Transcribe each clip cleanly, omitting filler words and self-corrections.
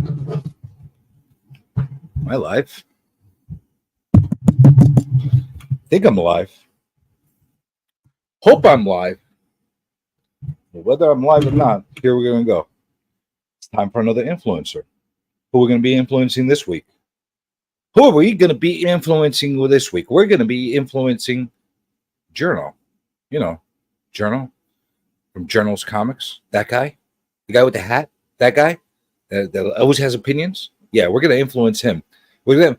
Am I live? Think I'm live. Hope I'm live. But whether I'm live or not, here we're going to go. It's time for another influencer. Who we're going to be influencing this week? Who are we going to be influencing this week? We're going to be influencing Journo. You know, Journo from Jernos comics. That guy, the guy with the hat. That guy that always has opinions. Yeah, we're going to influence him. We're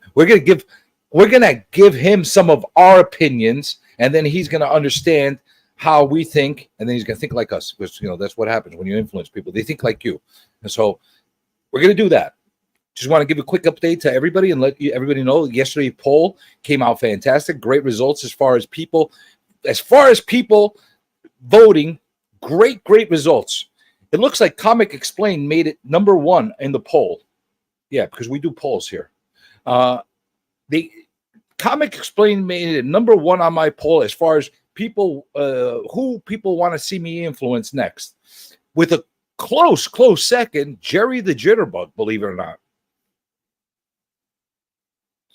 gonna give him some of our opinions, and then he's gonna understand how we think, and then he's gonna think like us, because that's what happens when you influence people. They think like you, and so we're gonna do that. Just want to give a quick update to everybody and let everybody know. Yesterday's poll came out fantastic, great results as far as people voting. Great results. It looks like Comic Explained made it number one in the poll. Yeah, because we do polls here. The Comic Explained made it number one on my poll as far as people who people want to see me influence next. With a close second, Jerry the Jitterbug, believe it or not.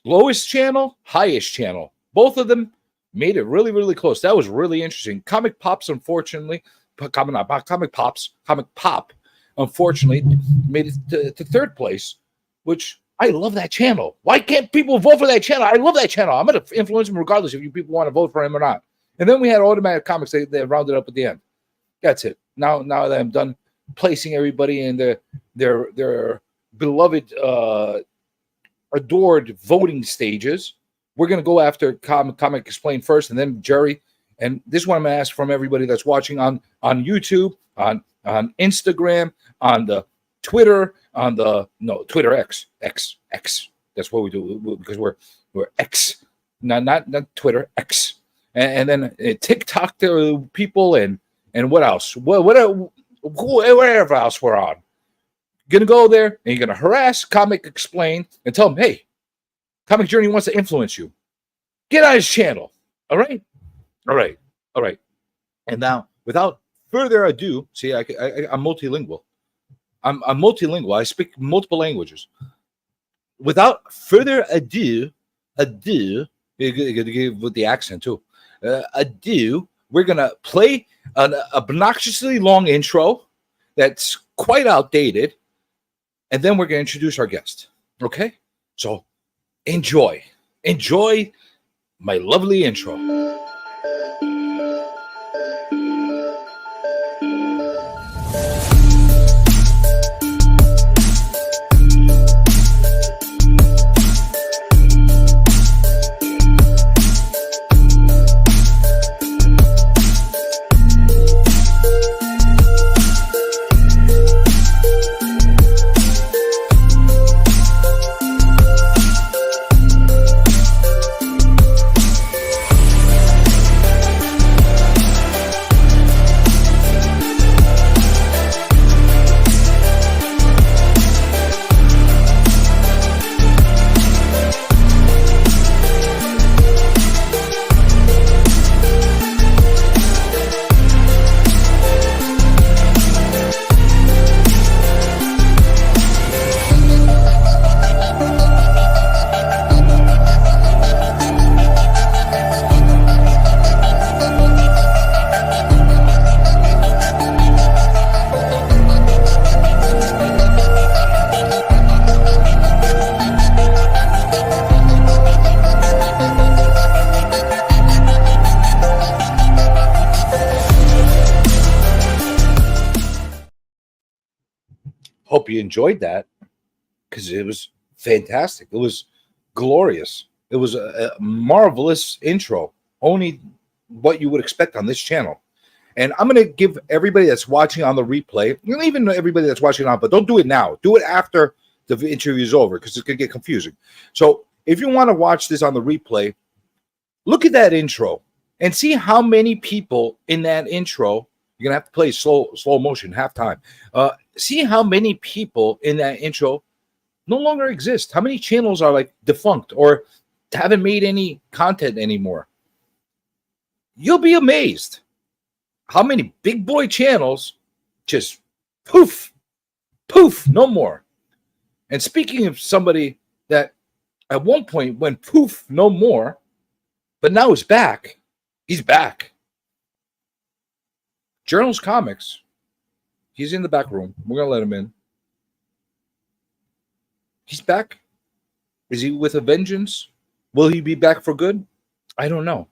Lowest channel, highest channel. Both of them made it really close. That was really interesting. Comic Pop, unfortunately, made it to third place, which I love that channel. Why can't people vote for that channel? I love that channel. I'm going to influence him regardless if you people want to vote for him or not. And then we had Automatic Comics. They rounded up at the end. That's it. Now that I'm done placing everybody in their beloved, adored voting stages, we're going to go after Comic Explained first, and then Jerry. And this is what I'm going to ask from everybody that's watching on YouTube, on Instagram, on the Twitter, Twitter X. That's what we do, because we're X, not Twitter X, and then TikTok to people and what else? Wherever else we're on. Gonna go there and you're gonna harass Comic Explained and tell him, hey, Comic Journey wants to influence you. Get on his channel. All right. And now, without further ado, see, I'm multilingual. I'm multilingual. I speak multiple languages. Without further ado, you gotta give with the accent too. We're gonna play an obnoxiously long intro that's quite outdated, and then we're gonna introduce our guest. Okay, so enjoy my lovely intro. Hope you enjoyed that, because it was fantastic. It was glorious. It was a marvelous intro, only what you would expect on this channel. And I'm going to give everybody that's watching on the replay, even everybody that's watching on, but don't do it now. Do it after the interview is over, because it's going to get confusing. So if you want to watch this on the replay, look at that intro and see how many people in that intro. You're going to have to play slow motion, halftime. See how many people in that intro no longer exist. How many channels are like defunct or haven't made any content anymore. You'll be amazed how many big boy channels just poof, no more. And speaking of somebody that at one point went poof, no more, but now he's back. He's back. Journo's Comics. He's in the back room. We're going to let him in. He's back. Is he with a vengeance? Will he be back for good? I don't know.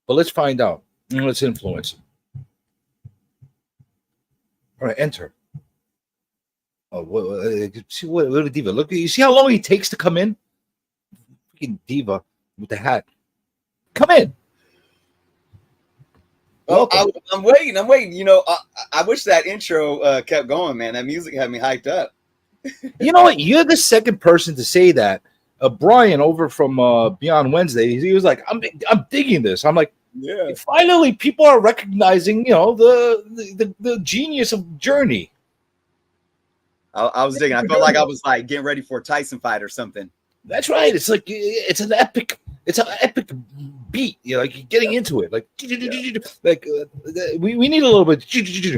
But let's find out. And let's influence him. All right, enter. Oh, see what a diva. Look, you see how long he takes to come in? Freaking diva with the hat. Come in. Oh, I'm waiting. You know, I wish that intro kept going, man. That music had me hyped up. You know what? You're the second person to say that. Brian over from Beyond Wednesday, he was like, I'm digging this. I'm like, yeah. Finally, people are recognizing, you know, the genius of Journey. I was digging. I felt like I was like getting ready for a Tyson fight or something. That's right. It's like it's an epic beat. You know, like you're getting into it. Like, like we need a little bit.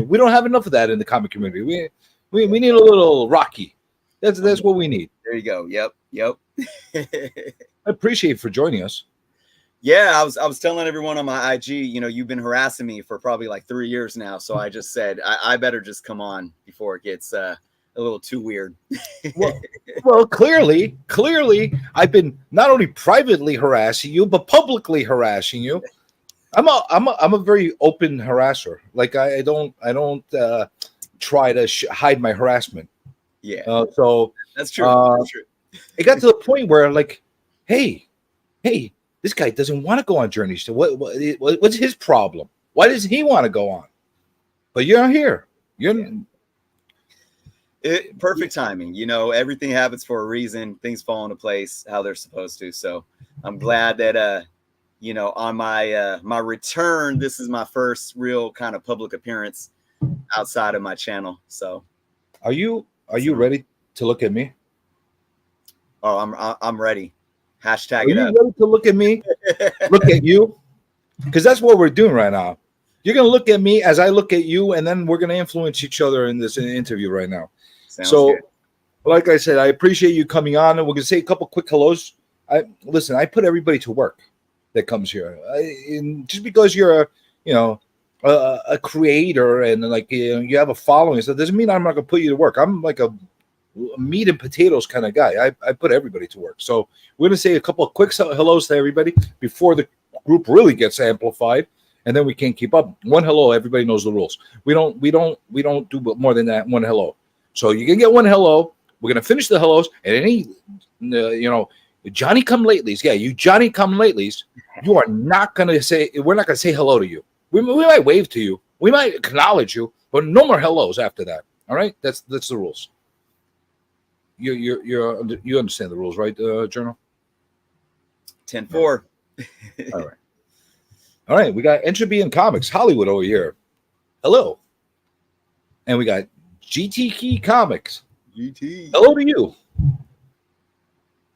We don't have enough of that in the comic community. We need a little Rocky. That's what we need. There you go. Yep. I appreciate you for joining us. Yeah, I was telling everyone on my IG, you know, you've been harassing me for probably like 3 years now. So I just said I better just come on before it gets a little too weird. well, clearly, I've been not only privately harassing you, but publicly harassing you. I'm a very open harasser. Like I don't try to hide my harassment. Yeah. So that's true. That's true. It got to the point where like, hey, this guy doesn't want to go on Journey. So what's his problem? Why does he want to go on? But you're here. Perfect timing. You know, everything happens for a reason. Things fall into place how they're supposed to. So I'm glad that you know, on my my return, this is my first real kind of public appearance outside of my channel. So are you ready to look at me? Oh, I'm ready. Hashtag Are it you up. ready to look at me? Look at you? Because that's what we're doing right now. You're going to look at me as I look at you, and then we're going to influence each other in this interview right now. Sounds good. Like I said, I appreciate you coming on, and we're going to say a couple quick hellos. I put everybody to work that comes here. Just because you're a creator and like you have a following, so it doesn't mean I'm not going to put you to work. I'm like a meat and potatoes kind of guy. I put everybody to work. So we're going to say a couple of quick hellos to everybody before the group really gets amplified, and then we can't keep up. One hello, everybody knows the rules. We don't do more than that. One hello. So you can get one hello. We're going to finish the hellos, and any Johnny come latelys. Yeah, you Johnny come latelys. You are not going to say. We're not going to say hello to you. We might wave to you. We might acknowledge you, but no more hellos after that. All right, that's the rules. You understand the rules, right, Journo? 10-4. All right. We got Entropy in Comics, Hollywood over here. Hello. And we got GT Key Comics. GT. Hello to you.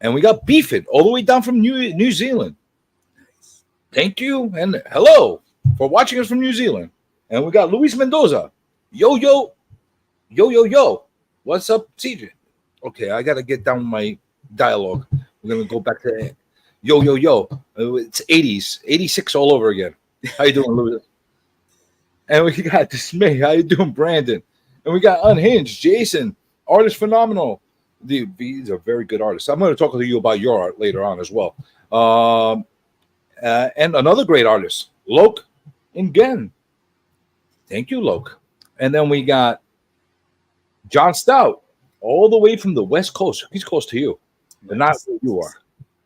And we got Beefit all the way down from New Zealand. Nice. Thank you and hello for watching us from New Zealand. And we got Luis Mendoza. Yo. What's up, CJ? Okay, I got to get down my dialogue. We're going to go back to yo. It's 80s, 86 all over again. How you doing, Louis? And we got Dismay. How you doing, Brandon? And we got Unhinged, Jason, Artist Phenomenal. These are very good artists. I'm going to talk to you about your art later on as well. And another great artist, Loke Ingen. Thank you, Loke. And then we got John Stout. All the way from the West Coast. He's close to you, but not where you are.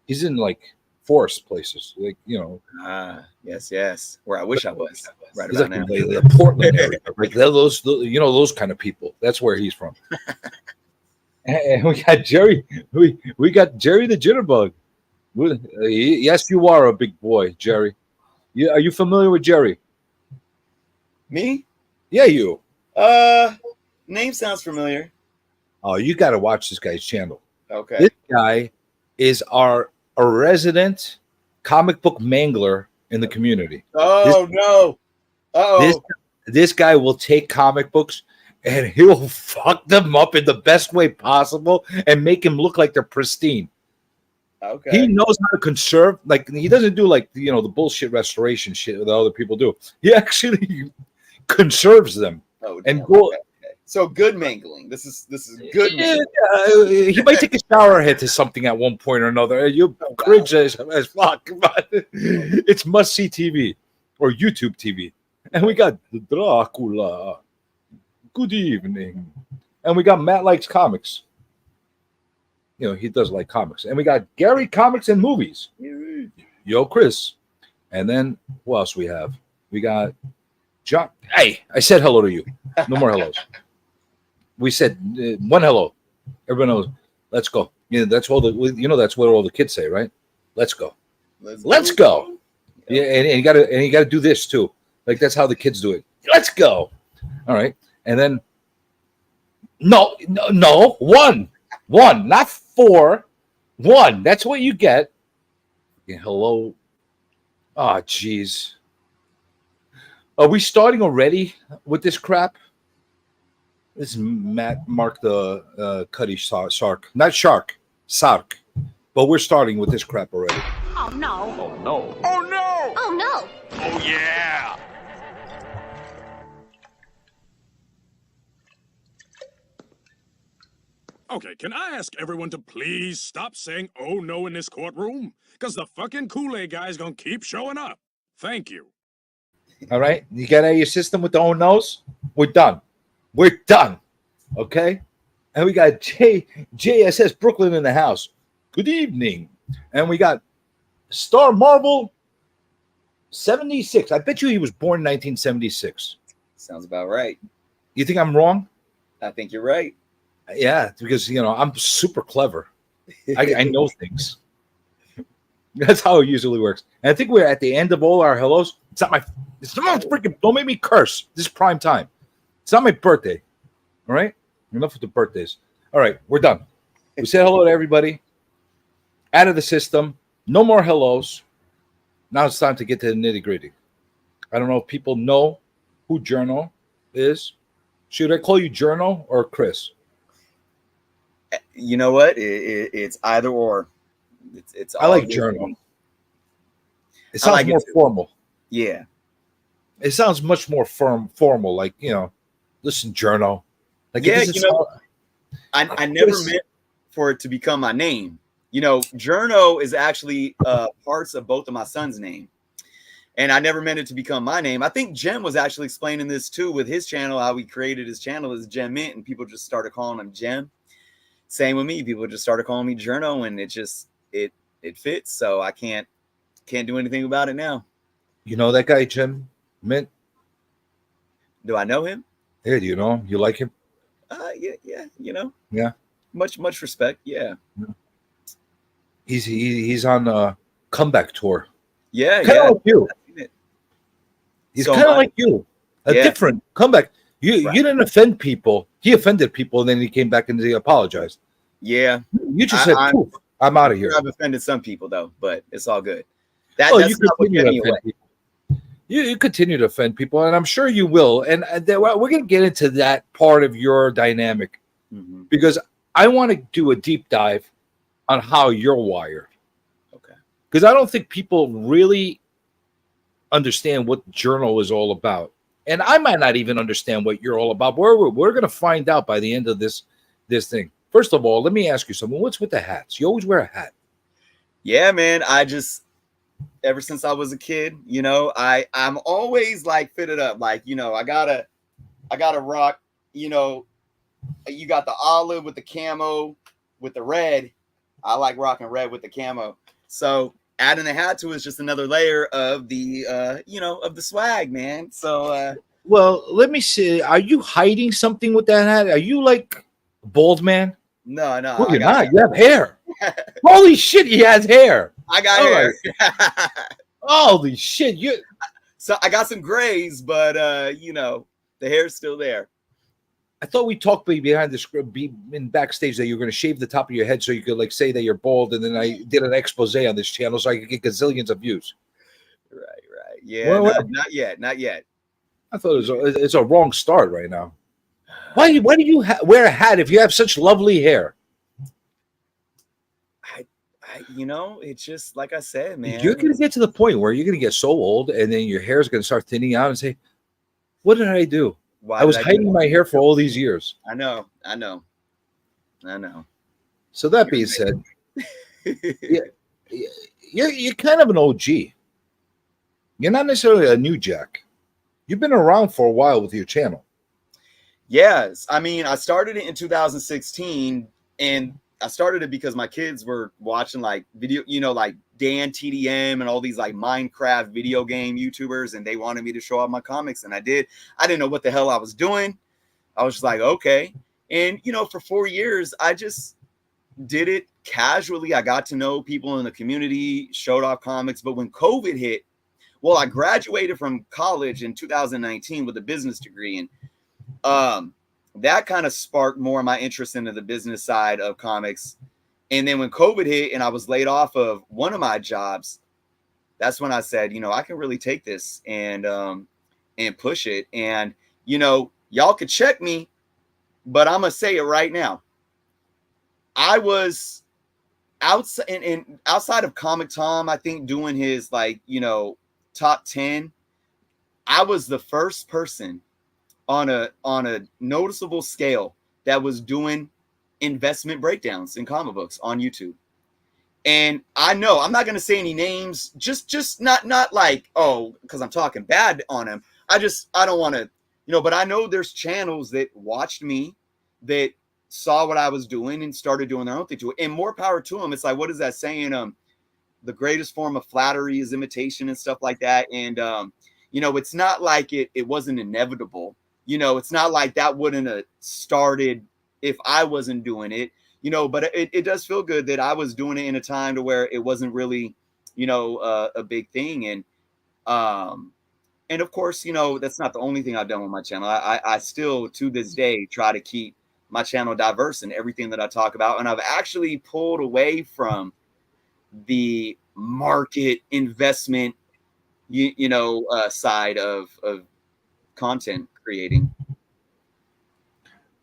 He's in like forest places, like yes. Where I wish I was. Right he's about like now. The Portland area, like those kind of people. That's where he's from. And we got Jerry. We got Jerry the Jitterbug. Yes, you are a big boy, Jerry. Are you familiar with Jerry? Me? Yeah, you. Name sounds familiar. Oh, you got to watch this guy's channel. Okay. This guy is a resident comic book mangler in the community. Oh, no. Uh-oh. This guy will take comic books and he'll fuck them up in the best way possible and make them look like they're pristine. Okay. He knows how to conserve. Like, he doesn't do like, you know, the bullshit restoration shit that other people do. He actually conserves them. Oh, and damn. go. Okay. So good mangling. This is good. Yeah, Mangling. he might take a shower head to something at one point or another. You cringe as fuck, but it's must see TV or YouTube TV. And we got Dracula. Good evening. And we got Matt Likes Comics. You know, he does like comics. And we got Gary Comics and Movies. Yo, Chris. And then who else we have? We got John. Hey, I said hello to you. No more hellos. We said one hello. Everyone knows. Let's go. You know, that's all that's what all the kids say, right? Let's go. Let's go. Yeah, and you gotta do this too. Like, that's how the kids do it. Let's go. All right. And then no, one, not four, one. That's what you get. Yeah, hello. Oh, jeez. Are we starting already with this crap? This is Mark the Cuddy Sark. Not Shark, Sark. But we're starting with this crap already. Oh, no. Oh, no. Oh, no. Oh, no. Oh, yeah. Okay, can I ask everyone to please stop saying "oh no" in this courtroom? Because the fucking Kool-Aid guy's gonna keep showing up. Thank you. All right? You got out of your system with the oh no's? We're done. We're done. Okay? And we got JSS Brooklyn in the house. Good evening. And we got Star Marvel 76. I bet you he was born in 1976. Sounds about right. You think I'm wrong? I think you're right. Yeah, because, you know, I'm super clever. I know things. That's how it usually works. And I think we're at the end of all our hellos. It's not freaking, don't make me curse. This is prime time. It's not my birthday. All right? Enough with the birthdays. All right, we're done. We said hello to everybody. Out of the system. No more hellos. Now it's time to get to the nitty gritty. I don't know if people know who Jerno is. Should I call you Journo or Chris? You know what? It's either or. It's I like Jerno. It sounds like more formal. Yeah. It sounds much more formal. Like, you know, listen, Jerno. Like, yeah, you know, I never meant for it to become my name. You know, Jerno is actually parts of both of my son's name. And I never meant it to become my name. I think Jem was actually explaining this too with his channel, how he created his channel as Jem Mint, and people just started calling him Jem. Same with me. People just started calling me Jerno, and it fits. So I can't do anything about it now. You know that guy, Jem Mint? Do I know him? Yeah, do you know him? You like him? Yeah, you know. Yeah. Much respect. Yeah. He's on a comeback tour. Yeah, kind of like you. He's So kind of like you. A different comeback. You didn't offend people. He offended people, and then he came back and he apologized. Yeah. You just said, "Poof, I'm out of here." I've offended some people though, but it's all good. That's you not what continue me to away. offend people. You continue to offend people, and I'm sure you will. And we're going to get into that part of your dynamic because I want to do a deep dive on how you're wired. Okay. Because I don't think people really understand what Journo is all about. And I might not even understand what you're all about. We're going to find out by the end of this thing. First of all, let me ask you something. What's with the hats? You always wear a hat. Yeah, man. Ever since I was a kid, you know, I'm always like fitted up. Like, you know, I gotta rock, you know, you got the olive with the camo with the red. I like rocking red with the camo. So adding a hat to it is just another layer of the, you know, of the swag, man. So, well, let me see. Are you hiding something with that hat? Are you like a bald man? No. Well, you're not. You have hair. Holy shit, he has hair. I got hair. Holy shit. So I got some grays, but, you know, the hair's still there. I thought we talked behind the script, in backstage, that you were going to shave the top of your head so you could like say that you're bald, and then I did an expose on this channel so I could get gazillions of views. Right. Yeah, Well, not yet. I thought it's a wrong start right now. Why do you wear a hat if you have such lovely hair? You know, it's just like I said, man. You're going to get to the point where you're going to get so old and then your hair is going to start thinning out and say, what did I do? Why I was did hiding my hair for all these years. I know. So that being said, you're kind of an OG. You're not necessarily a new jack. You've been around for a while with your channel. Yes. I mean, I started it in 2016, and I started it because my kids were watching like video, you know, like Dan TDM and all these like Minecraft video game YouTubers, and they wanted me to show off my comics, and I did. I didn't know what the hell I was doing. I was just like, okay. And, you know, for 4 years, I just did it casually. I got to know people in the community, showed off comics. But when COVID hit, well, I graduated from college in 2019 with a business degree, and that kind of sparked more of my interest into the business side of comics. And then when COVID hit and I was laid off of one of my jobs, that's when I said, you know, I can really take this and push it. And, you know, y'all could check me, but I'm going to say it right now. I was outside of Comic Tom, I think, doing his, like, you know, top 10, I was the first person on a noticeable scale that was doing investment breakdowns in comic books on YouTube. And I know I'm not going to say any names, just not like, oh, because I'm talking bad on him. I don't want to, you know, but I know there's channels that watched me, that saw what I was doing and started doing their own thing to it. And more power to them. It's like, what is that saying? The greatest form of flattery is imitation and stuff like that. And, you know, it's not like it wasn't inevitable. You know, it's not like that wouldn't have started if I wasn't doing it, you know, but it does feel good that I was doing it in a time to where it wasn't really, you know, a big thing. And of course, you know, that's not the only thing I've done with my channel. I still, to this day, try to keep my channel diverse in everything that I talk about. And I've actually pulled away from the market investment, you know, side of content creating.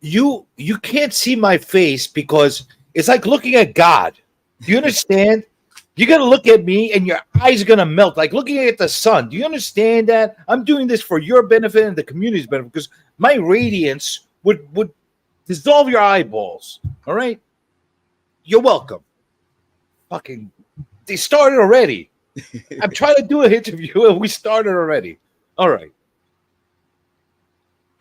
You can't see my face because it's like looking at God. Do you understand? You're going to look at me and your eyes are going to melt, like looking at the sun. Do you understand that? I'm doing this for your benefit and the community's benefit, because my radiance would dissolve your eyeballs. All right? You're welcome. Fucking, they started already. I'm trying to do an interview and we started already. All right.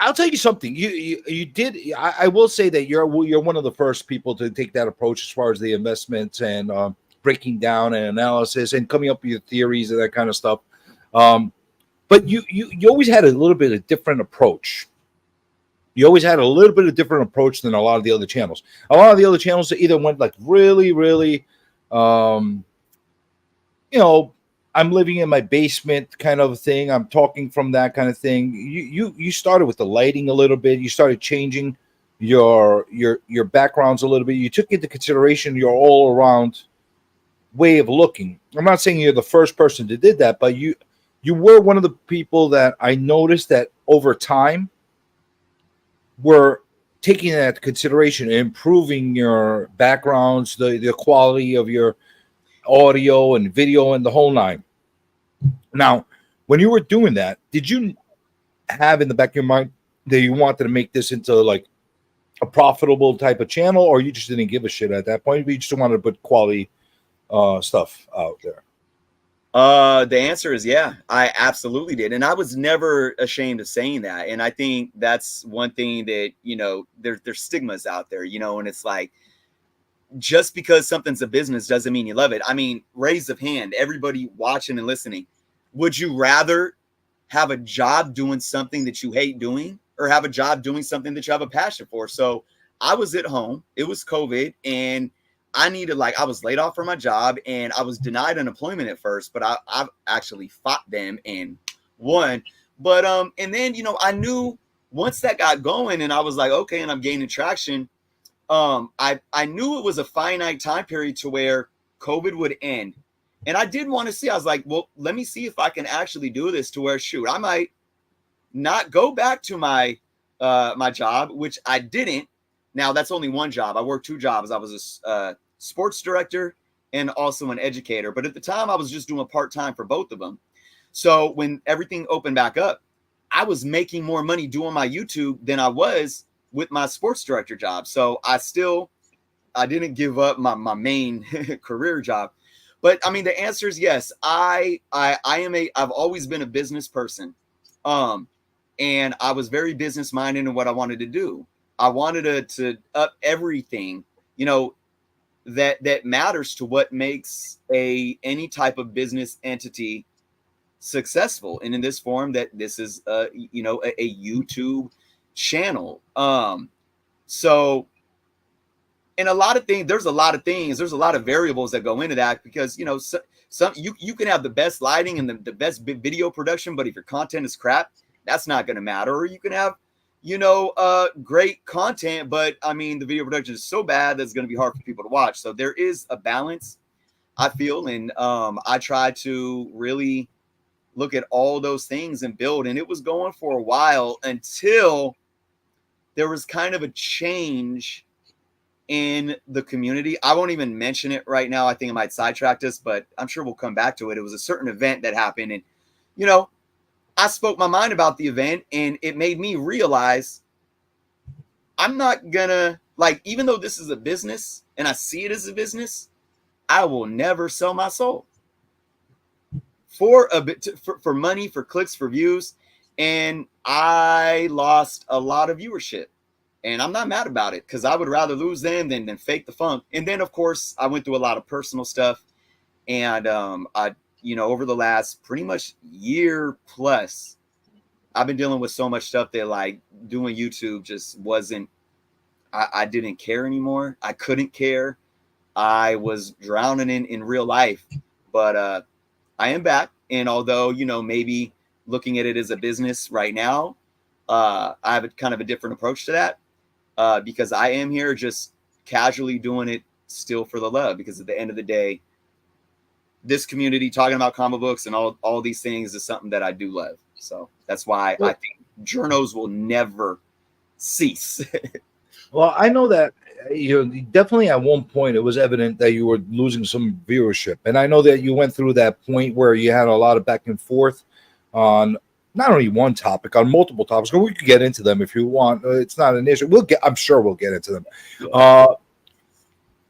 I'll tell you something. You did. I will say that you're one of the first people to take that approach as far as the investments and breaking down and analysis and coming up with your theories and that kind of stuff. But you always had a little bit of different approach. You always had a little bit of different approach than a lot of the other channels. A lot of the other channels that either went like really, really, you know, I'm living in my basement kind of thing. I'm talking from that kind of thing. You started with the lighting a little bit. You started changing your backgrounds a little bit. You took into consideration your all around way of looking. I'm not saying you're the first person that did that, but you were one of the people that I noticed that over time were taking that into consideration, improving your backgrounds, the quality of your audio and video and the whole nine. Now, when you were doing that, did you have in the back of your mind that you wanted to make this into like a profitable type of channel, or you just didn't give a shit at that point? You just wanted to put quality stuff out there? The answer is yeah, I absolutely did. And I was never ashamed of saying that. And I think that's one thing that, you know, there's stigmas out there, you know, and it's like, just because something's a business doesn't mean you love it. I mean, raise of hand, everybody watching and listening. Would you rather have a job doing something that you hate doing, or have a job doing something that you have a passion for? So I was at home. It was COVID, and I needed, like, I was laid off from my job, and I was denied unemployment at first, but I've actually fought them and won. But and then, you know, I knew once that got going, and I was like, okay, and I'm gaining traction. I knew it was a finite time period to where COVID would end. And I did want to see, I was like, well, let me see if I can actually do this to where, shoot, I might not go back to my my job, which I didn't. Now that's only one job. I worked 2 jobs. I was a sports director and also an educator. But at the time, I was just doing part-time for both of them. So when everything opened back up, I was making more money doing my YouTube than I was with my sports director job. So I didn't give up my main career job. But I mean, the answer is yes. I've always been a business person. And I was very business minded in what I wanted to do. I wanted to up everything, you know, that matters to what makes any type of business entity successful. And in this form, that this is a YouTube channel. So and a lot of things, there's a lot of variables that go into that, because you know, some you can have the best lighting and the best video production, but if your content is crap, that's not going to matter. Or you can have, you know, great content, but I mean, the video production is so bad that's going to be hard for people to watch. So there is a balance, I feel, and I try to really look at all those things and build. And it was going for a while until there was kind of a change in the community. I won't even mention it right now. I think it might sidetrack us, but I'm sure we'll come back to it. It was a certain event that happened, and you know, I spoke my mind about the event, and it made me realize I'm not gonna, like, even though this is a business and I see it as a business, I will never sell my soul for a bit, for money, for clicks, for views. And I lost a lot of viewership, and I'm not mad about it, because I would rather lose them than fake the funk. And then of course I went through a lot of personal stuff, and I, you know, over the last pretty much year plus, I've been dealing with so much stuff that, like, doing YouTube just wasn't, I didn't care anymore. I couldn't care. I was drowning in real life. But I am back. And although, you know, maybe looking at it as a business right now, I have a kind of a different approach to that, because I am here just casually doing it still for the love, because at the end of the day, this community, talking about comic books and all these things, is something that I do love. So that's why I think Jernos will never cease. Well, I know that you know, definitely at one point it was evident that you were losing some viewership, and I know that you went through that point where you had a lot of back and forth on not only one topic, on multiple topics. But we could get into them if you want. It's not an issue. I'm sure we'll get into them. Yeah.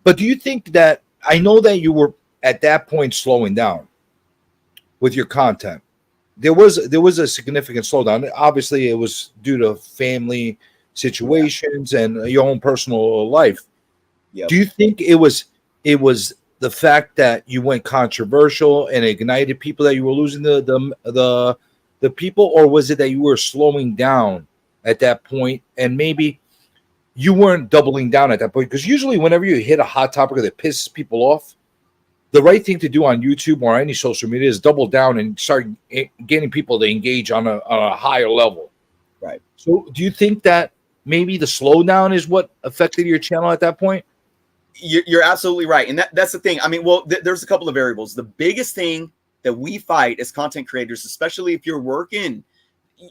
But do you think that, I know that you were at that point slowing down with your content? There was a significant slowdown. Obviously, it was due to family situations and your own personal life. Yep. Do you think it was the fact that you went controversial and ignited people that you were losing the people, or was it that you were slowing down at that point and maybe you weren't doubling down at that point? Because usually whenever you hit a hot topic that pisses people off, the right thing to do on YouTube or any social media is double down and start getting people to engage on a higher level. Right. So do you think that maybe the slowdown is what affected your channel at that point? You're absolutely right. And that's the thing. I mean, well, there's a couple of variables. The biggest thing that we fight as content creators, especially if you're working,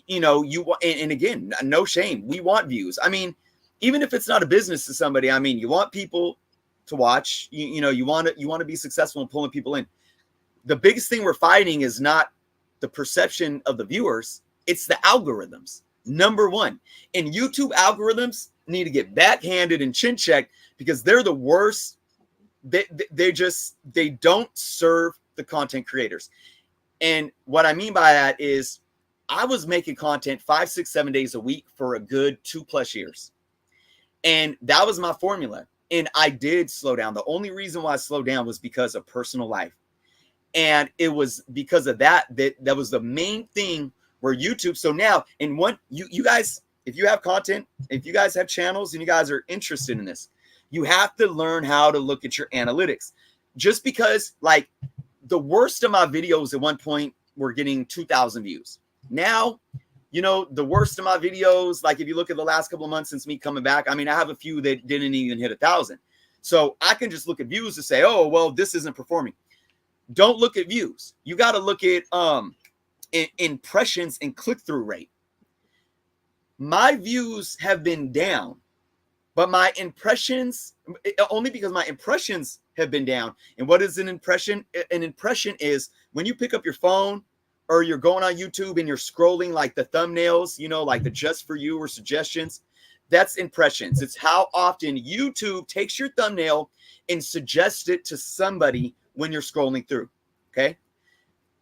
you know, and again, no shame, we want views. I mean, even if it's not a business to somebody, I mean, you want people to watch, you know, you want to be successful in pulling people in. The biggest thing we're fighting is not the perception of the viewers, it's the algorithms. Number one, and YouTube algorithms need to get backhanded and chin checked, because they're the worst. They don't serve the content creators. And what I mean by that is, I was making content 5, 6, 7 days a week for a good 2+ years. And that was my formula. And I did slow down. The only reason why I slowed down was because of personal life. And it was because of that was the main thing where YouTube. So now, and what you guys, if you have content, if you guys have channels and you guys are interested in this, you have to learn how to look at your analytics. Just because, like, the worst of my videos at one point were getting 2,000 views. Now, you know, the worst of my videos, like if you look at the last couple of months since me coming back, I mean, I have a few that didn't even hit 1,000. So I can just look at views to say, oh, well, this isn't performing. Don't look at views. You got to look at impressions and click-through rate. my views have been down, but my impressions, only because my impressions have been down. And what is an impression? An impression is when you pick up your phone or you're going on YouTube and you're scrolling like the thumbnails, you know, like the just for you or suggestions. That's impressions. It's how often YouTube takes your thumbnail and suggests it to somebody when you're scrolling through. Okay.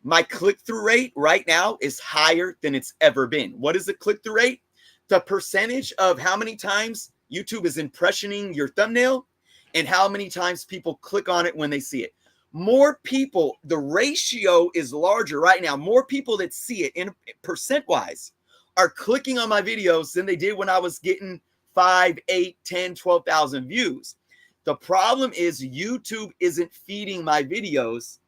My click-through rate right now is higher than it's ever been. What is the click-through rate? The percentage of how many times YouTube is impressioning your thumbnail and how many times people click on it when they see it. More people, the ratio is larger right now. More people that see it in percent-wise are clicking on my videos than they did when I was getting 5, 8, 10, 12,000 views. The problem is YouTube isn't feeding my videos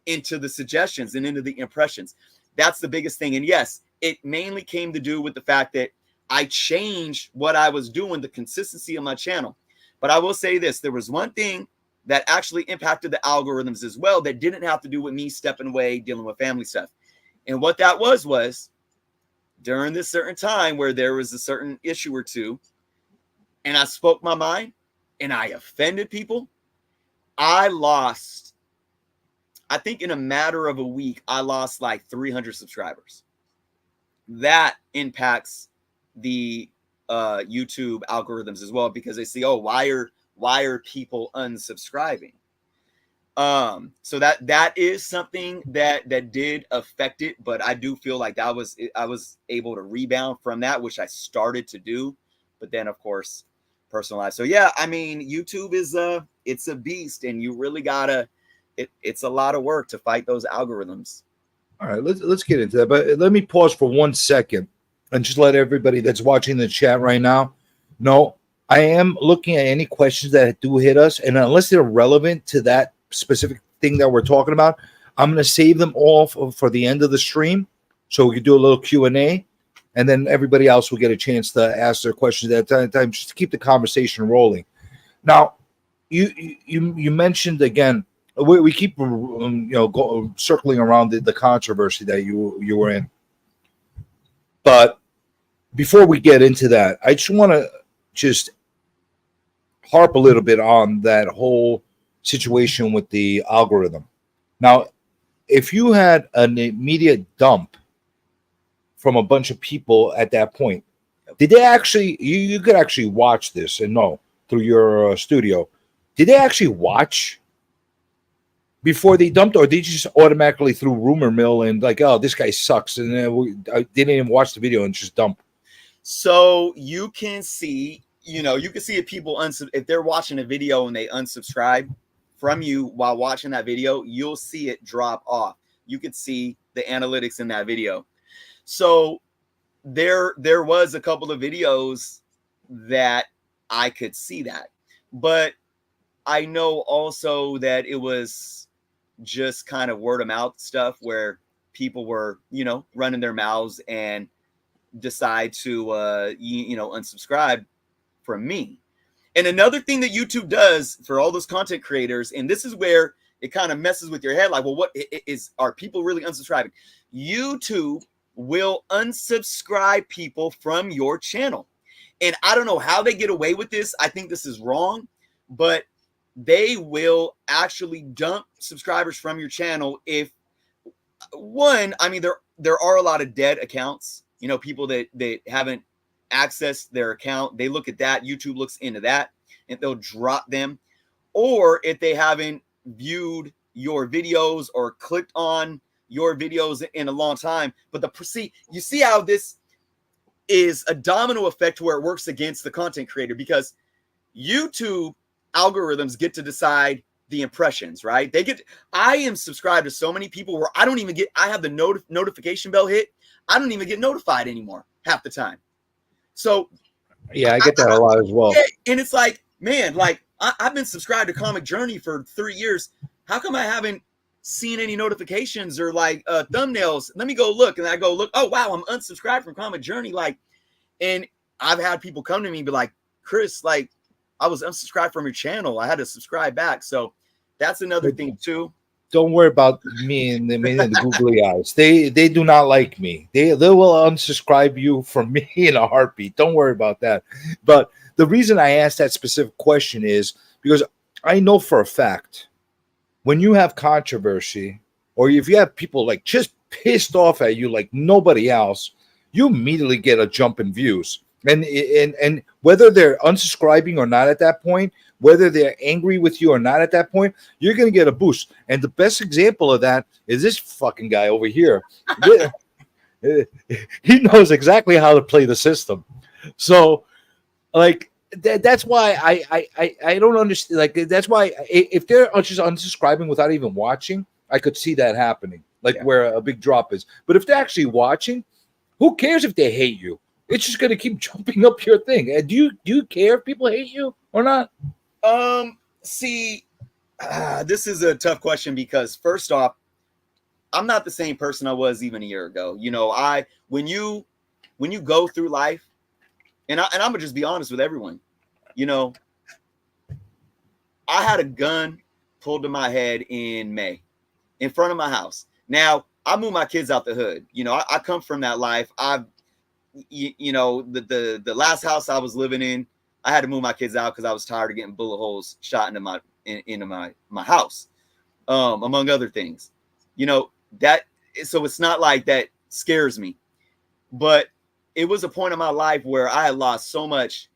into the suggestions and into the impressions. That's the biggest thing. And yes, it mainly came to do with the fact that I changed what I was doing, the consistency of my channel. But I will say this, there was one thing that actually impacted the algorithms as well that didn't have to do with me stepping away, dealing with family stuff. And what that was during this certain time where there was a certain issue or two, and I spoke my mind and I offended people, I lost, I think in a matter of a week, I lost like 300 subscribers. That impacts the YouTube algorithms as well, because they see, oh, why are people unsubscribing? So that is something that did affect it, but I do feel like I was able to rebound from that, which I started to do, but then of course personal life. So yeah, I mean, YouTube is it's a beast, and you really gotta, it's a lot of work to fight those algorithms. All right, let's get into that, but let me pause for 1 second and just let everybody that's watching the chat right now know I am looking at any questions that do hit us, and unless they're relevant to that specific thing that we're talking about, I'm going to save them all for the end of the stream, so we can do a little Q&A, and then everybody else will get a chance to ask their questions at that time, just to keep the conversation rolling. Now, you mentioned again, we keep circling around the controversy that you were in, but before we get into that, I just want to just harp a little bit on that whole situation with the algorithm. Now, if you had an immediate dump from a bunch of people at that point, did they actually, you could actually watch this and know through your studio, did they actually watch before they dumped, or did they just automatically through rumor mill and like, oh, this guy sucks, and they didn't even watch the video and just dump? So you can see, you can see if people if they're watching a video and they unsubscribe from you while watching that video, you'll see it drop off. You could see the analytics in that video. So there was a couple of videos that I could see that, but I know also that it was just kind of word of mouth stuff where people were, running their mouths and decide to, unsubscribe from me. And another thing that YouTube does for all those content creators, and this is where it kind of messes with your head, like, well, are people really unsubscribing? YouTube will unsubscribe people from your channel. And I don't know how they get away with this. I think this is wrong, but they will actually dump subscribers from your channel if, one, I mean, there are a lot of dead accounts, people that haven't accessed their account. They look at that. YouTube looks into that, and they'll drop them. Or if they haven't viewed your videos or clicked on your videos in a long time. But you see how this is a domino effect where it works against the content creator, because YouTube algorithms get to decide the impressions, right? I am subscribed to so many people where I don't even I have the notification bell hit. I don't even get notified anymore half the time. So yeah, I get that a lot as well. Yeah, and it's like, man, like I've been subscribed to Comic Journey for 3 years. How come I haven't seen any notifications or like thumbnails? Let me go look. And I go look. Oh, wow, I'm unsubscribed from Comic Journey. Like, and I've had people come to me and be like, Chris, like, I was unsubscribed from your channel. I had to subscribe back. So that's another thing too. don't worry about me and the googly eyes. They do not like me. They will unsubscribe you from me in a heartbeat. Don't worry about that. But the reason I asked that specific question is because I know for a fact when you have controversy or if you have people like just pissed off at you like nobody else, you immediately get a jump in views. And whether they're unsubscribing or not at that point, whether they're angry with you or not at that point, you're going to get a boost. And the best example of that is this fucking guy over here. He knows exactly how to play the system. So, like, that's why I don't understand. Like, that's why if they're just unsubscribing without even watching, I could see that happening, like where a big drop is. But if they're actually watching, who cares if they hate you? It's just going to keep jumping up your thing. Do you care if people hate you or not? See, this is a tough question because first off, I'm not the same person I was even a year ago. You know, when you go through life, and I'm gonna just be honest with everyone, you know, I had a gun pulled to my head in May in front of my house. Now, I moved my kids out the hood. You know, I come from that life. You know, the last house I was living in, I had to move my kids out because I was tired of getting bullet holes shot into my house, among other things. You know, so it's not like that scares me, but it was a point in my life where I had lost so much.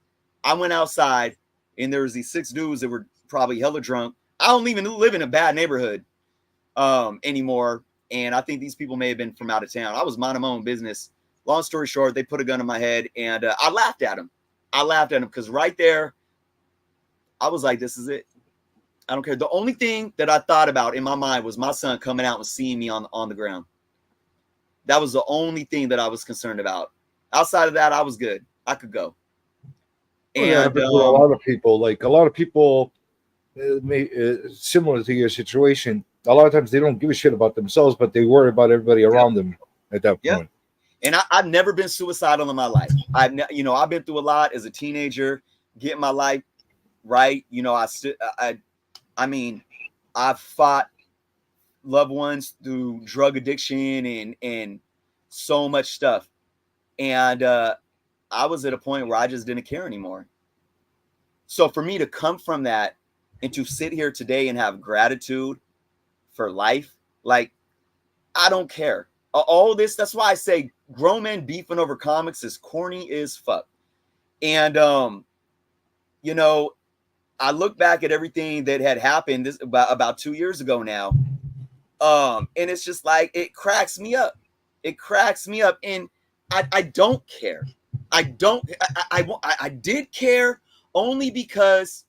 I went outside and there was these 6 dudes that were probably hella drunk. I don't even live in a bad neighborhood anymore. And I think these people may have been from out of town. I was minding my own business. Long story short, they put a gun in my head and I laughed at them. I laughed at them because right there, I was like, this is it. I don't care. The only thing that I thought about in my mind was my son coming out and seeing me on the ground. That was the only thing that I was concerned about. Outside of that, I was good. I could go. And a lot of people, similar to your situation, a lot of times they don't give a shit about themselves, but they worry about everybody around them at that point. And I've never been suicidal in my life. I've been through a lot as a teenager, getting my life right. You know, I fought loved ones through drug addiction and so much stuff. And I was at a point where I just didn't care anymore. So for me to come from that and to sit here today and have gratitude for life, like, I don't care. All this, that's why I say grown men beefing over comics is corny as fuck. And, you know, I look back at everything that had happened about 2 years ago now. And it's just like, it cracks me up. It cracks me up. And I don't care. I did care only because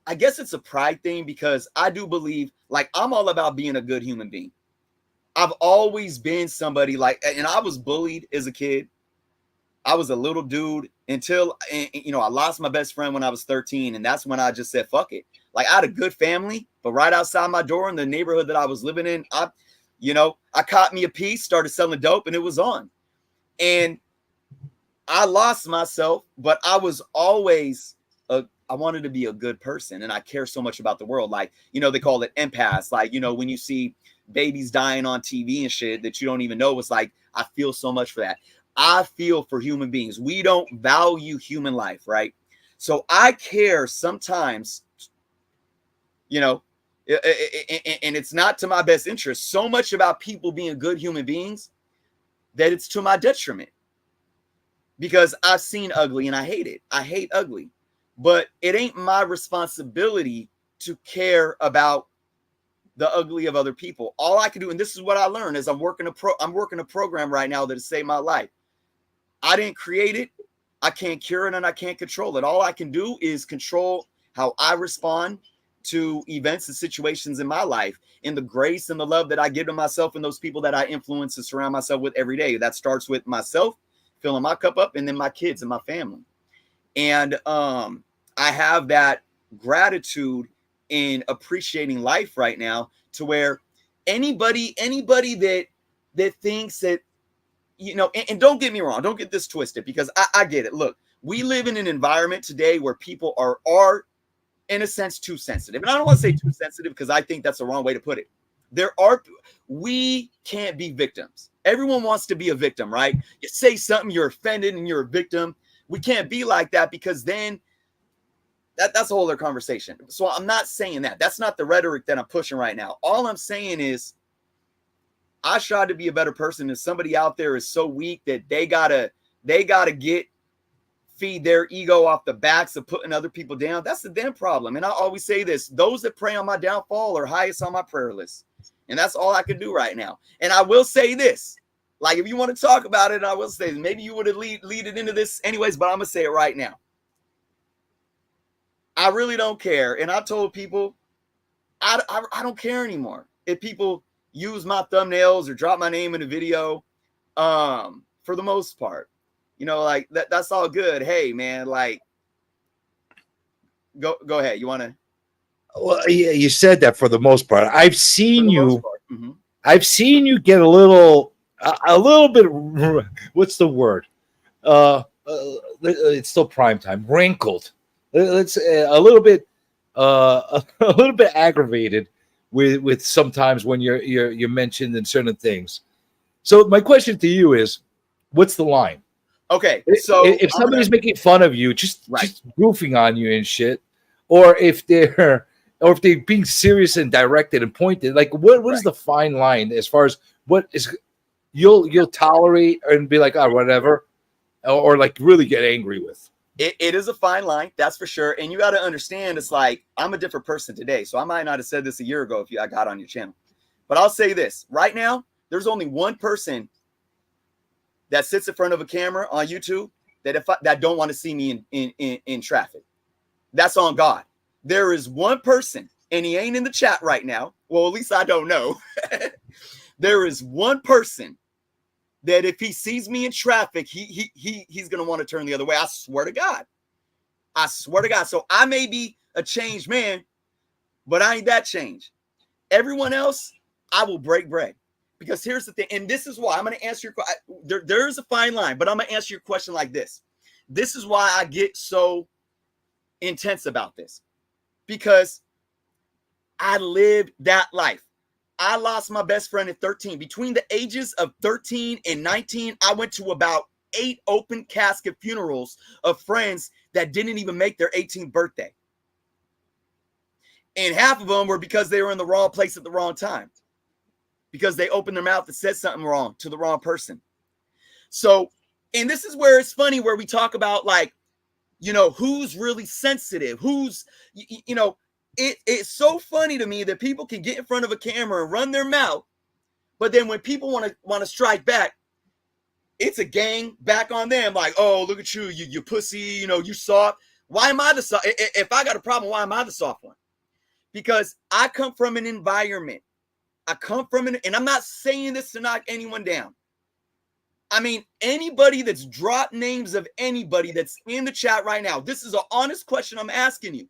I guess it's a pride thing, because I do believe, like, I'm all about being a good human being. I've always been somebody like, and I was bullied as a kid. I was a little dude until, you know, I lost my best friend when I was 13. And that's when I just said, fuck it. Like, I had a good family, but right outside my door in the neighborhood that I was living in, I caught me a piece, started selling dope, and it was on. And I lost myself, but I was always I wanted to be a good person. And I care so much about the world. Like, you know, they call it empaths. Like, you know, when you see babies dying on TV and shit that you don't even know, it's like, I feel so much for that. I feel for human beings. We don't value human life, right? So I care sometimes, you know, and it's not to my best interest, so much about people being good human beings that it's to my detriment. Because I've seen ugly and I hate it. I hate ugly. But it ain't my responsibility to care about the ugly of other people. All I can do, and this is what I learned, is I'm working a program right now that has saved my life. I didn't create it. I can't cure it and I can't control it. All I can do is control how I respond to events and situations in my life, in the grace and the love that I give to myself and those people that I influence and surround myself with every day. That starts with myself, filling my cup up, and then my kids and my family. And I have that gratitude in appreciating life right now, to where anybody that thinks that, you know, and don't get me wrong, don't get this twisted, because I get it. Look, we live in an environment today where people are in a sense, too sensitive. And I don't want to say too sensitive because I think that's the wrong way to put it. We can't be victims. Everyone wants to be a victim, right? You say something, you're offended, and you're a victim. We can't be like that because then that's a whole other conversation. So I'm not saying that. That's not the rhetoric that I'm pushing right now. All I'm saying is I try to be a better person, and somebody out there is so weak that they gotta feed their ego off the backs of putting other people down. That's the damn problem. And I always say this: those that pray on my downfall are highest on my prayer list. And that's all I can do right now. And I will say this, like, if you want to talk about it, I will say, maybe you would have lead it into this anyways, but I'm going to say it right now. I really don't care. And I told people, I don't care anymore if people use my thumbnails or drop my name in a video, for the most part. You know, like, that's all good. Hey, man, like, go ahead. You want to? Well, yeah, you said that for the most part. I've seen you. Mm-hmm. I've seen you get a little bit. What's the word? It's still prime time. Wrinkled. It's a little bit aggravated with sometimes when you're mentioned in certain things. So my question to you is, what's the line? Okay, so if somebody's making fun of you, just goofing on you and shit, or if they're being serious and directed and pointed, like what is the fine line as far as what is you'll tolerate and be like, oh, whatever, or like really get angry with? It is a fine line, that's for sure. And you got to understand, it's like, I'm a different person today. So I might not have said this a year ago if I got on your channel. But I'll say this, right now, there's only one person that sits in front of a camera on YouTube that don't want to see me in traffic. That's on God. There is one person, and he ain't in the chat right now. Well, at least I don't know. There is one person that if he sees me in traffic, he's going to want to turn the other way. I swear to God. I swear to God. So I may be a changed man, but I ain't that changed. Everyone else, I will break bread. Because here's the thing, and this is why I'm going to answer your question. There is a fine line, but I'm going to answer your question like this. This is why I get so intense about this. Because I lived that life. I lost my best friend at 13. Between the ages of 13 and 19, I went to about 8 open casket funerals of friends that didn't even make their 18th birthday. And half of them were because they were in the wrong place at the wrong time. Because they opened their mouth and said something wrong to the wrong person. So, and this is where it's funny, where we talk about, like, you know, who's really sensitive, who's, you know, it's so funny to me that people can get in front of a camera and run their mouth, but then when people want to strike back, it's a gang back on them. Like, oh, look at you pussy, you know, you soft. Why am I the soft? If I got a problem, why am I the soft one? Because I come from an environment. And I'm not saying this to knock anyone down. I mean, anybody that's dropped names of anybody that's in the chat right now, this is an honest question I'm asking you.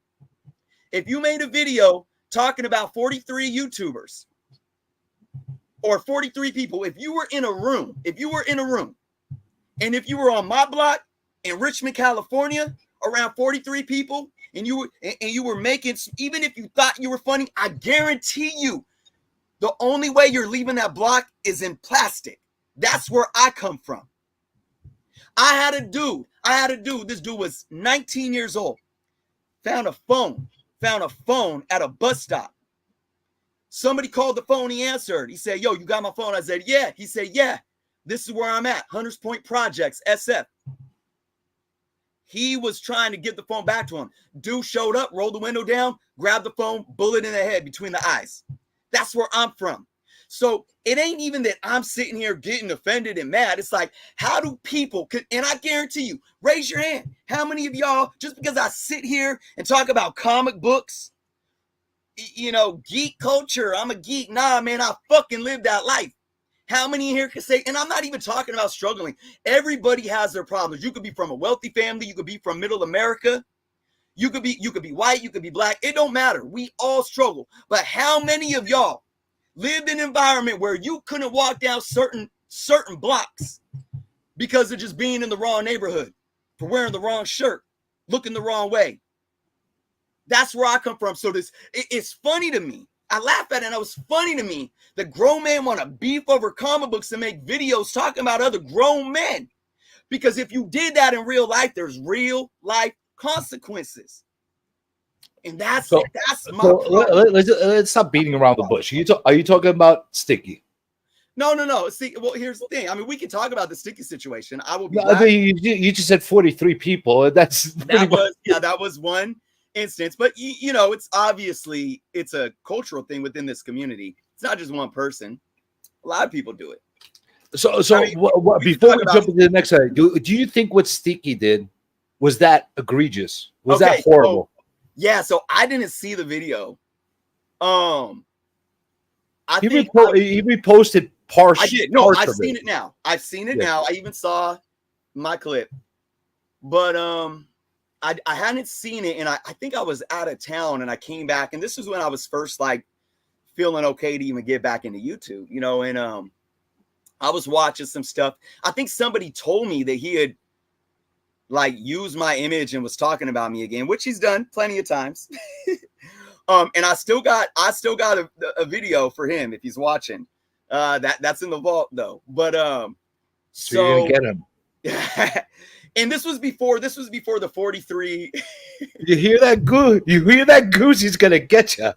If you made a video talking about 43 YouTubers or 43 people, if you were in a room, and if you were on my block in Richmond, California, around 43 people, and you were making, even if you thought you were funny, I guarantee you, the only way you're leaving that block is in plastic. That's where I come from. I had a dude, this dude was 19 years old, found a phone at a bus stop. Somebody called the phone, he answered. He said, yo, you got my phone? I said, yeah. He said, yeah, this is where I'm at, Hunters Point Projects, SF. He was trying to give the phone back to him. Dude showed up, rolled the window down, grabbed the phone, bullet in the head between the eyes. That's where I'm from. So it ain't even that I'm sitting here getting offended and mad. It's like, how do people, and I guarantee you, raise your hand. How many of y'all, just because I sit here and talk about comic books, you know, geek culture, I'm a geek. Nah, man, I fucking lived that life. How many here can say, and I'm not even talking about struggling. Everybody has their problems. You could be from a wealthy family. You could be from middle America. You could be white, you could be black. It don't matter. We all struggle. But how many of y'all lived in an environment where you couldn't walk down certain blocks because of just being in the wrong neighborhood, for wearing the wrong shirt, looking the wrong way? That's where I come from. So it's funny to me. I laugh at it, and it was funny to me that grown men want to beef over comic books and make videos talking about other grown men. Because if you did that in real life, there's real life consequences. And that's my problem. Let's stop beating around the bush. Are you talking about Sticky? No. See, well, here's the thing. I mean, we can talk about the Sticky situation. I will be. No, you just said 43 people. That was one instance. But you know, it's obviously it's a cultural thing within this community. It's not just one person. A lot of people do it. So I mean, before we jump into the next side, do you think what Sticky did was that egregious? Was that horrible? Yeah. So I didn't see the video. He reposted partial. I did. No, I've seen it now. I've seen it now. I even saw my clip, but I hadn't seen it, and I think I was out of town, and I came back, and this is when I was first like feeling okay to even get back into YouTube, you know, and I was watching some stuff. I think somebody told me that he had like used my image and was talking about me again, which he's done plenty of times. And I still got a video for him if he's watching. That's in the vault though. But so you're gonna get him. And this was before the 43. You hear that goose? You hear that goose? He's gonna get you.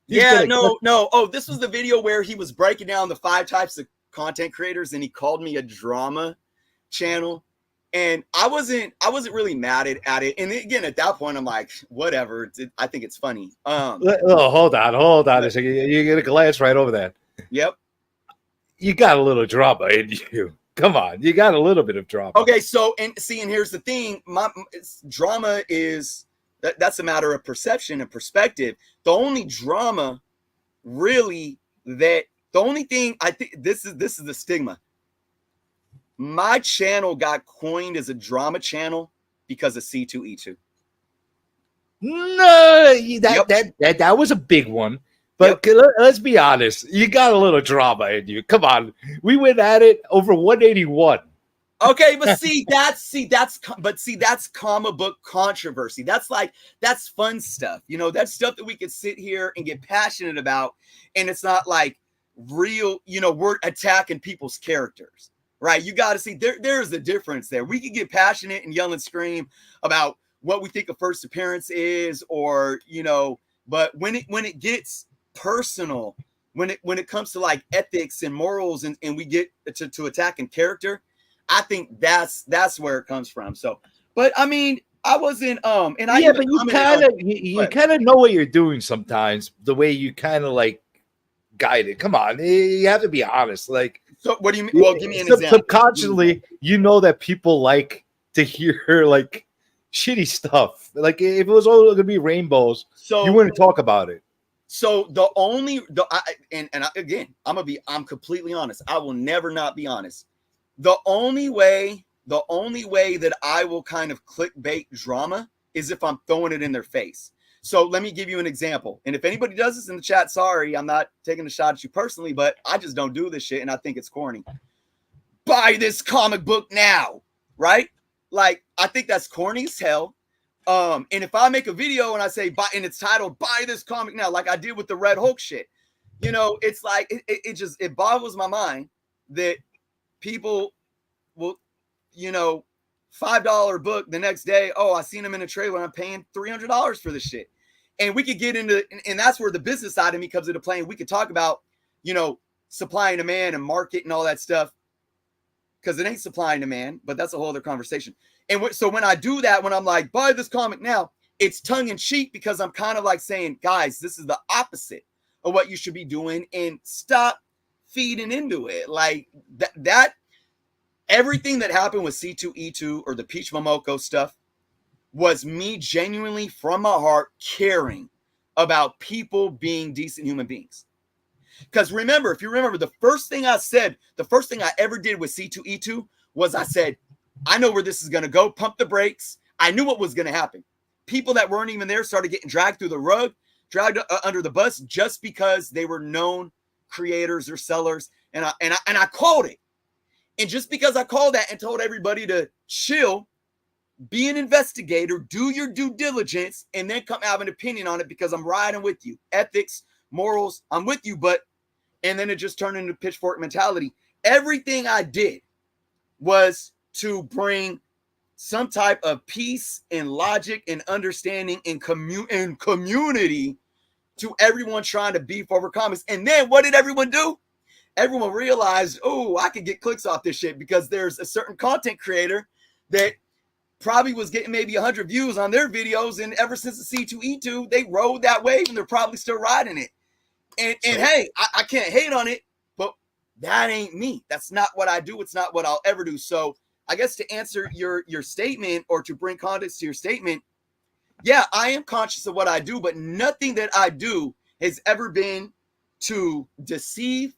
No. Oh, this was the video where he was breaking down the 5 types of content creators, and he called me a drama channel. And I wasn't really mad at it. And again, at that point, I'm like, whatever. I think it's funny. Hold on a second. You get a glance right over that. Yep. You got a little drama in you. Come on, you got a little bit of drama. Okay, so and here's the thing. Drama is that's a matter of perception and perspective. The only drama, really, the only thing I think this is the stigma. My channel got coined as a drama channel because of C2E2. No, that was a big one. But let's be honest, you got a little drama in you. Come on, we went at it over 181. Okay, but that's comic book controversy. That's fun stuff. You know, that's stuff that we could sit here and get passionate about, and it's not like real. You know, we're attacking people's characters. Right, you got to see there's a difference there. We can get passionate and yell and scream about what we think a first appearance is, or you know, but when it gets personal, when it comes to like ethics and morals, and we get to attacking character, I think that's where it comes from. So, but I mean, I wasn't and I but you kind of know what you're doing sometimes. The way you kind of like guide it. Come on, you have to be honest. Like. So what do you mean? Well, give me an example. Subconsciously, you know that people like to hear like shitty stuff. Like if it was all going to be rainbows, so you wouldn't talk about it. So again, I'm completely honest. I will never not be honest. The only way that I will kind of clickbait drama is if I'm throwing it in their face. So let me give you an example. And if anybody does this in the chat, sorry, I'm not taking a shot at you personally, but I just don't do this shit and I think it's corny. Buy this comic book now, right? Like, I think that's corny as hell. And if I make a video and I say, and it's titled, buy this comic now, like I did with the Red Hulk shit, you know, it's like, it boggles my mind that people will, you know, $5 book the next day. Oh, I seen him in a trailer. I'm paying $300 for this shit. And we could get into, and that's where the business side of me comes into play. And we could talk about, you know, supply and demand and market and all that stuff. Because it ain't supply and demand, but that's a whole other conversation. And so when I do that, when I'm like, buy this comic now, it's tongue in cheek because I'm kind of like saying, guys, this is the opposite of what you should be doing, and stop feeding into it. Like that. Everything that happened with C2E2 or the Peach Momoko stuff was me genuinely from my heart caring about people being decent human beings. Because remember, if you remember, the first thing I ever did with C2E2 was I said, I know where this is going to go. Pump the brakes. I knew what was going to happen. People that weren't even there started getting dragged through the rug, dragged under the bus just because they were known creators or sellers. And I called it. And just because I called that and told everybody to chill, be an investigator, do your due diligence, and then come have an opinion on it because I'm riding with you. Ethics, morals, I'm with you, and then it just turned into pitchfork mentality. Everything I did was to bring some type of peace and logic and understanding and community to everyone trying to beef over comics. And then what did everyone do? Everyone realized, oh, I could get clicks off this shit because there's a certain content creator that probably was getting maybe 100 views on their videos, and ever since the C2E2, they rode that wave, and they're probably still riding it. And hey, I can't hate on it, but that ain't me. That's not what I do. It's not what I'll ever do. So I guess to answer your statement, or to bring context to your statement, yeah, I am conscious of what I do, but nothing that I do has ever been to deceive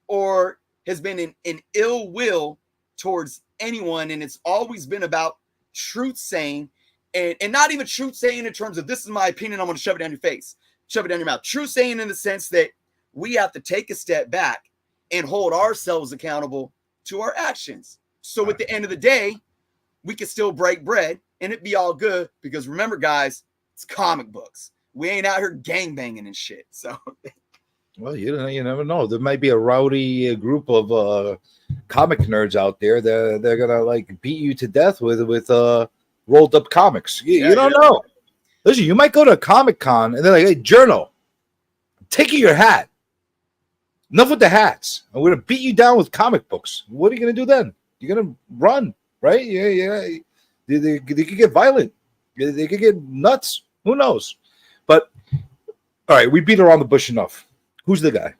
or has been in ill will towards anyone. And it's always been about truth saying, and not even truth saying in terms of this is my opinion, I'm going to shove it down your face, shove it down your mouth. Truth saying in the sense that we have to take a step back and hold ourselves accountable to our actions. So at the end of the day, we can still break bread and it be all good, because remember, guys, it's comic books. We ain't out here gangbanging and shit. So, well, you never know. There might be a rowdy group of comic nerds out there that they're gonna like beat you to death with rolled up comics. You don't know. Listen, you might go to a Comic Con and they're like, "Hey, Journo, I'm taking your hat. Enough with the hats. I'm gonna beat you down with comic books." What are you gonna do then? You're gonna run, right? Yeah. They could get violent. They could get nuts. Who knows? But all right, we beat around the bush enough. Who's the guy?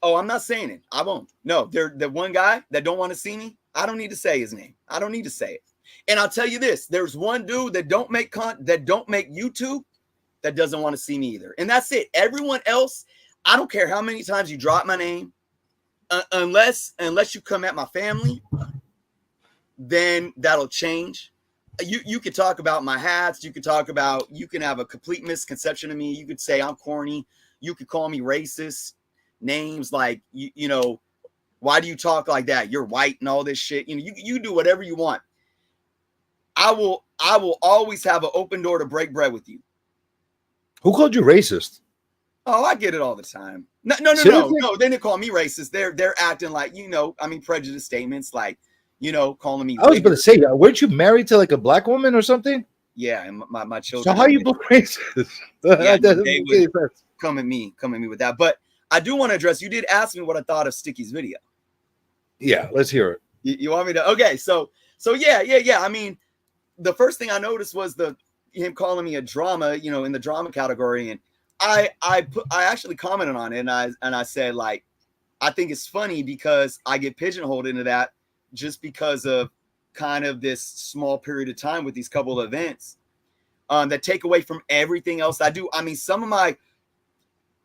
Oh, I'm not saying it. I won't. No, they're the one guy that don't want to see me. I don't need to say his name. I don't need to say it. And I'll tell you this: there's one dude that don't make YouTube that doesn't want to see me either, and that's it. Everyone else, I don't care how many times you drop my name, unless you come at my family, then that'll change. You could talk about my hats. You can have a complete misconception of me. You could say I'm corny. You could call me racist names like, you know, why do you talk like that? You're white and all this shit. You know, you do whatever you want. I will always have an open door to break bread with you. Who called you racist? Oh, I get it all the time. No. They didn't call me racist. They're acting like, you know, I mean, prejudice statements like, you know, calling me. I was going to say, weren't you married to like a black woman or something? Yeah, and my children. So how are you both racist? Yeah, they would come at me with that. But I do want to address. You did ask me what I thought of Sticky's video. Yeah, let's hear it. You want me to? Okay, so yeah. I mean, the first thing I noticed was him calling me a drama, you know, in the drama category, and I actually commented on it, and I said, like, I think it's funny because I get pigeonholed into that just because of kind of this small period of time with these couple of events that take away from everything else I do. I mean, some of my,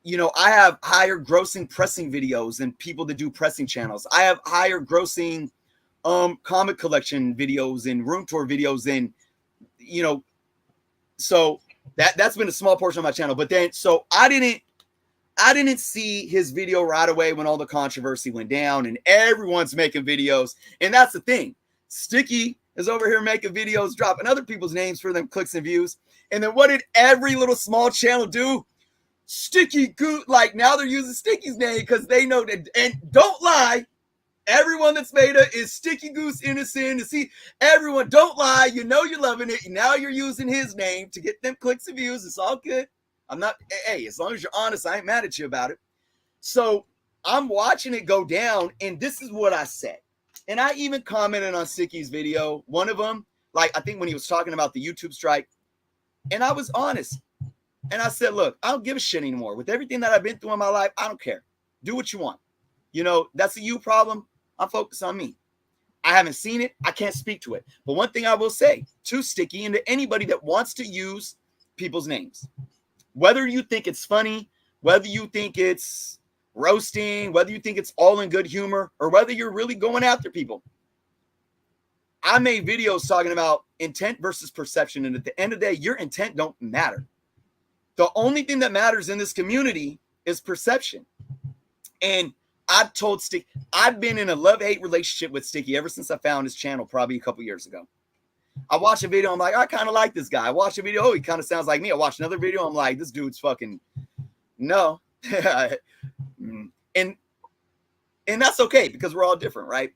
you know, I have higher grossing pressing videos than people that do pressing channels. I have higher grossing comic collection videos and room tour videos than, you know, so that's been a small portion of my channel. But then, so I didn't see his video right away when all the controversy went down and everyone's making videos. And that's the thing. Sticky is over here making videos, dropping other people's names for them clicks and views. And then what did every little small channel do? StickyGoose. Like, now they're using Sticky's name because they know that. And don't lie, everyone that's made it is StickyGoose innocent. To see everyone, don't lie. You know you're loving it. Now you're using his name to get them clicks and views. It's all good. I'm not, hey, as long as you're honest, I ain't mad at you about it. So I'm watching it go down, and this is what I said. And I even commented on Sticky's video, one of them, like I think when he was talking about the YouTube strike, and I was honest. And I said, look, I don't give a shit anymore. With everything that I've been through in my life, I don't care. Do what you want. You know, that's a you problem. I'm focused on me. I haven't seen it. I can't speak to it. But one thing I will say to Sticky and to anybody that wants to use people's names, whether you think it's funny, whether you think it's roasting, whether you think it's all in good humor, or whether you're really going after people. I made videos talking about intent versus perception. And at the end of the day, your intent don't matter. The only thing that matters in this community is perception. And I've told Sticky, I've been in a love-hate relationship with Sticky ever since I found his channel probably a couple years ago. I watch a video, I'm like, I kind of like this guy. I watch a video, oh, he kind of sounds like me. I watch another video, I'm like, this dude's fucking no. and that's okay because we're all different, right?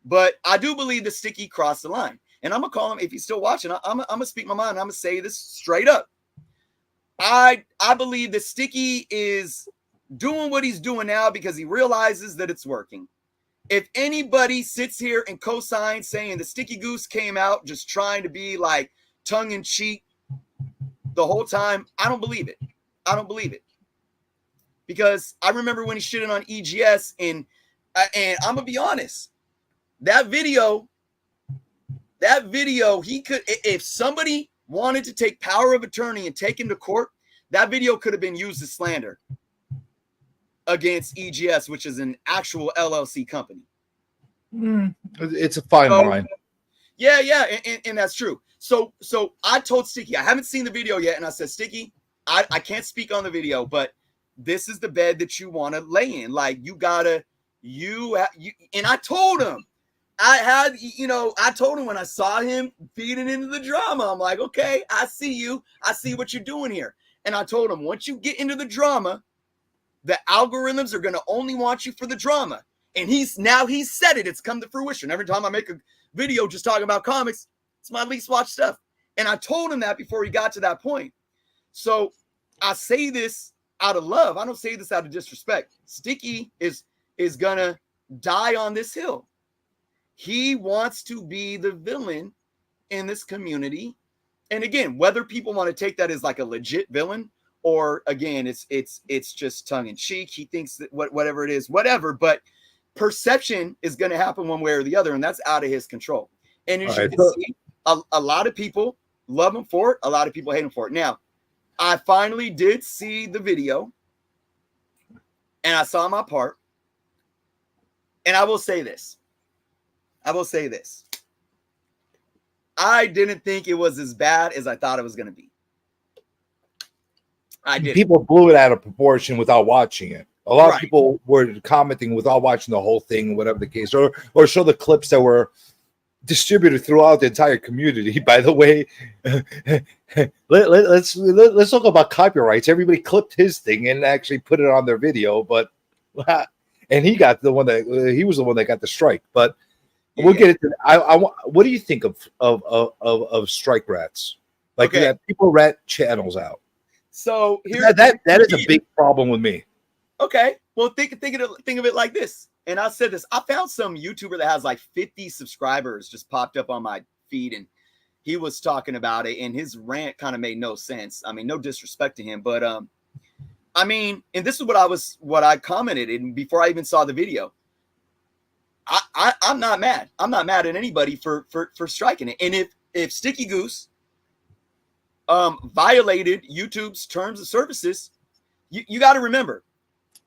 But I do believe that Sticky crossed the line. And I'm going to call him, if he's still watching, I'm going to speak my mind. I'm going to say this straight up. I believe that Sticky is doing what he's doing now because he realizes that it's working. If anybody sits here and co-signs saying the StickyGoose came out just trying to be like tongue-in-cheek the whole time, I don't believe it. I don't believe it. Because I remember when he shitted on EGS, and I'm going to be honest, that video, he could, if somebody wanted to take power of attorney and take him to court, that video could have been used as slander against EGS, which is an actual LLC company. It's a fine line. Yeah, and that's true. So I told Sticky, I haven't seen the video yet, and I said, Sticky, I can't speak on the video, but this is the bed that you want to lay in. Like, you gotta, and I told him, I told him when I saw him feeding into the drama, I'm like, okay, I see you. I see what you're doing here. And I told him, once you get into the drama, the algorithms are going to only want you for the drama. And he's said it. It's come to fruition. Every time I make a video just talking about comics, it's my least watched stuff. And I told him that before he got to that point. So I say this out of love. I don't say this out of disrespect. Sticky is going to die on this hill. He wants to be the villain in this community. And again, whether people want to take that as like a legit villain, or again, it's just tongue in cheek. He thinks that whatever it is, whatever, but perception is going to happen one way or the other. And that's out of his control. And as you can see, a lot of people love him for it. A lot of people hate him for it. Now, I finally did see the video and I saw my part. And I will say this. I didn't think it was as bad as I thought it was going to be. I did. People blew it out of proportion without watching it. A lot of people were commenting without watching the whole thing, whatever the case, or show the clips that were distributed throughout the entire community. By the way, let's talk about copyrights. Everybody clipped his thing and actually put it on their video, but and he was the one that got the strike. But we'll get into that. What do you think of strike rats? Like that people rat channels out. So that is a big problem with me. Okay, well think of it like this. And I said this. I found some YouTuber that has like 50 subscribers just popped up on my feed, and he was talking about it, and his rant kind of made no sense. I mean, no disrespect to him, but I mean, and this is what I commented, and before I even saw the video. I'm not mad. I'm not mad at anybody for striking it. And if StickyGoose violated YouTube's terms of services, you got to remember,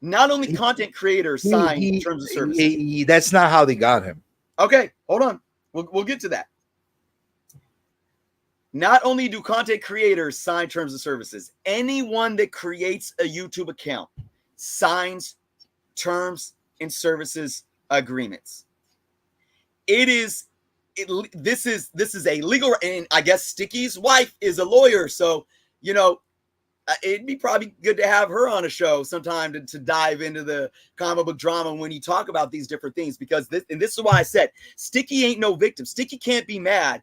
not only content creators sign terms of services. That's not how they got him. Okay, hold on. We'll get to that. Not only do content creators sign terms of services, anyone that creates a YouTube account signs terms and services agreements. This is a legal, and I guess Sticky's wife is a lawyer, so it'd be probably good to have her on a show sometime to dive into the comic book drama when you talk about these different things, because this is why I said Sticky ain't no victim. Sticky can't be mad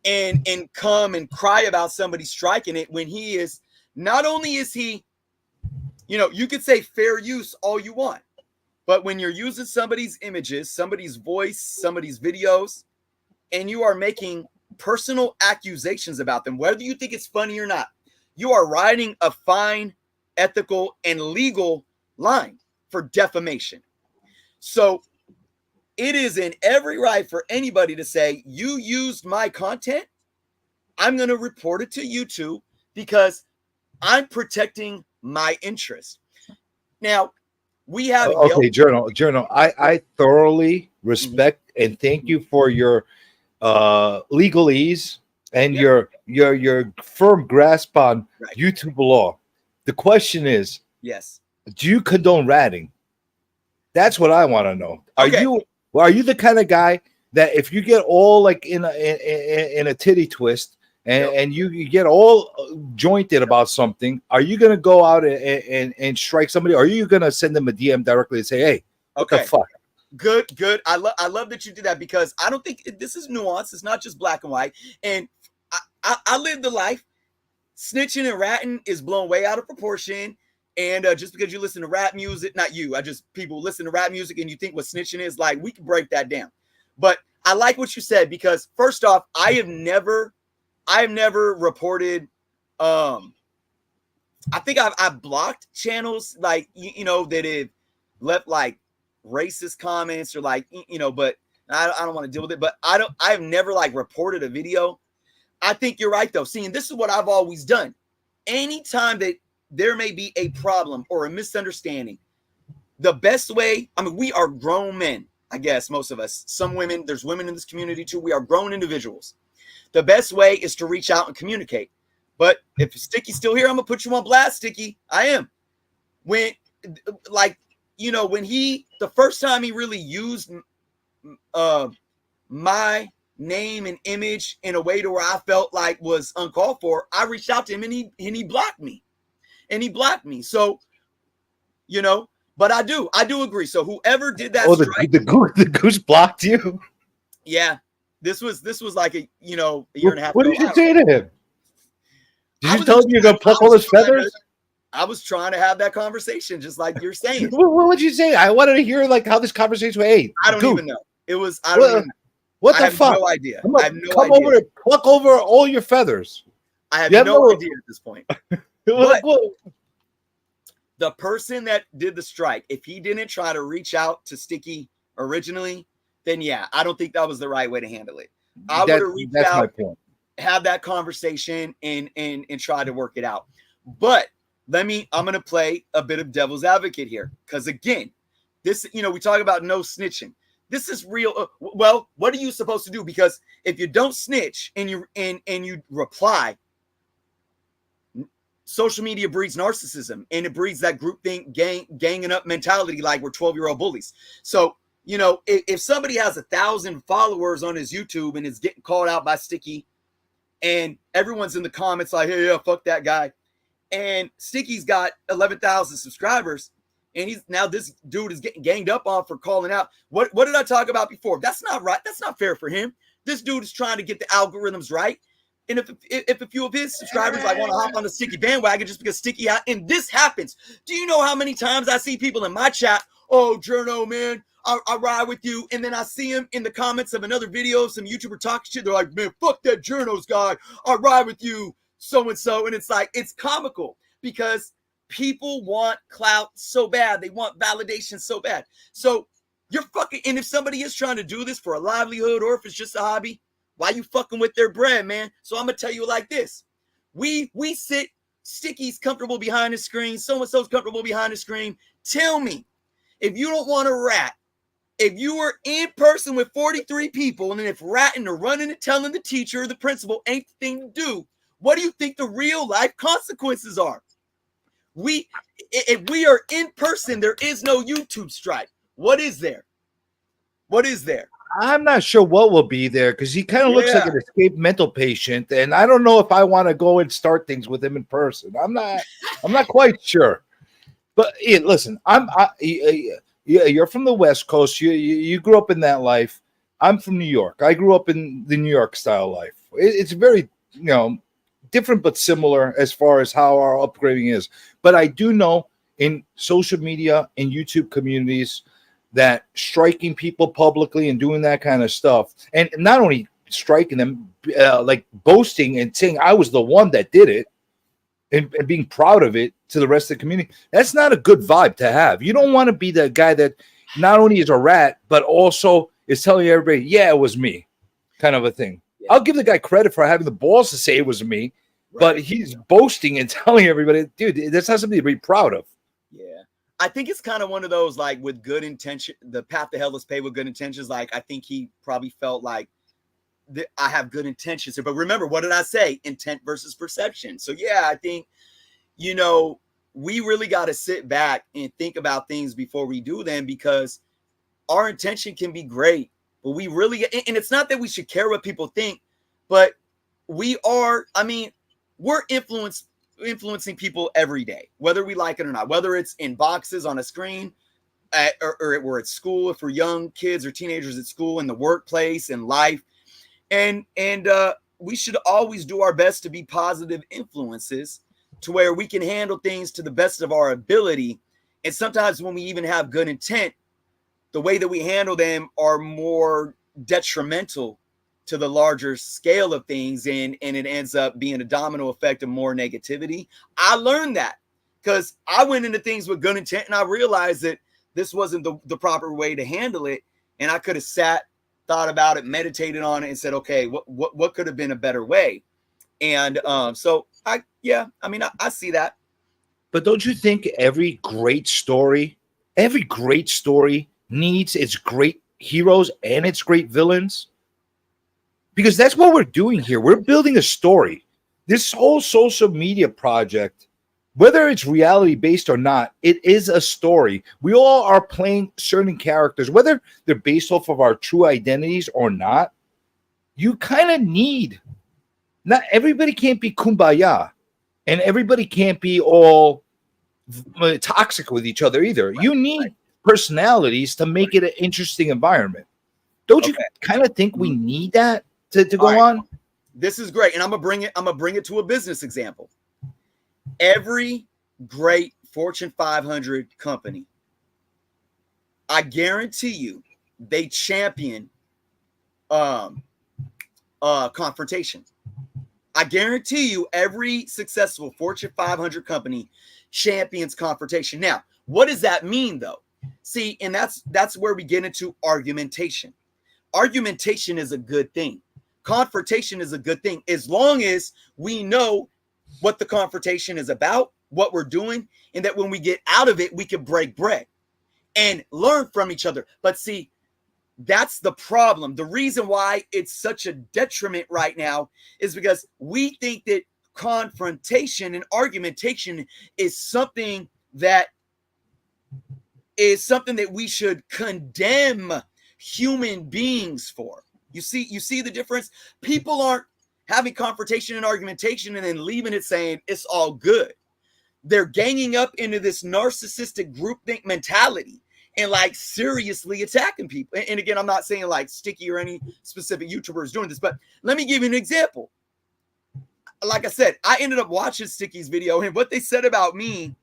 and come and cry about somebody striking it when he is, not only is he, you could say fair use all you want, but when you're using somebody's images, somebody's voice, somebody's videos, and you are making personal accusations about them, whether you think it's funny or not, you are riding a fine, ethical, and legal line for defamation. So it is in every right for anybody to say, you used my content, I'm going to report it to YouTube because I'm protecting my interest. Now, we have Journo. I thoroughly respect and thank you for your legalese and your firm grasp on YouTube law. The question is, yes, do you condone ratting? That's what I want to know. Are you the kind of guy that if you get all like in a titty twist and you get all jointed about something, are you going to go out and strike somebody? Or are you going to send them a DM directly and say, hey, what the fuck? Good. I love that you did that, because I don't think this is nuance. It's not just black and white. And I live the life. Snitching and ratting is blown way out of proportion. And just because you listen to rap music, not you, people listen to rap music and you think what snitching is, like, we can break that down. But I like what you said, because first off, I have never reported, I think I've blocked channels, like, that have left like racist comments or like, but I don't want to deal with it. But I've never like reported a video. I think you're right though. Seeing this is what I've always done. Anytime that there may be a problem or a misunderstanding, the best way, I mean, we are grown men, I guess, most of us, some women, there's women in this community too. We are grown individuals. The best way is to reach out and communicate. But if Sticky's still here, I'm gonna put you on blast, Sticky. I am. When, like, when the first time he really used my name and image in a way to where I felt like was uncalled for, I reached out to him and he blocked me. So, but I do agree. So whoever did that, the goose blocked you. Yeah, this was like a year and a half. What ago. did you say to him? Did you tell him you're gonna pluck all was his feathers? I was trying to have that conversation, just like you're saying. What would you say? I wanted to hear like how this conversation went. Hey, I don't even know. It was. I don't even know. What the fuck? I have no idea. I have no idea. Over and pluck over all your feathers. I have no idea at this point. But the person that did the strike, if he didn't try to reach out to Sticky originally, then yeah, I don't think that was the right way to handle it. I would have reached out, have that conversation, and try to work it out. But I'm going to play a bit of devil's advocate here, because again, this, we talk about no snitching. This is real. Well, what are you supposed to do? Because if you don't snitch and you reply, social media breeds narcissism, and it breeds that groupthink, ganging up mentality, like we're 12-year-old bullies. So, if somebody has 1,000 followers on his YouTube and is getting called out by Sticky, and everyone's in the comments like, hey, yeah, fuck that guy, and Sticky's got 11,000 subscribers, and this dude is getting ganged up on for calling out. What did I talk about before? That's not right. That's not fair for him. This dude is trying to get the algorithms right. And if a few of his subscribers like want to hop on the Sticky bandwagon just because Sticky out, and this happens. Do you know how many times I see people in my chat, oh, Jerno, man, I ride with you, and then I see him in the comments of another video of some YouTuber talking shit. They're like, man, fuck that Jerno's guy. I ride with you, so-and-so. And it's like, it's comical because people want clout so bad. They want validation so bad. So you're fucking, and if somebody is trying to do this for a livelihood or if it's just a hobby, why you fucking with their bread, man? So I'm gonna tell you like this. We sit, Sticky's comfortable behind the screen, so-and-so's comfortable behind the screen. Tell me, if you don't want to rat, if you were in person with 43 people, and then if ratting or running and telling the teacher or the principal ain't the thing to do, what do you think the real life consequences are? If we are in person, there is no YouTube strike. What is there? What is there? I'm not sure what will be there, because he kind of looks like an escaped mental patient, and I don't know if I want to go and start things with him in person. I'm not quite sure. But Ian, listen, you're from the West Coast. You grew up in that life. I'm from New York. I grew up in the New York style life. It's very, different but similar as far as how our upgrading is. But I do know in social media and YouTube communities that striking people publicly and doing that kind of stuff, and not only striking them, like boasting and saying I was the one that did it, and being proud of it to the rest of the community, that's not a good vibe to have. You don't want to be the guy that not only is a rat, but also is telling everybody, yeah, it was me, kind of a thing. Yeah. I'll give the guy credit for having the balls to say it was me, right, but he's boasting and telling everybody, dude, that's not something to be proud of. Yeah. I think it's kind of one of those, like, with good intention, the path to hell is paved with good intentions. Like, I think he probably felt like I have good intentions here. But remember, what did I say? Intent versus perception. So, yeah, I think, we really got to sit back and think about things before we do them, because our intention can be great, But we really, and it's not that we should care what people think, but we are, I mean, we're influencing people every day, whether we like it or not, whether it's in boxes on a screen, or we're at school, if we're young kids or teenagers at school, in the workplace, in life. And we should always do our best to be positive influences to where we can handle things to the best of our ability. And sometimes when we even have good intent, the way that we handle them are more detrimental to the larger scale of things. And it ends up being a domino effect of more negativity. I learned that because I went into things with good intent and I realized that this wasn't the proper way to handle it. And I could have sat, thought about it, meditated on it, and said, okay, what could have been a better way? And so I see that. But don't you think every great story needs its great heroes and its great villains? Because that's what we're doing here. We're building a story. This whole social media project, whether it's reality based or not, it is a story. We all are playing certain characters, whether they're based off of our true identities or not. You kind of need, not everybody can't be kumbaya, and everybody can't be all toxic with each other either. You need personalities to make it an interesting environment. Don't you kind of think we need that to go on? This is great, and I'm gonna bring it to a business example. Every great Fortune 500 company, I guarantee you, they champion confrontation. I guarantee you, every successful Fortune 500 company champions confrontation. Now, what does that mean, though? See, and that's where we get into argumentation. Argumentation is a good thing. Confrontation is a good thing as long as we know what the confrontation is about, what we're doing, and that when we get out of it, we can break bread and learn from each other. But see, that's the problem. The reason why it's such a detriment right now is because we think that confrontation and argumentation is something that we should condemn human beings for. You see the difference? People aren't having confrontation and argumentation and then leaving it saying it's all good. They're ganging up into this narcissistic groupthink mentality and like seriously attacking people. And again, I'm not saying like Sticky or any specific YouTubers doing this, but let me give you an example. Like I said, I ended up watching Sticky's video, and what they said about me,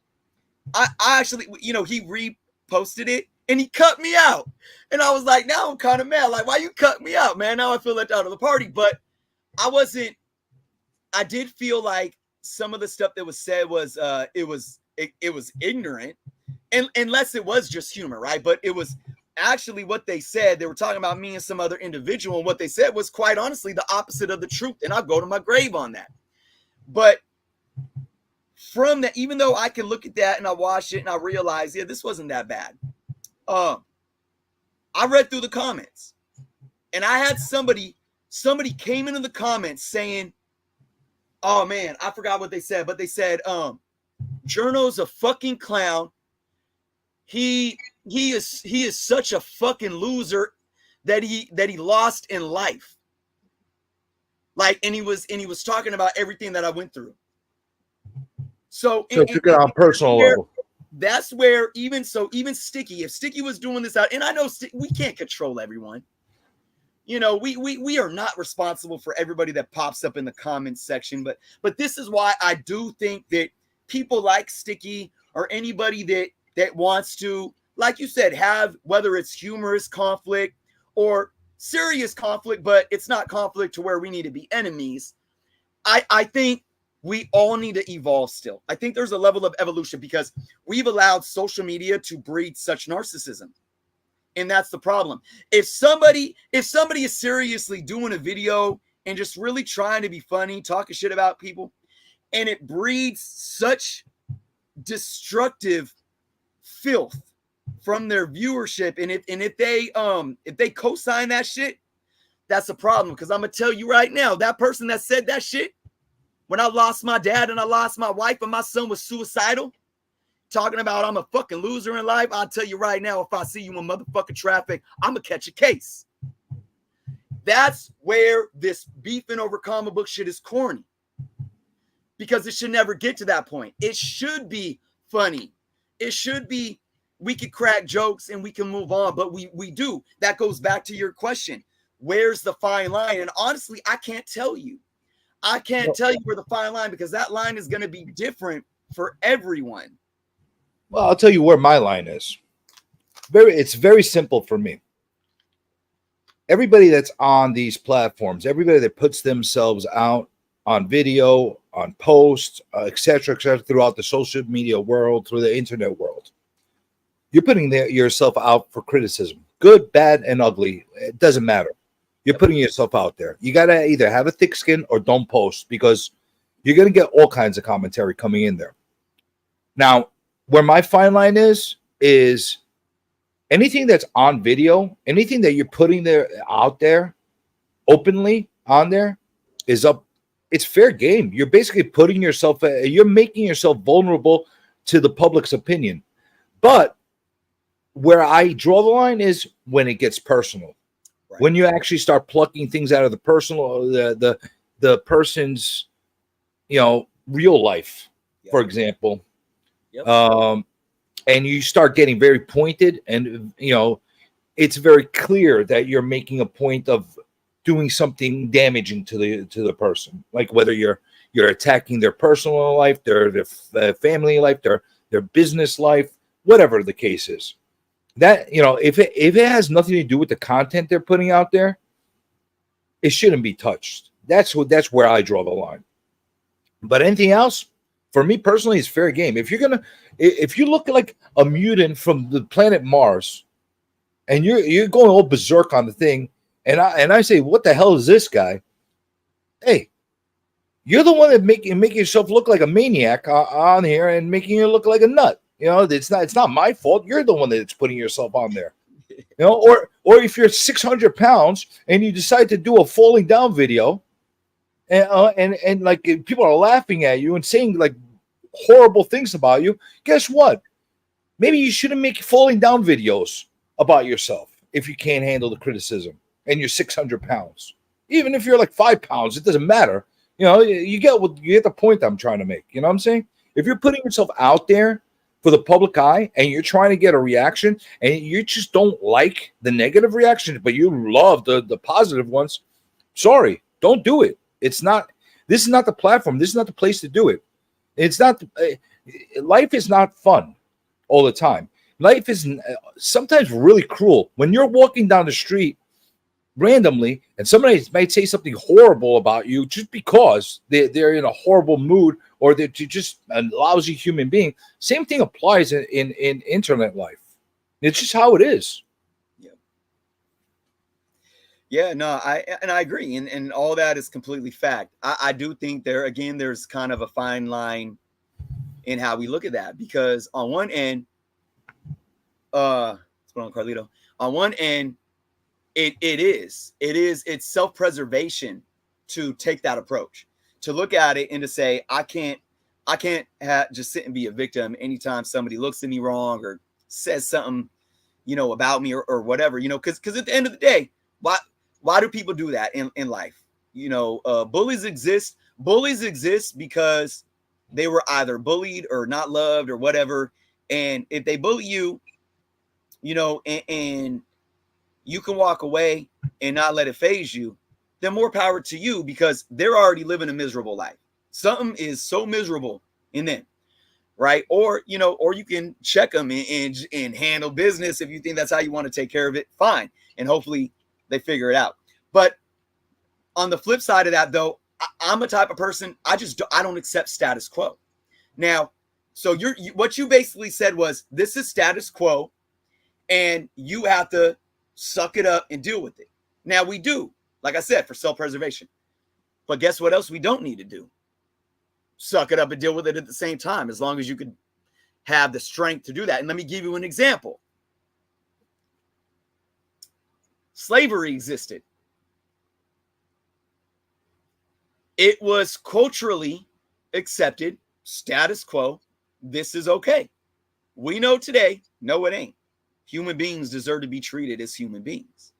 I actually, he reposted it and he cut me out. And I was like, now I'm kind of mad. Like, why you cut me out, man? Now I feel left out of the party. But I did feel like some of the stuff that was said was it was ignorant, and unless it was just humor, right? But it was actually what they said. They were talking about me and some other individual, and what they said was quite honestly the opposite of the truth, and I'll go to my grave on that. But from that, even though I can look at that and I watched it and I realized, yeah, this wasn't that bad. I read through the comments, and I had somebody came into the comments saying, oh man, I forgot what they said, but they said, Jerno's a fucking clown. He is such a fucking loser that he lost in life. Like, and he was talking about everything that I went through. So took it on personal level. That's where even Sticky, if Sticky was doing this out, and I know we can't control everyone. We are not responsible for everybody that pops up in the comments section, but this is why I do think that people like Sticky or anybody that wants to, like you said, have, whether it's humorous conflict or serious conflict, but it's not conflict to where we need to be enemies. I think we all need to evolve still. I think there's a level of evolution because we've allowed social media to breed such narcissism. And that's the problem. If somebody is seriously doing a video and just really trying to be funny, talking shit about people, and it breeds such destructive filth from their viewership, and if they co-sign that shit, that's a problem. Because I'm gonna tell you right now, that person that said that shit when I lost my dad and I lost my wife and my son was suicidal, talking about I'm a fucking loser in life, I'll tell you right now, if I see you in motherfucking traffic, I'm gonna catch a case. That's where this beefing over comic book shit is corny, because it should never get to that point. It should be funny. It should be, we could crack jokes and we can move on, but we do. That goes back to your question. Where's the fine line? And honestly, I can't tell you. I can't tell you where the fine line, because that line is going to be different for everyone. Well, I'll tell you where my line is. It's very simple for me. Everybody that's on these platforms, everybody that puts themselves out on video, on posts, et cetera, throughout the social media world, through the internet world, you're putting yourself out for criticism, good, bad, and ugly. It doesn't matter. You're putting yourself out there. You got to either have a thick skin or don't post, because you're going to get all kinds of commentary coming in there. Now, where my fine line is anything that's on video, anything that you're putting there out there openly on there is up. It's fair game. You're basically putting yourself, you're making yourself vulnerable to the public's opinion. But where I draw the line is when it gets personal. Right. When you actually start plucking things out of the personal, the person's, real life, for example. And you start getting very pointed, and it's very clear that you're making a point of doing something damaging to the person, like whether you're attacking their personal life, their family life, their business life, whatever the case is. That, if it has nothing to do with the content they're putting out there, it shouldn't be touched. That's where I draw the line. But anything else, for me personally, is fair game. If you look like a mutant from the planet Mars, and you're going all berserk on the thing, and I say, what the hell is this guy? Hey, you're the one that making yourself look like a maniac on here and making you look like a nut. It's not my fault. You're the one that's putting yourself on there. Or if you're 600 pounds and you decide to do a falling down video, and like people are laughing at you and saying like horrible things about you, guess what? Maybe you shouldn't make falling down videos about yourself if you can't handle the criticism and you're 600 pounds. Even if you're like 5 pounds, it doesn't matter. You get the point I'm trying to make. You know what I'm saying? If you're putting yourself out there for the public eye and you're trying to get a reaction and you just don't like the negative reactions, but you love the positive ones, sorry, don't do it. This is not the platform. This is not the place to do it. It's not, life is not fun all the time. Life is sometimes really cruel. When you're walking down the street randomly and somebody might say something horrible about you just because they're in a horrible mood or they're just a lousy human being. Same thing applies in internet life. It's just how it is. Yeah, no, I agree. And all that is completely fact. I do think there's kind of a fine line in how we look at that, because on one end, what's going on, Carlito? On one end, it's self-preservation to take that approach, to look at it and to say, I can't just sit and be a victim anytime somebody looks at me wrong or says something, about me or whatever, because at the end of the day, why do people do that in life? Bullies exist. Bullies exist because they were either bullied or not loved or whatever. And if they bully you, and you can walk away and not let it phase you, then more power to you, because they're already living a miserable life. Something is so miserable in them, right? Or you can check them and handle business. If you think that's how you want to take care of it, fine. And hopefully they figure it out. But on the flip side of that, though, I'm a type of person, I don't accept status quo. Now, so what you basically said was, this is status quo and you have to suck it up and deal with it. Now we do, like I said, for self-preservation. But guess what else we don't need to do? Suck it up and deal with it at the same time, as long as you could have the strength to do that. And let me give you an example. Slavery existed. It was culturally accepted, status quo. This is okay. We know today, no, it ain't. Human beings deserve to be treated as human beings.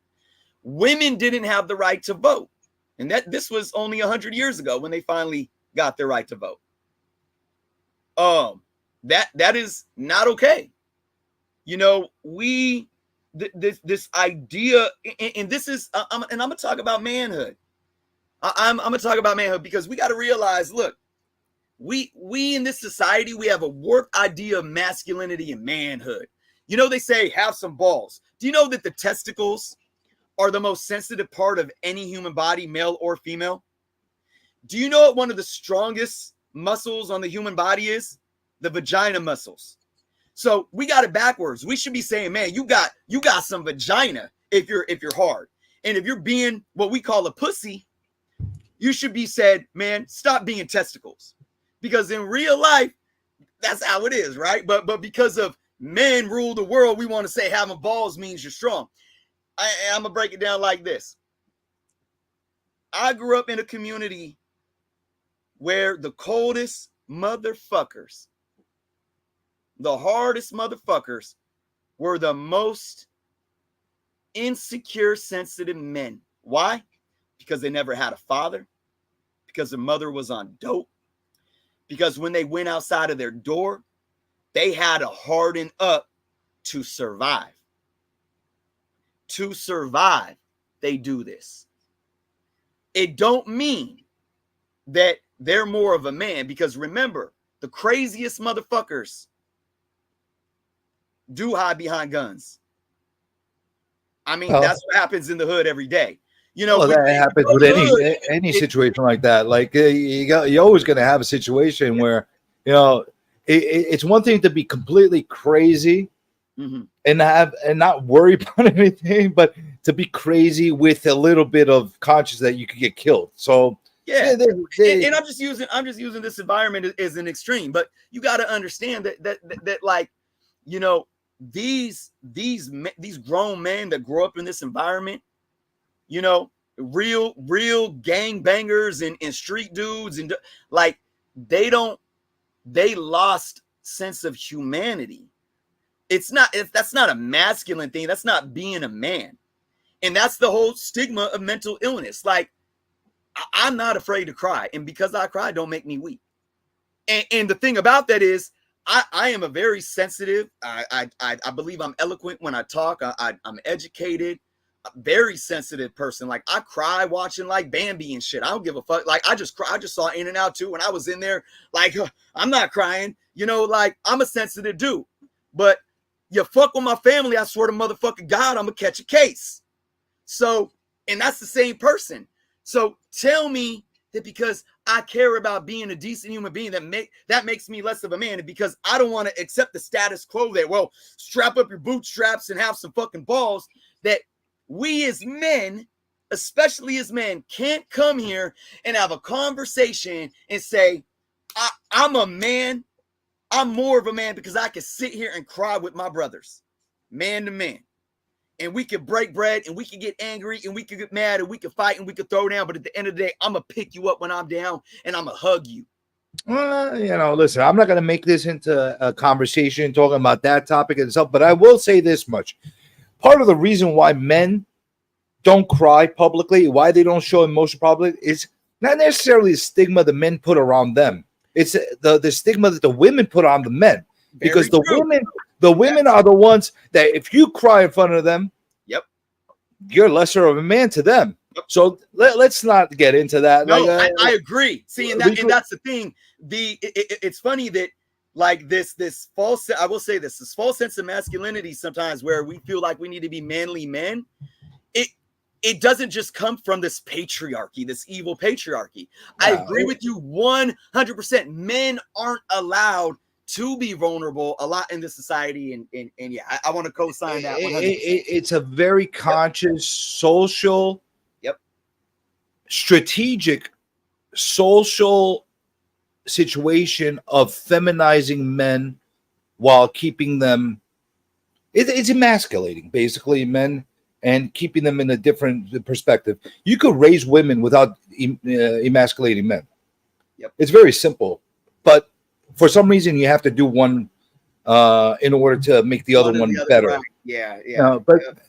women didn't have the right to vote. And this was only 100 years ago when they finally got their right to vote. That is not okay. You know, this idea, and this is, I'm gonna talk about manhood. I'm gonna talk about manhood because we got to realize, look, we in this society, we have a warped idea of masculinity and manhood. You know, they say have some balls. Do you know that the testicles are the most sensitive part of any human body, male or female? Do you know what one of the strongest muscles on the human body is? The vagina muscles. So we got it backwards. We should be saying, man, you got some vagina if you're hard. And if you're being what we call a pussy, you should be said, man, stop being testicles. Because in real life, that's how it is, right? But because of men rule the world, we want to say having balls means you're strong. I'm gonna break it down like this. I grew up in a community where the coldest motherfuckers, the hardest motherfuckers, were the most insecure, sensitive men. Why? Because they never had a father, because their mother was on dope, because when they went outside of their door, they had to harden up to survive. To survive, they do this. It don't mean that they're more of a man, because remember, the craziest motherfuckers do hide behind guns. I mean, that's what happens in the hood every day. You know, that happens with any situation like that. Like you're always going to have a situation where, you know, it's one thing to be completely crazy and not worry about anything, but to be crazy with a little bit of conscience that you could get killed. So yeah, and I'm just using this environment as an extreme, but you got to understand that like, you know, these grown men that grow up in this environment, you know, real gang bangers and street dudes, and like they lost sense of humanity. That's not a masculine thing. That's not being a man. And that's the whole stigma of mental illness. Like, I'm not afraid to cry. And because I cry, don't make me weak. And the thing about that is, I am a very sensitive. I believe I'm eloquent when I talk. I'm educated, a very sensitive person. Like, I cry watching like Bambi and shit. I don't give a fuck. Like, I just cry. I just saw In and Out too when I was in there. Like, I'm not crying. You know, like, I'm a sensitive dude. But you fuck with my family, I swear to motherfucking God, I'm gonna catch a case. So, and that's the same person. So tell me that because I care about being a decent human being, that makes me less of a man, and because I don't want to accept the status quo that, well, strap up your bootstraps and have some fucking balls, that we as men, especially as men, can't come here and have a conversation and say, I'm a man. I'm more of a man because I can sit here and cry with my brothers, man to man. And we can break bread and we can get angry and we can get mad and we can fight and we can throw down. But at the end of the day, I'm going to pick you up when I'm down and I'm going to hug you. Well, you know, listen, I'm not going to make this into a conversation talking about that topic itself, but I will say this much. Part of the reason why men don't cry publicly, why they don't show emotion publicly, is not necessarily the stigma the men put around them. It's the stigma that the women put on the men, because the women are the ones that if you cry in front of them, you're lesser of a man to them. So let's not get into that. No, like, I agree. See, and that's the thing. It's funny that like this false, I will say this false sense of masculinity sometimes where we feel like we need to be manly men. It doesn't just come from this patriarchy, this evil patriarchy. No. I agree with you 100%. Men aren't allowed to be vulnerable a lot in this society. And yeah, I want to co-sign that 100%. It's a very conscious, social, strategic, social situation of feminizing men while keeping them, it's emasculating, basically, men, and keeping them in a different perspective. You could raise women without emasculating men. It's very simple, but for some reason you have to do one in order to make the other is one the other better. right? Yeah.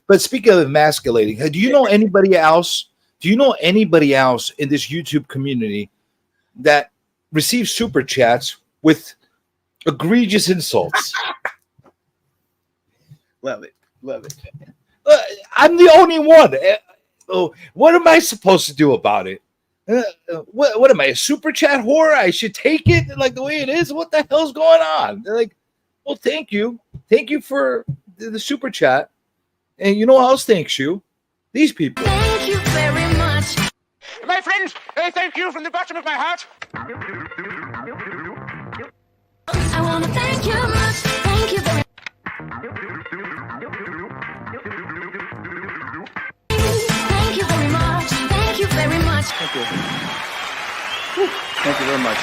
But speaking of emasculating, do you know anybody else? Do you know anybody else in this YouTube community that receives super chats with egregious insults? Love it. I'm the only one. What am I supposed to do about it? What am I, a super chat whore? I should take it like the way it is. What the hell's going on? They're like, well, thank you for the super chat, and you know who else thanks you? These people. Thank you very much. My friends, thank you from the bottom of my heart. I want to thank you much. Thank you very Thank you very much. Thank you very much. Thank you very much.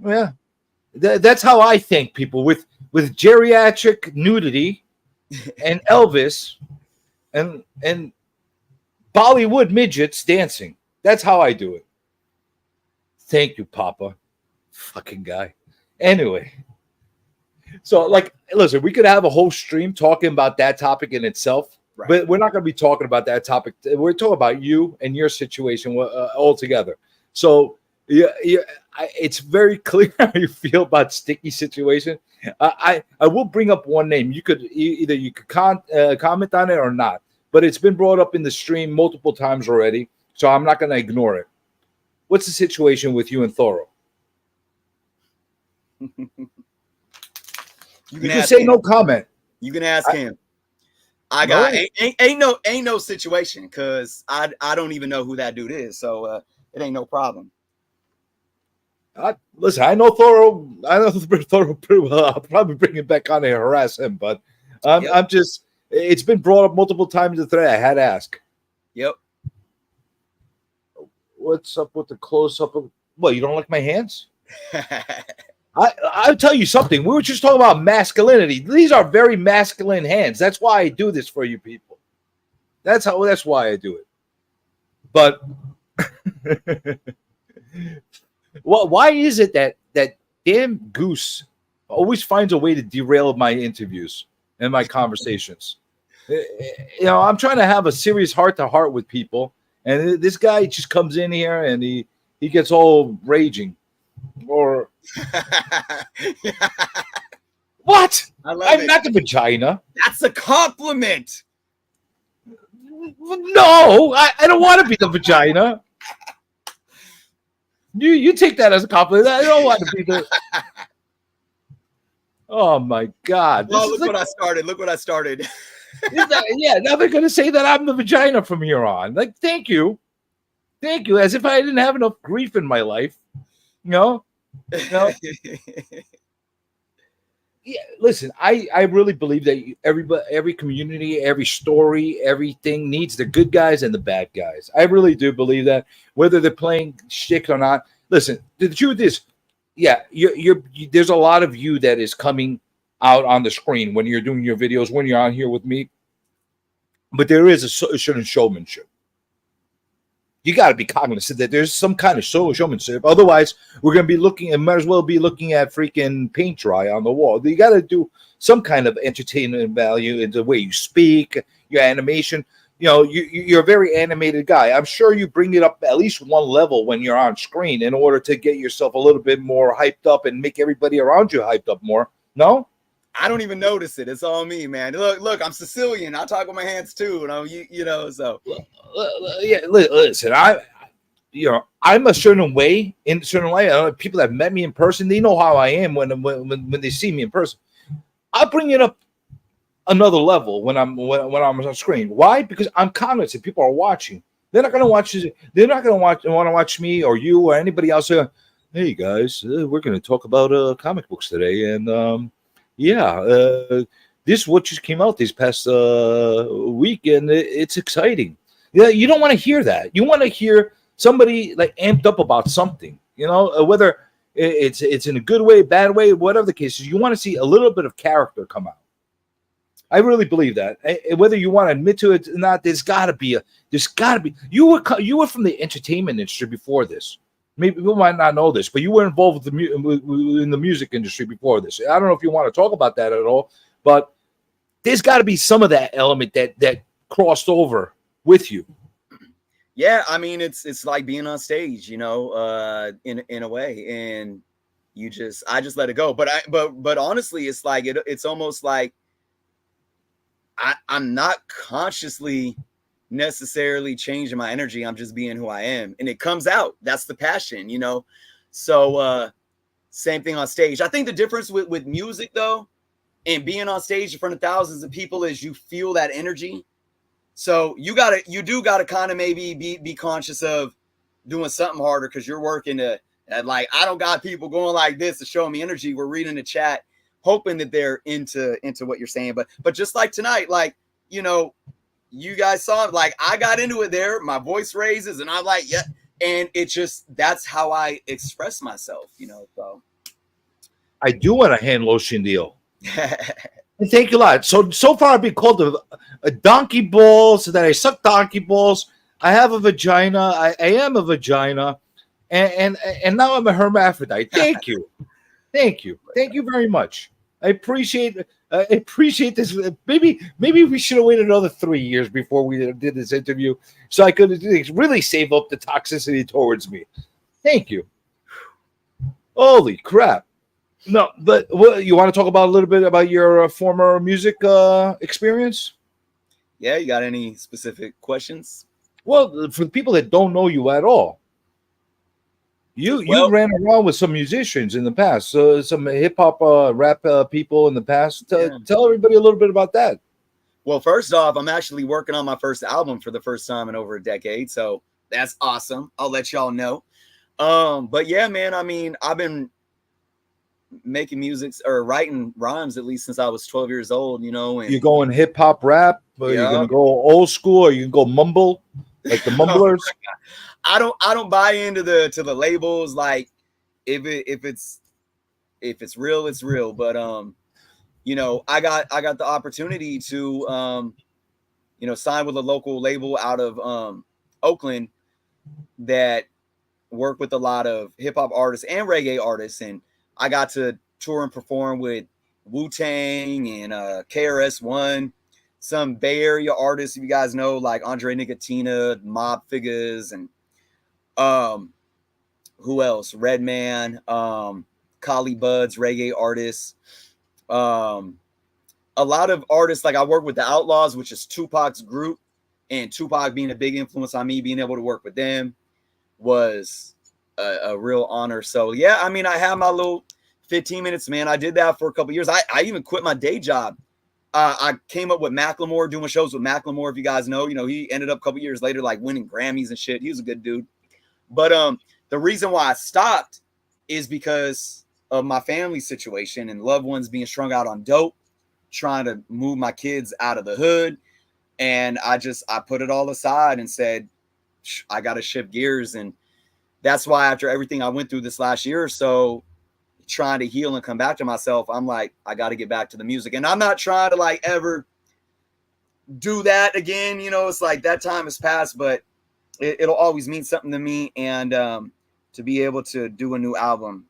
Yeah, that's how I thank people with geriatric nudity and Elvis and Bollywood midgets dancing. That's how I do it. Thank you, Papa. Fucking guy. Anyway, so like, listen, we could have a whole stream talking about that topic in itself, Right. but we're not going to be talking about that topic. We're talking about you and your situation altogether. So it's very clear how you feel about Sticky situation. I will bring up one name. You could either comment on it or not, but it's been brought up in the stream multiple times already, so I'm not going to ignore it. What's the situation with you and Thoro? You can say him. No comment. You can ask him. I got ain't no situation because I don't even know who that dude is, so it ain't no problem. Listen, I know Thoro. I know Thoro pretty well. I'll probably bring him back on and harass him, but I'm just. It's been brought up multiple times in the thread. I had to ask. Yep. What's up with the close up? What, you don't like my hands? I'll tell you something. We were just talking about masculinity. These are very masculine hands. That's why I do this for you people. That's why I do it. But why is it that damn Goose always finds a way to derail my interviews and my conversations? I'm trying to have a serious heart-to-heart with people, and this guy just comes in here and he gets all raging. Or what? I'm not the vagina. That's a compliment. No, I don't want to be the vagina. You take that as a compliment. I don't want to be the. Oh my God! Oh, look what I started. Now they're gonna say that I'm the vagina from here on. Like, thank you, as if I didn't have enough grief in my life. No. Yeah, listen, I really believe that every community, every story, everything needs the good guys and the bad guys. I really do believe that, whether they're playing shtick or not. Listen, the truth is, there's a lot of you that is coming out on the screen when you're doing your videos, when you're on here with me. But there is a certain showmanship. You got to be cognizant that there's some kind of showmanship. Otherwise, we're going to be looking and might as well be looking at freaking paint dry on the wall. You got to do some kind of entertainment value in the way you speak, your animation. You're a very animated guy. I'm sure you bring it up at least one level when you're on screen in order to get yourself a little bit more hyped up and make everybody around you hyped up more. No? I don't even notice it. It's all me, man. Look, I'm Sicilian. I talk with my hands too. So. Yeah, listen, I'm a certain way. In a certain way, people that met me in person, they know how I am when they see me in person. I'll bring it up another level when I'm on screen. Why? Because I'm cognizant. People are watching. They're not going to watch. They're not going to want to watch me or you or anybody else. Hey guys, we're going to talk about comic books today, and this what just came out this past week, and it's exciting. Yeah, you don't want to hear that. You want to hear somebody like amped up about something, whether it's in a good way, bad way, whatever the case is. You want to see a little bit of character come out. I really believe that. Whether you want to admit to it or not, there's got to be. You were from the entertainment industry before this. maybe people might not know this, but you were involved with in the music industry before this. I don't know if you want to talk about that at all, but there's got to be some of that element that crossed over with you. Yeah, I mean, it's like being on stage, you know, in a way, and I just let it go. But honestly, it's like it's almost like I'm not consciously necessarily changing my energy. I'm just being who I am, and it comes out. That's the passion, you know. So same thing on stage. I think the difference with music though, and being on stage in front of thousands of people is you feel that energy. So you do gotta kind of maybe be conscious of doing something harder because you're working at like, I don't got people going like this to show me energy. We're reading the chat, hoping that they're into what you're saying. But just like tonight, like, you know, you guys saw it, like I got into it there, my voice raises and I'm like, yeah. And it just, that's how I express myself, you know. So I do want a hand lotion deal. Thank you a lot. So far I've been called a donkey ball, so that I suck donkey balls. I have a vagina. I am a vagina, and now I'm a hermaphrodite. Thank you, thank you very much. I appreciate this. Maybe we should have waited another 3 years before we did this interview, so I could really save up the toxicity towards me. Thank you. Holy crap. No, but you want to talk about a little bit about your former music experience? Yeah, you got any specific questions? Well, for the people that don't know you at all, you ran around with some musicians in the past, so some hip hop, rap people in the past. Tell everybody a little bit about that. Well, first off, I'm actually working on my first album for the first time in over a decade, so that's awesome. I'll let y'all know. But yeah, man, I mean, I've been making music or writing rhymes at least since I was 12 years old, you know. And you're going hip hop rap, or you're gonna go old school, or you can go mumble like the mumblers. I don't buy into the labels. Like if it's real, it's real. But you know, I got the opportunity to you know, sign with a local label out of Oakland that work with a lot of hip hop artists and reggae artists, and I got to tour and perform with Wu-Tang and KRS-One, some Bay Area artists, if you guys know, like Andre Nicotina, Mob Figures, and who else? Redman, Kali Buds, reggae artists. A lot of artists, like I work with the Outlaws, which is Tupac's group, and Tupac being a big influence on me, being able to work with them was a real honor. So yeah, I mean, I have my little 15 minutes, man. I did that for a couple years. I even quit my day job. I came up with Macklemore, doing shows with Macklemore. If you guys know, you know, he ended up a couple years later, like winning Grammys and shit. He was a good dude. But the reason why I stopped is because of my family situation and loved ones being strung out on dope, trying to move my kids out of the hood. And I put it all aside and said, I got to shift gears. And that's why after everything I went through this last year or so, trying to heal and come back to myself, I'm like, I got to get back to the music. And I'm not trying to like ever do that again. You know, it's like that time has passed, but it'll always mean something to me. And to be able to do a new album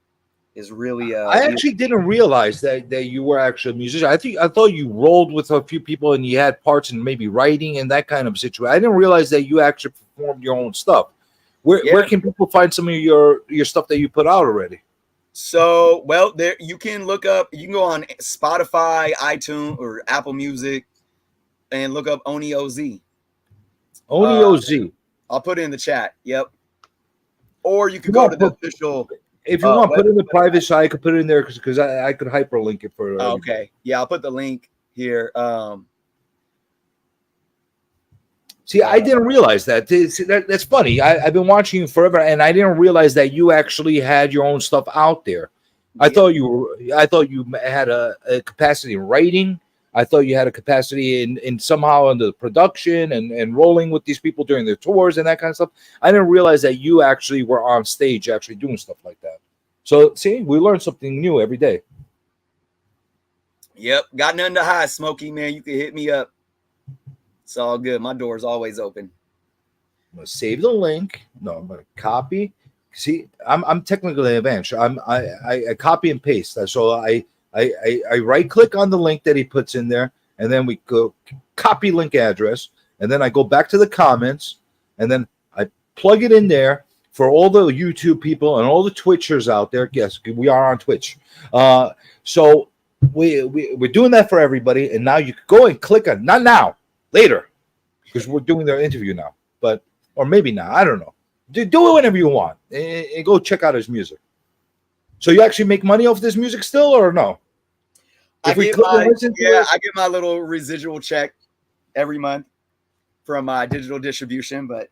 is really I actually didn't realize that you were actually a musician. I thought you rolled with a few people and you had parts in maybe writing and that kind of situation. I didn't realize that you actually performed your own stuff. Where can people find some of your stuff that you put out already? So, well, there you can look up, you can go on Spotify, iTunes, or Apple Music and look up Oni OZ. Oni OZ. I'll put it in the chat. Yep. Or you can go to the official. If you want, put it in the private side. I could put it in there because I could hyperlink it for. Okay. Yeah, I'll put the link here. See, I didn't realize that. That's funny. I've been watching you forever, and I didn't realize that you actually had your own stuff out there. I thought you had a capacity in writing. I thought you had a capacity in somehow in the production and rolling with these people during their tours and that kind of stuff. I didn't realize that you actually were on stage actually doing stuff like that. So, see, we learn something new every day. Yep. Got nothing to hide, Smokey, man. You can hit me up. It's all good. My door is always open. I'm going to save the link. No, I'm going to copy, See, I'm technically advanced. I copy and paste. So I right click on the link that he puts in there, and then we go copy link address, and then I go back to the comments, and then I plug it in there for all the YouTube people and all the Twitchers out there. Yes, we are on Twitch. So we're doing that for everybody, and now you can go and click on, not now, later, because we're doing their interview now, but or maybe now, I don't know. Do it whenever you want, and go check out his music. So you actually make money off this music still, or no? I get my little residual check every month from my digital distribution, but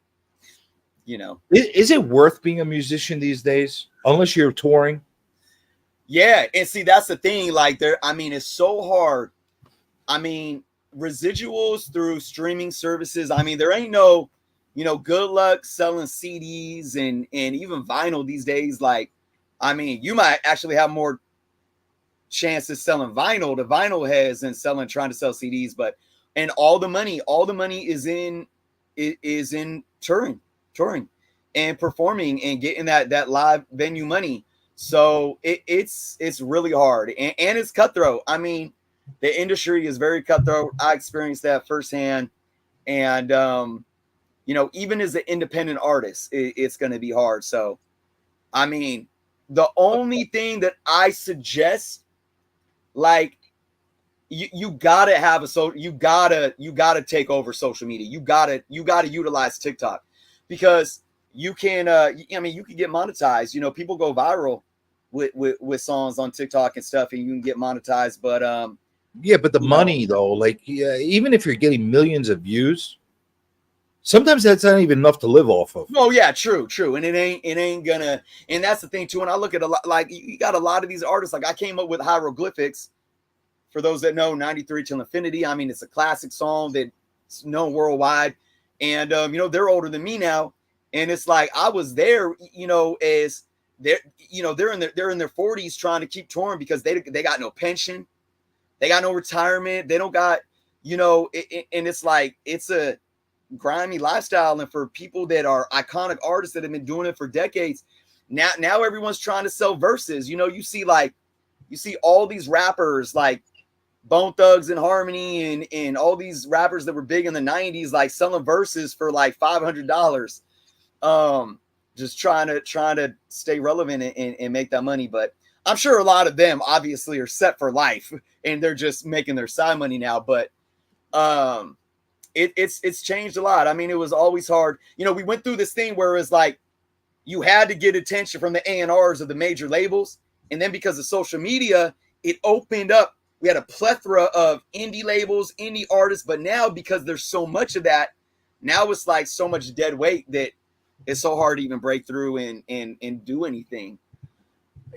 you know, is it worth being a musician these days unless you're touring? Yeah, and see, that's the thing. Like, it's so hard. I mean, residuals through streaming services. I mean, there ain't no, good luck selling CDs and even vinyl these days. Like, I mean, you might actually have more chances selling vinyl to vinyl heads than trying to sell CDs. But and all the money is in touring and performing and getting that live venue money. So it's really hard and it's cutthroat. I mean, the industry is very cutthroat. I experienced that firsthand. And, even as an independent artist, it's going to be hard. So, I mean, the only thing that I suggest, like, you gotta have you gotta take over social media. You gotta utilize TikTok, because you can, you can get monetized. People go viral with songs on TikTok and stuff, and you can get monetized. But yeah, but the money though, like, even if you're getting millions of views, sometimes that's not even enough to live off of. Oh yeah, true, and it ain't gonna. And that's the thing too. And I look at a lot, like, you got a lot of these artists. Like, I came up with Hieroglyphics. For those that know, 93 Till Infinity. I mean, it's a classic song that's known worldwide, and they're older than me now. And it's like, I was there, as they're in their 40s trying to keep touring because they got no pension, they got no retirement, they don't got, and it's like, it's a grimy lifestyle. And for people that are iconic artists that have been doing it for decades, now everyone's trying to sell verses. You see all these rappers like Bone Thugs and Harmony and all these rappers that were big in the 90s, like selling verses for like $500. Just trying to stay relevant and make that money. But I'm sure a lot of them obviously are set for life and they're just making their side money now. But it's changed a lot. I mean, it was always hard. We went through this thing where it's like you had to get attention from the A&Rs of the major labels, and then because of social media, it opened up. We had a plethora of indie labels, indie artists, but now because there's so much of that, now it's like so much dead weight that it's so hard to even break through and do anything.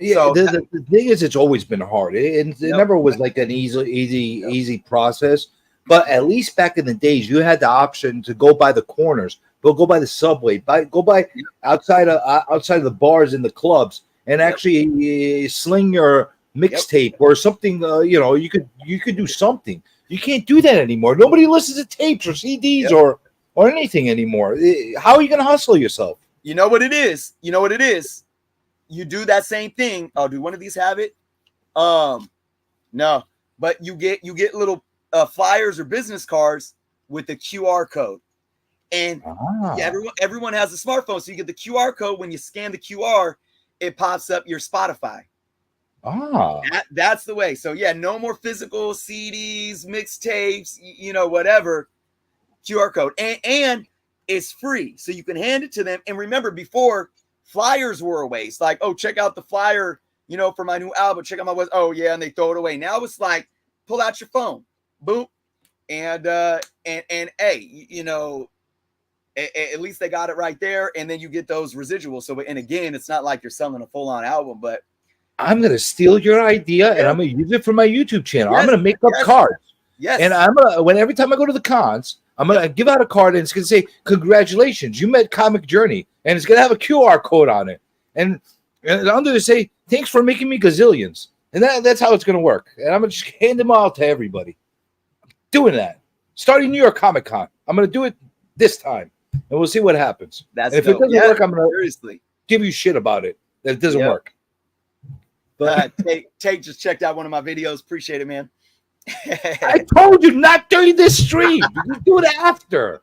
Yeah, so, the thing is, it's always been hard. It never was like an easy process. But at least back in the days, you had the option to go by the corners, go by the subway, go by outside of the bars and the clubs, and actually sling your mixtape or something. You could do something. You can't do that anymore. Nobody listens to tapes or CDs or anything anymore. How are you going to hustle yourself? You know what it is. You do that same thing. Oh, do one of these have it? No, but you get little flyers or business cards with the QR code, and everyone has a smartphone, so you get the QR code. When you scan the QR, it pops up your Spotify. That's the way. So yeah, no more physical CDs, mixtapes, whatever. QR code, and it's free, so you can hand it to them. And remember, before, flyers were a waste. Like, oh, check out the flyer, for my new album. Check out my website. Oh yeah, and they throw it away. Now it's like, pull out your phone, boop, and hey, at least they got it right there, and then you get those residuals. So, and again, it's not like you're selling a full-on album, but I'm gonna steal your idea and I'm gonna use it for my YouTube channel. I'm gonna make up cards. Yes. And I'm gonna every time I go to the cons, I'm gonna give out a card and it's gonna say, "Congratulations, you met Comic Journey," and it's gonna have a QR code on it, and under it say, "Thanks for making me gazillions," and that's how it's gonna work. And I'm gonna just hand them out to everybody. I'm doing that, starting New York Comic Con. I'm gonna do it this time, and we'll see what happens. That's and if it doesn't work, I'm gonna seriously. give you shit about it that it doesn't Yep. work. But Tate just checked out one of my videos. Appreciate it, man. I told you not during this stream. You do it after.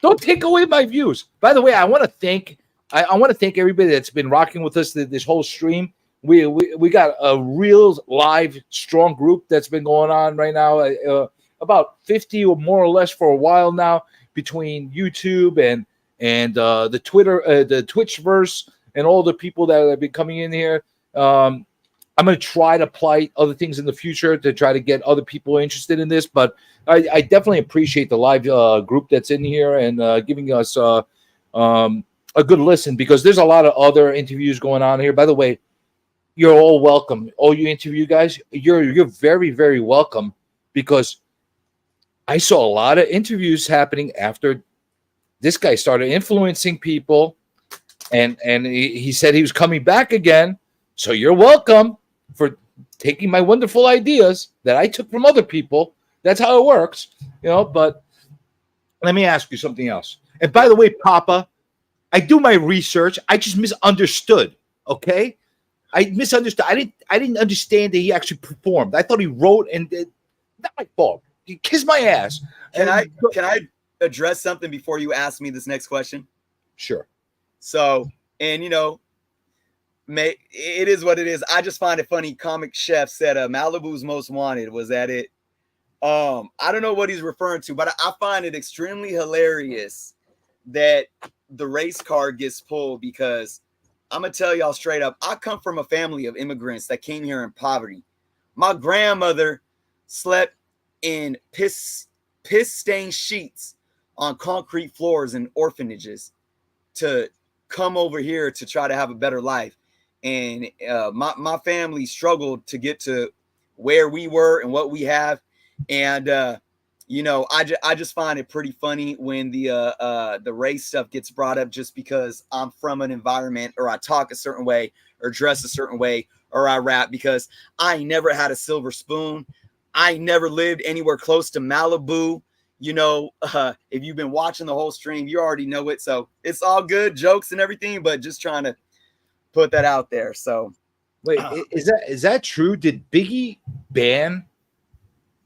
Don't take away my views. By the way, I want to thank everybody that's been rocking with us this whole stream. We got a real live strong group that's been going on right now. About 50 or more or less for a while now, between YouTube and the Twitter, the Twitchverse, and all the people that have been coming in here. I'm going to try to apply other things in the future to try to get other people interested in this, but I definitely appreciate the live group that's in here and giving us a good listen, because there's a lot of other interviews going on here. By the way, you're all welcome. All you interview guys, you're very, very welcome, because I saw a lot of interviews happening after this guy started influencing people, and he said he was coming back again. So you're welcome for taking my wonderful ideas that I took from other people. That's how it works, but let me ask you something else. And by the way, Papa, I do my research. I just misunderstood. Okay. I misunderstood. I didn't understand that he actually performed. I thought he wrote and did. Not my fault. You kiss my ass. Can I address something before you ask me this next question? Sure. So, and it is what it is. I just find it funny. Comic Chef said Malibu's Most Wanted. Was that it? I don't know what he's referring to, but I find it extremely hilarious that the race card gets pulled, because I'm going to tell y'all straight up, I come from a family of immigrants that came here in poverty. My grandmother slept in piss-stained sheets on concrete floors in orphanages to come over here to try to have a better life. And my family struggled to get to where we were and what we have. And, I just find it pretty funny when the race stuff gets brought up, just because I'm from an environment, or I talk a certain way, or dress a certain way, or I rap, because I never had a silver spoon. I never lived anywhere close to Malibu. If you've been watching the whole stream, you already know it. So it's all good, jokes and everything, but just trying to put that out there. So wait, is that true? Did Biggie ban?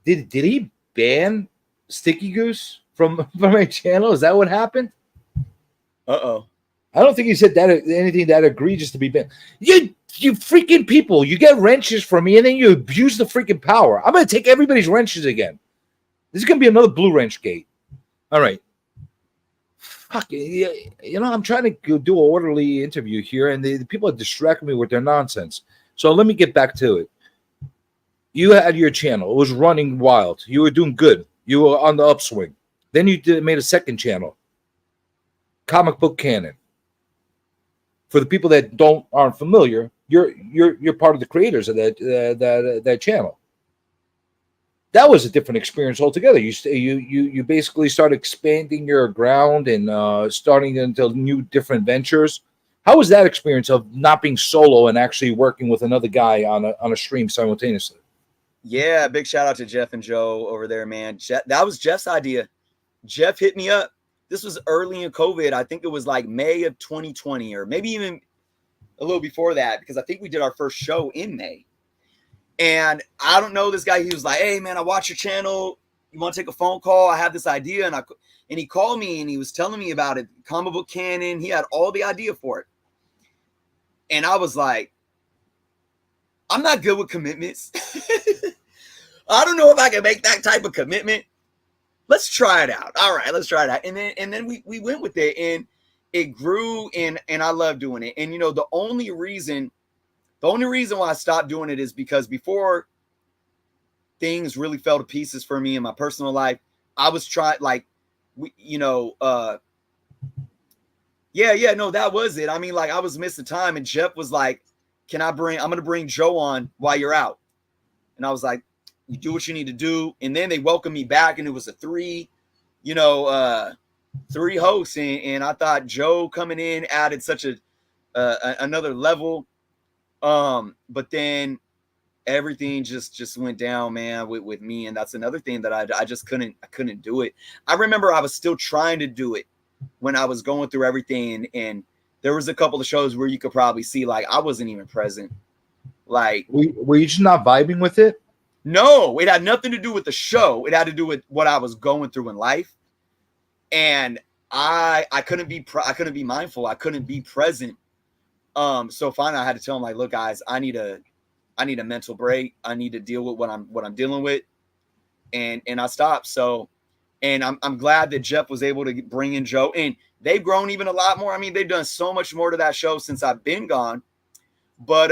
Did he ban StickyGoose from my channel? Is that what happened? Uh-oh. I don't think he said that anything that egregious to be banned. You freaking people, you get wrenches from me and then you abuse the freaking power. I'm gonna take everybody's wrenches again. This is gonna be another blue wrench gate. All right. Fuck, I'm trying to do an orderly interview here, and the people are distracting me with their nonsense. So let me get back to it. You had your channel. It was running wild. You were doing good. You were on the upswing. Then you made a second channel, Comic Book Canon. For the people that aren't familiar, you're part of the creators of that channel. That was a different experience altogether. You basically start expanding your ground and starting into new different ventures. How was that experience of not being solo and actually working with another guy on a stream simultaneously? Yeah, big shout out to Jeff and Joe over there, man. That was Jeff's idea. Jeff hit me up. This was early in COVID. I think it was like May of 2020, or maybe even a little before that, because I think we did our first show in May. And I don't know this guy. He was like, "Hey, man, I watch your channel. You want to take a phone call? I have this idea." And he called me and he was telling me about it. Comic Book Canon. He had all the idea for it. And I was like, I'm not good with commitments. I don't know if I can make that type of commitment. Let's try it out. All right, let's try it out. And then we went with it, and it grew, and I love doing it. And the only reason why I stopped doing it is because before things really fell to pieces for me in my personal life, I was trying, that was it. I mean, I was missing time, and Jeff was like, I'm going to bring Joe on while you're out. And I was like, you do what you need to do. And then they welcomed me back, and it was a three hosts. And I thought Joe coming in added such another level. But then everything just went down, man, with me. And that's another thing that I just couldn't do it. I remember I was still trying to do it when I was going through everything and there was a couple of shows where you could probably see like I wasn't even present. Like, were you just not vibing with it? no, it had nothing to do with the show. It had to do with what I was going through in life, and I couldn't be mindful. I couldn't be present. So finally, I had to tell him like, look, guys, I need a mental break. I need to deal with what I'm dealing with, and I stopped. So, and I'm glad that Jeff was able to bring in Joe, and they've grown even a lot more. I mean, they've done so much more to that show since I've been gone. But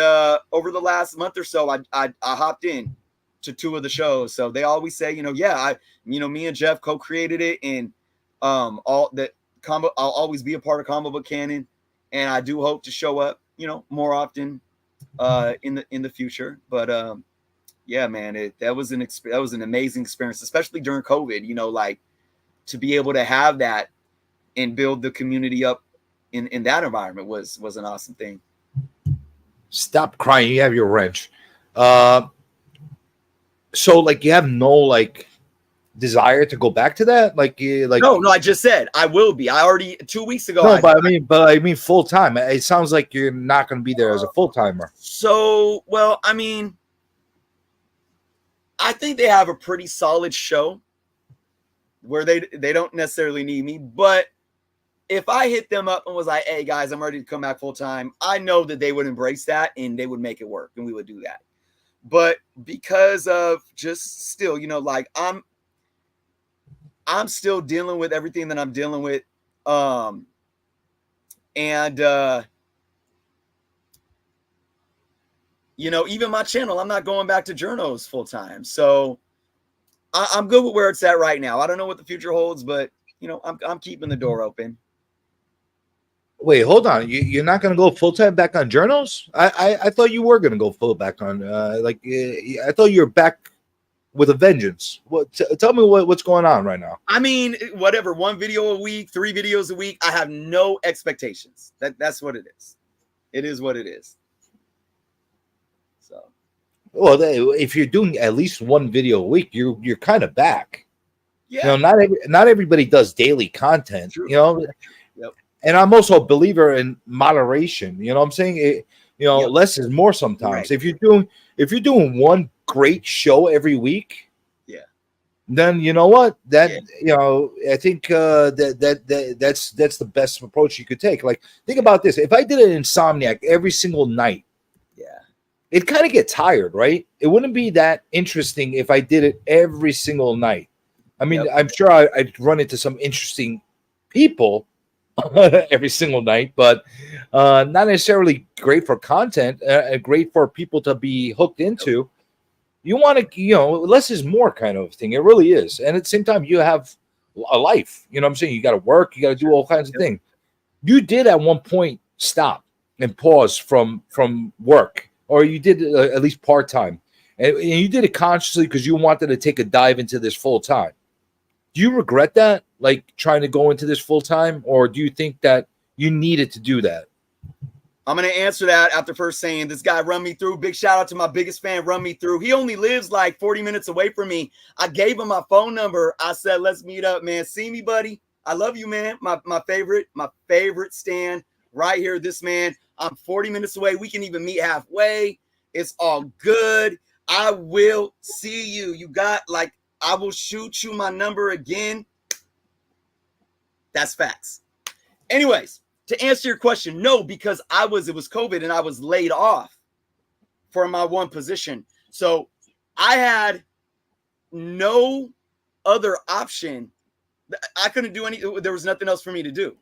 over the last month or so, I hopped in to 2 of the shows. So they always say, me and Jeff co-created it, and all that combo. I'll always be a part of Combo Book Canon, and I do hope to show up, more often in the future. But yeah, man, that was an amazing experience, especially during COVID. Like to be able to have that and build the community up in that environment was an awesome thing. Stop crying. You have your wrench. So like you have no like desire to go back to that? No, I just said I will be. I already 2 weeks ago. No, but I mean full time. It sounds like you're not going to be there as a full timer. So, well, I mean, I think they have a pretty solid show where they don't necessarily need me, but if I hit them up and was like, hey guys, I'm ready to come back full time, I know that they would embrace that and they would make it work and we would do that. But because of just still, like I'm still dealing with everything that I'm dealing with. Even my channel, I'm not going back to Jernos full time. So I'm good with where it's at right now. I don't know what the future holds, but I'm keeping the door open. Wait, hold on. You're not going to go full time back on Jernos? I thought you were going to go full back on. I thought you were back with a vengeance. Tell me what's going on right now. I mean, whatever. 1 video a week, 3 videos a week. I have no expectations. That's what it is. It is what it is. So, well, if you're doing at least 1 video a week, you're kind of back. Yeah. Not everybody does daily content. True. Yep. And I'm also a believer in moderation. You know what I'm saying? Yep. Less is more sometimes. Right. If you're doing 1 great show every week, yeah, then you know what? I think that's the best approach you could take. Like, think about this. If I did an Insomniac every single night, it'd kind of get tired, right? It wouldn't be that interesting if I did it every single night. I mean, I'm sure I'd run into some interesting people every single night, but not necessarily great for content, great for people to be hooked into. You want to, less is more kind of thing. It really is. And at the same time, you have a life. You know what I'm saying? You got to work. You got to do all kinds of things. You did at one point stop and pause from work, or you did at least part-time. And you did it consciously because you wanted to take a dive into this full-time. Do you regret that, like trying to go into this full-time, or do you think that you needed to do that? I'm going to answer that after first saying this guy run me through. Big shout out to my biggest fan, run me through. He only lives like 40 minutes away from me. I gave him my phone number. I said, let's meet up, man. See me, buddy. I love you, man. My favorite stand right here. This man, I'm 40 minutes away. We can even meet halfway. It's all good. I will see you. I will shoot you my number again. That's facts. Anyways, to answer your question, no, because it was COVID and I was laid off for my 1 position. So I had no other option. I couldn't do there was nothing else for me to do.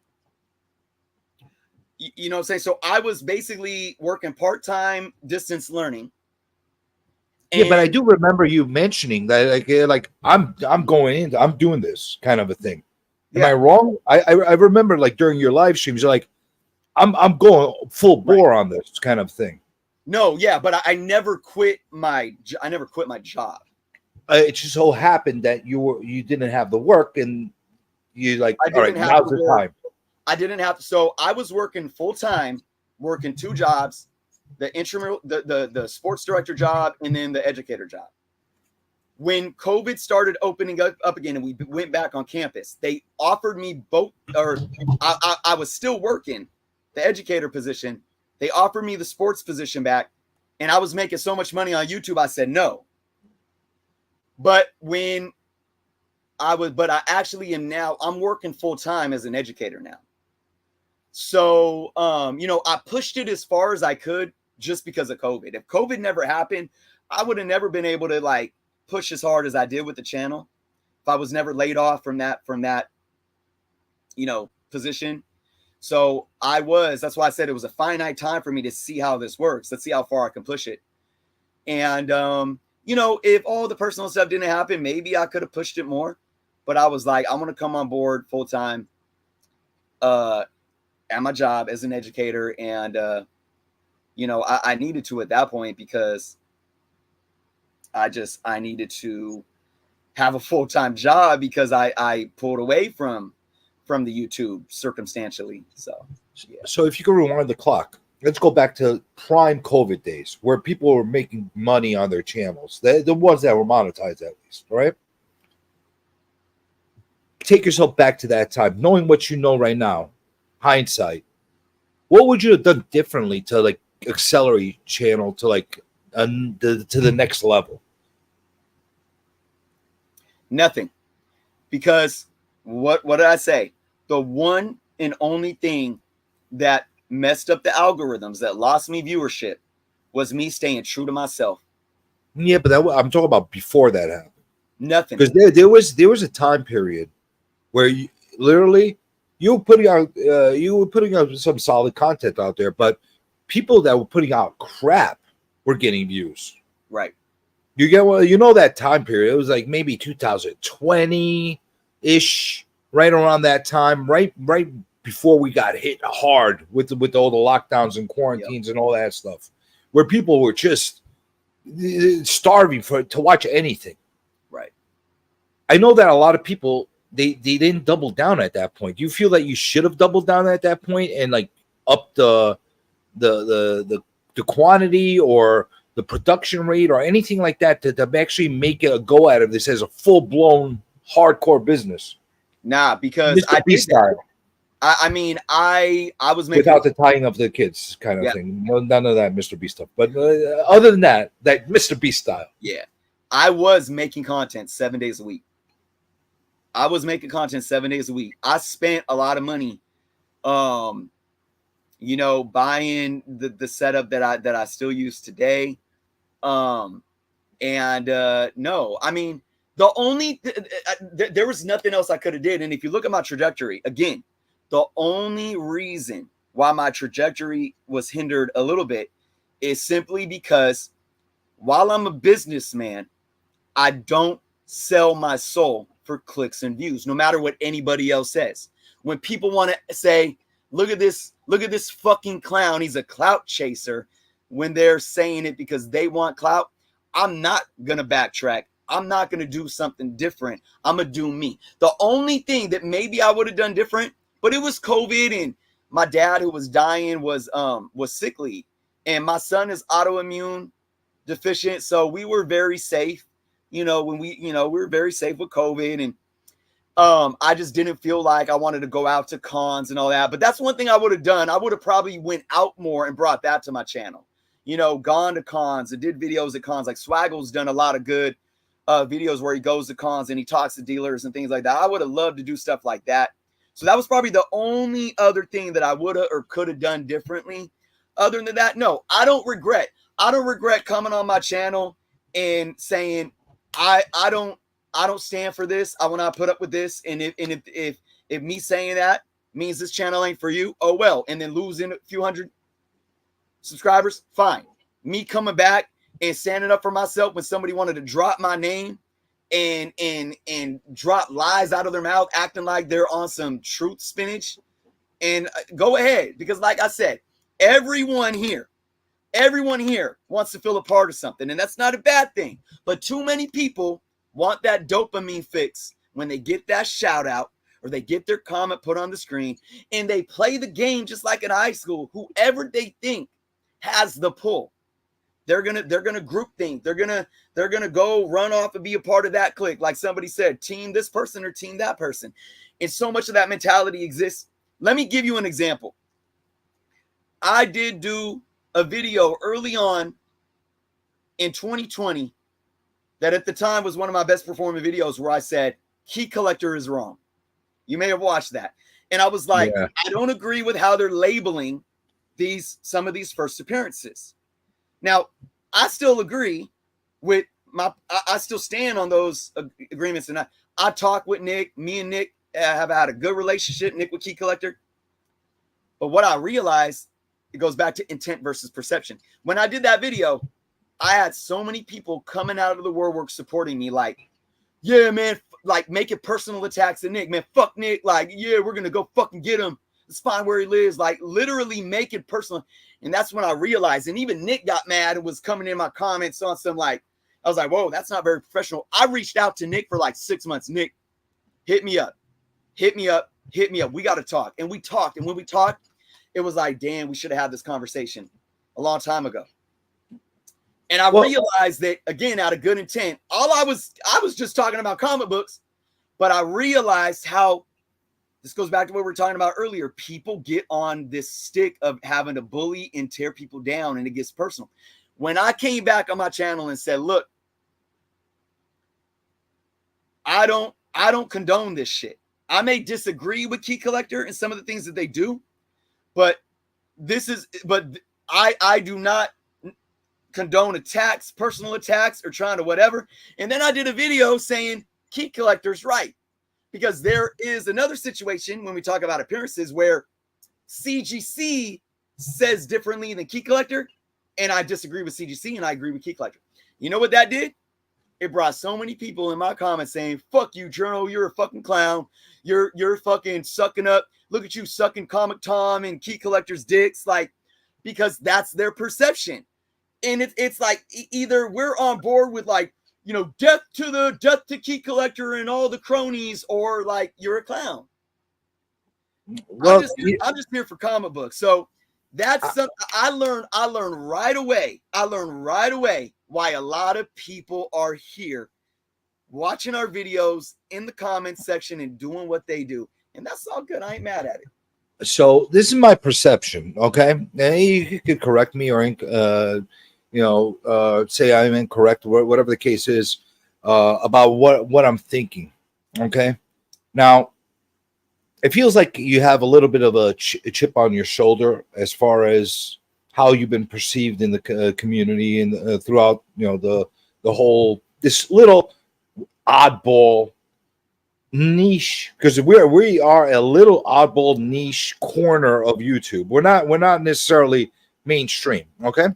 You know what I'm saying? So I was basically working part-time distance learning. Yeah, but I do remember you mentioning that, like I'm going in, I'm doing this kind of a thing. Am I wrong? I remember like during your live streams, you're like, I'm going full bore on this kind of thing. No, yeah, but I never quit my job. It just so happened that you didn't have the work, and you like, all right, now's the time. I didn't have to. So I was working full time, working 2 jobs. The intramural, the sports director job, and then the educator job. When COVID started opening up again and we went back on campus, they offered me both, or I was still working. the educator position. They offered me the sports position back, and I was making so much money on YouTube. I said no. But I actually am now, I'm working full time as an educator now. So, I pushed it as far as I could just because of COVID. If COVID never happened, I would have never been able to like push as hard as I did with the channel. If I was never laid off from that, position. So that's why I said it was a finite time for me to see how this works. Let's see how far I can push it. And, if all the personal stuff didn't happen, maybe I could have pushed it more. But I was like, I'm going to come on board full time at my job as an educator. And, I needed to at that point because I needed to have a full-time job because I pulled away from the YouTube circumstantially. So, yeah. So if you could rewind the clock, let's go back to prime COVID days where people were making money on their channels. The ones that were monetized, at least, right? Take yourself back to that time, knowing what you know right now, hindsight. What would you have done differently to like accelerate channel to like to the next level? Nothing, because what did I say? The one and only thing that messed up the algorithms, that lost me viewership, was me staying true to myself. Yeah, but I'm talking about before that happened. Nothing, because there was a time period where you were putting out some solid content out there, but people that were putting out crap were getting views. right? You get that time period. It was like maybe 2020 ish, right around that time, right before we got hit hard with all the lockdowns and quarantines and all that stuff, where people were just starving to watch anything. Right. I know that a lot of people they didn't double down at that point. Do you feel that you should have doubled down at that point and like up the quantity or the production rate or anything like that to actually make it a go out of this as a full-blown hardcore business? Nah, because Mr. B style. I mean, I was making, Without the tying of the kids kind of thing. No, none of that Mr. B stuff. But other than that Mr. B style. Yeah. I was making content 7 days a week. I was making content 7 days a week. I spent a lot of money, buying the setup that I still use today. No, I mean, the only, there was nothing else I could have did. And if you look at my trajectory, again, the only reason why my trajectory was hindered a little bit is simply because while I'm a businessman, I don't sell my soul for clicks and views, no matter what anybody else says. When people want to say, look at this fucking clown, he's a clout chaser, when they're saying it because they want clout, I'm not going to backtrack. I'm not going to do something different. I'm going to do me. The only thing that maybe I would have done different, but it was COVID, and my dad who was dying was sickly, and my son is autoimmune deficient. So we were very safe, when we were very safe with COVID. And I just didn't feel like I wanted to go out to cons and all that. But that's one thing I would have done. I would have probably went out more and brought that to my channel, gone to cons and did videos at cons. Like Swaggle's done a lot of good videos where he goes to cons and he talks to dealers and things like that. I would have loved to do stuff like that. So that was probably the only other thing that I would have or could have done differently. Other than that, no, I don't regret coming on my channel and saying, I don't stand for this. I will not put up with this. And if me saying that means this channel ain't for you, oh well. And then losing a few hundred subscribers, fine. Me coming back and standing up for myself when somebody wanted to drop my name and drop lies out of their mouth, acting like they're on some truth spinach, and go ahead. Because like I said, everyone here wants to feel a part of something, and that's not a bad thing. But too many people want that dopamine fix when they get that shout out or they get their comment put on the screen, and they play the game just like in high school. Whoever they think has the pull, they're gonna group think. They're gonna go run off and be a part of that clique. Like somebody said, team this person or team that person. And so much of that mentality exists. Let me give you an example. I did do a video early on in 2020 that at the time was one of my best performing videos where I said, key collector is wrong. You may have watched that. And I was like, Yeah. I don't agree with how they're labeling some of these first appearances. Now, I still agree with I still stand on those agreements. And I talk with Nick. Me and Nick have had a good relationship, Nick with Key Collector. But what I realized, it goes back to intent versus perception. When I did that video, I had so many people coming out of the woodwork supporting me, like, yeah, man, like making personal attacks to Nick, man, fuck Nick, like, yeah, we're gonna go fucking get him. Let's find where he lives, like literally make it personal. And that's when I realized, and even Nick got mad and was coming in my comments on some like, I was like, whoa, that's not very professional. I reached out to Nick for like 6 months. Nick, hit me up. We got to talk. And we talked. And when we talked, it was like, damn, we should have had this conversation a long time ago. And I realized that, again, out of good intent, I was just talking about comic books, but I realized how this goes back to what we were talking about earlier. People get on this stick of having to bully and tear people down, and it gets personal. When I came back on my channel and said, look, I don't condone this shit. I may disagree with Key Collector and some of the things that they do, but I do not condone attacks, personal attacks, or trying to whatever. And then I did a video saying Key Collector's right, because there is another situation when we talk about appearances where CGC says differently than Key Collector, and I disagree with CGC and I agree with Key Collector. You know what that did? It brought so many people in my comments saying, fuck you, Journo, you're a fucking clown. You're fucking sucking up. Look at you sucking Comic Tom and Key Collector's dicks. Like, because that's their perception. And it's like either we're on board with like, you know, death to Key Collector and all the cronies, or like you're a clown. Well, I'm just here for comic books. So that's something I learned right away. I learned right away why a lot of people are here watching our videos in the comments section and doing what they do. And that's all good. I ain't mad at it. So this is my perception. Okay. And you could correct me or, say I'm incorrect, whatever the case is, about what I'm thinking. Okay. Now, it feels like you have a little bit of a chip on your shoulder as far as how you've been perceived in the community and throughout, the whole, this little oddball niche, because we are a little oddball niche corner of YouTube. We're not necessarily mainstream. Okay.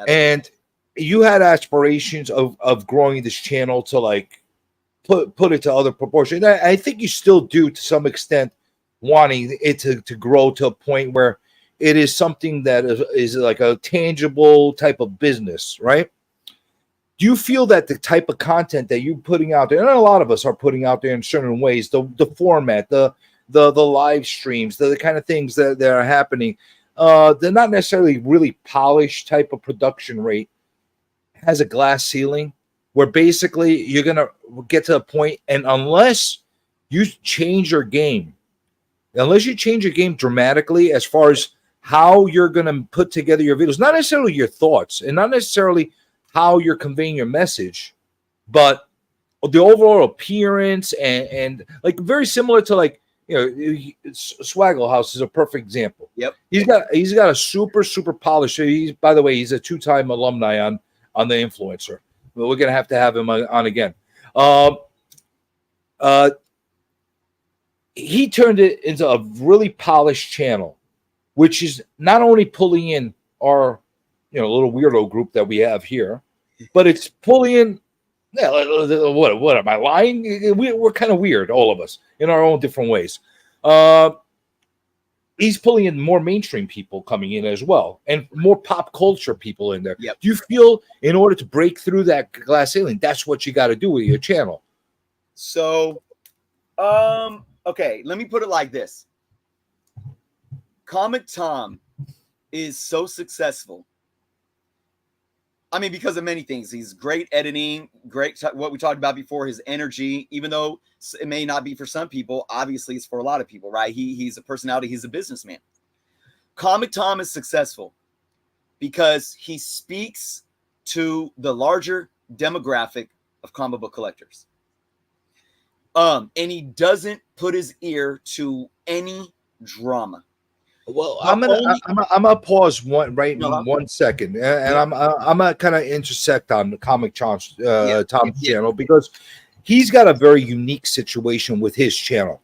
And you had aspirations of growing this channel to like put it to other proportions. I think you still do to some extent, wanting it to grow to a point where it is something that is like a tangible type of business, right? Do you feel that the type of content that you're putting out there, and a lot of us are putting out there in certain ways, the format, the live streams, the kind of things that are happening, they're not necessarily really polished type of production rate, has a glass ceiling where basically you're going to get to a point, and unless you change your game dramatically as far as how you're going to put together your videos, not necessarily your thoughts and not necessarily how you're conveying your message, but the overall appearance and like very similar to like, Swaggle House is a perfect example. Yep. He's got a super polished. By the way, he's a 2-time alumni on the Influencer. But we're gonna have to have him on again. He turned it into a really polished channel, which is not only pulling in our little weirdo group that we have here, but it's pulling in. What am I lying? We're kind of weird, all of us, in our own different ways. He's pulling in more mainstream people coming in as well, and more pop culture people in there. Yep. Do you feel in order to break through that glass ceiling, that's what you got to do with your channel? So, okay, let me put it like this. Comic Tom is so successful. I mean, because of many things. He's great editing, great, what we talked about before, his energy, even though it may not be for some people, obviously it's for a lot of people, right? He's a personality, he's a businessman. Comic Tom is successful because he speaks to the larger demographic of comic book collectors. And he doesn't put his ear to any drama. Well, Not I'm gonna pause one Uh-huh. 1 second, and Yeah. I'm gonna kind of intersect on the Comic Tom's Yeah. channel, because he's got a very unique situation with his channel.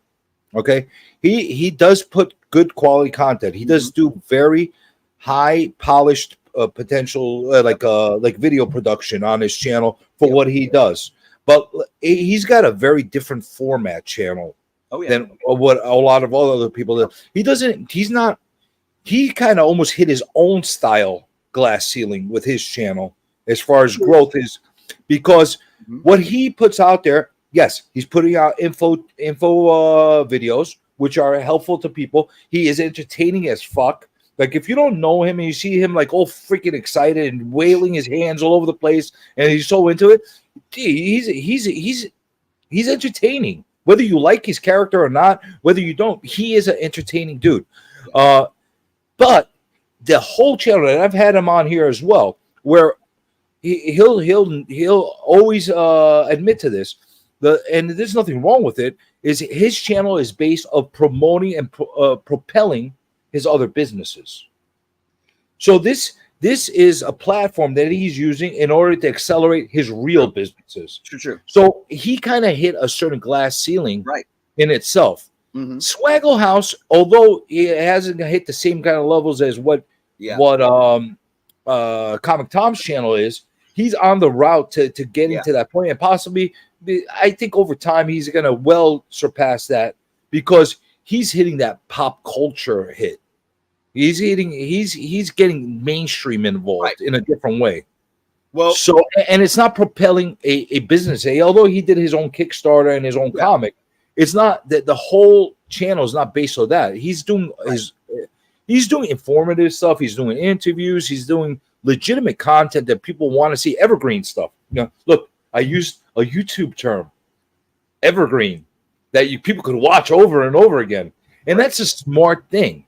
Okay, he does put good quality content. He does do very high polished potential like video production on his channel for Yep. what he does, but he's got a very different format channel Oh yeah. than what a lot of other people do. He kind of almost hit his own style glass ceiling with his channel as far as growth is, because Mhm. what he puts out there, yes, he's putting out info videos which are helpful to people. He is entertaining as fuck. Like, if you don't know him and you see him like all freaking excited and wailing his hands all over the place and he's so into it, he's entertaining. Whether you like his character or not, whether you don't, he is an entertaining dude. But the whole channel, and I've had him on here as well, where he'll always admit to this. And there's nothing wrong with it. Is his channel is based of promoting and propelling his other businesses. So this is a platform that he's using in order to accelerate his real businesses. True. So he kind of hit a certain glass ceiling Right. in itself. Mhm. Swaggle House, although it hasn't hit the same kind of levels as what Comic Tom's channel is, he's on the route to getting to that point, and possibly, I think over time he's going to well surpass that, because he's hitting that pop culture hit. He's getting mainstream involved in a different way. Well, so, and it's not propelling a business. Although he did his own Kickstarter and his own comic, it's not that the whole channel is not based on that. He's doing he's doing informative stuff. He's doing interviews. He's doing legitimate content that people want to see. Evergreen stuff. You know, look, I used a YouTube term, evergreen, that people could watch over and over again, and that's a smart thing.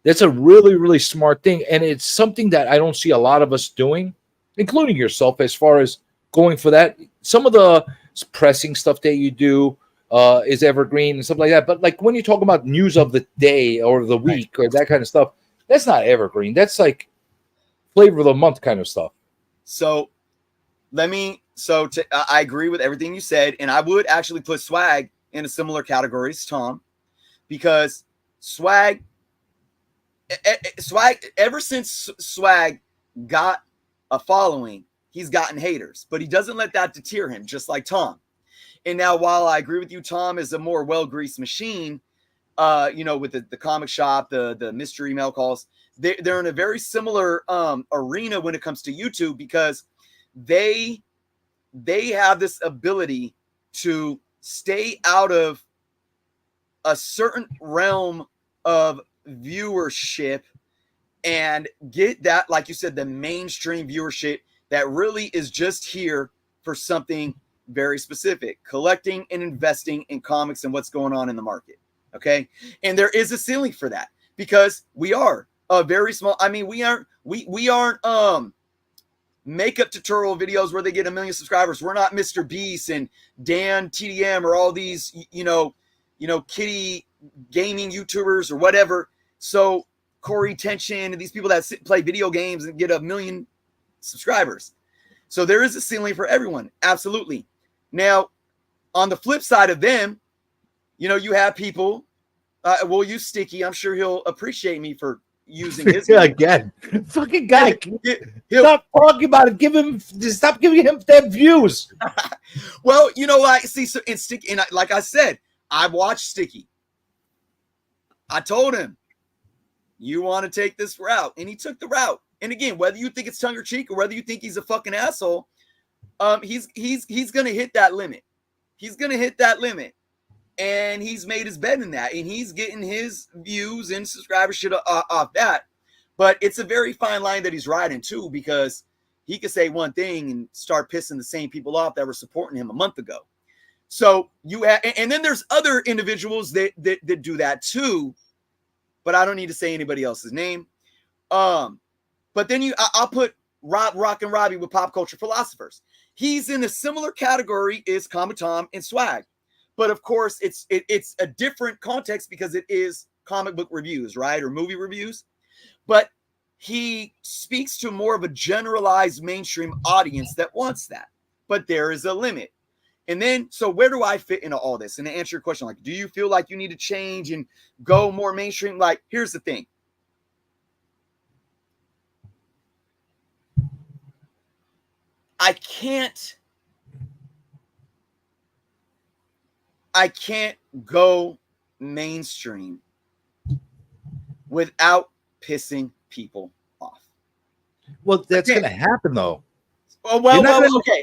That's a really, really smart thing, and it's something that I don't see a lot of us doing, including yourself, as far as going for that. Some of the pressing stuff that you do is evergreen and stuff like that. But like when you talk about news of the day or the week or that kind of stuff, that's not evergreen. That's like flavor of the month kind of stuff. So I agree with everything you said, and I would actually put Swag in a similar category as Tom, because Swag, ever since Swag got a following, he's gotten haters, but he doesn't let that deter him, just like Tom. And now, while I agree with you, Tom is a more well-greased machine, with the comic shop, the mystery mail calls, they're in a very similar arena when it comes to YouTube, because they have this ability to stay out of a certain realm of viewership and get that, like you said, the mainstream viewership that really is just here for something very specific, collecting and investing in comics and what's going on in the market. Okay. And there is a ceiling for that, because we are a very small, we aren't makeup tutorial videos where they get 1 million subscribers. We're not Mr. Beast and Dan TDM or all these, kitty gaming YouTubers or whatever. So Corey Tension and these people that play video games and get 1 million subscribers. So there is a ceiling for everyone. Absolutely. Now, on the flip side of them, you have people, we'll use Sticky. I'm sure he'll appreciate me for using his again. Fucking guy. Stop talking about it. Stop giving him them views. Well, so in Sticky, and like I said, I watched Sticky. I told him, you want to take this route, and he took the route. And again, whether you think it's tongue or cheek or whether you think he's a fucking asshole, he's gonna hit that limit. He's gonna hit that limit, and he's made his bet in that, and he's getting his views and subscribership off that. But it's a very fine line that he's riding too, because he could say one thing and start pissing the same people off that were supporting him a month ago. So and then there's other individuals that do that too, but I don't need to say anybody else's name. But then I'll put Rock and Robbie with pop culture philosophers. He's in a similar category as Comic Tom and Swag, but of course it's a different context because it is comic book reviews, right, or movie reviews. But he speaks to more of a generalized mainstream audience that wants that. But there is a limit. And then, so where do I fit into all this? And to answer your question, like, do you feel like you need to change and go more mainstream? Like, here's the thing. I can't go mainstream without pissing people off. Well, that's going to happen though. Oh, well,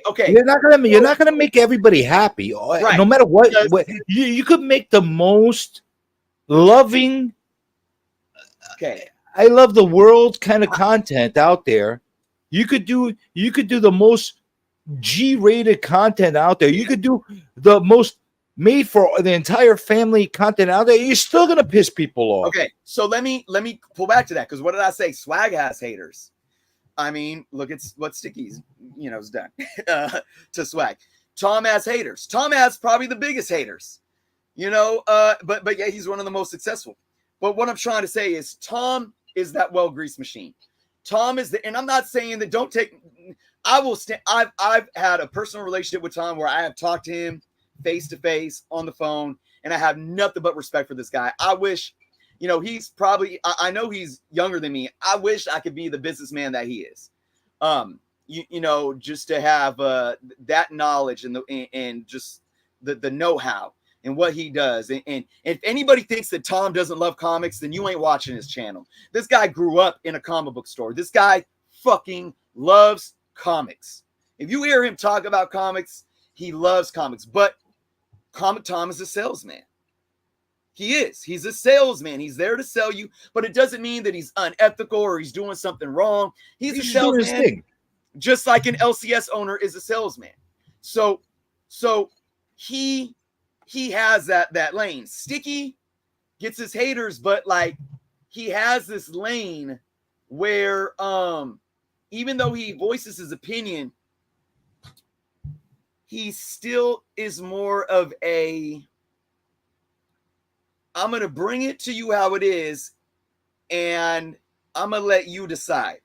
okay. You're not gonna make everybody happy, Right. No matter what you could make the most loving. Okay. I love the world kind of content out there. You could do the most G-rated content out there. You could do the most made for the entire family content out there. You're still gonna piss people off. Okay, so let me pull back to that, because what did I say? Swag has haters. I mean, look at what Sticky's, is done to Swag. Tom has haters. Tom has probably the biggest haters, but yeah, he's one of the most successful. But what I'm trying to say is Tom is that well-greased machine. Tom is and I'm not saying that don't take, I will stand, I've had a personal relationship with Tom where I have talked to him face to face on the phone, and I have nothing but respect for this guy. I wish, he's probably, I know he's younger than me. I wish I could be the businessman that he is. Just to have that knowledge and just the know-how and what he does. And if anybody thinks that Tom doesn't love comics, then you ain't watching his channel. This guy grew up in a comic book store. This guy fucking loves comics. If you hear him talk about comics, he loves comics. But Comic Tom is a salesman. He is. He's a salesman. He's there to sell you, but it doesn't mean that he's unethical or he's doing something wrong. He's a salesman, just like an LCS owner is a salesman. So he has that lane. Sticky gets his haters, but like he has this lane where even though he voices his opinion, he still is more of a, I'm going to bring it to you how it is, and I'm going to let you decide.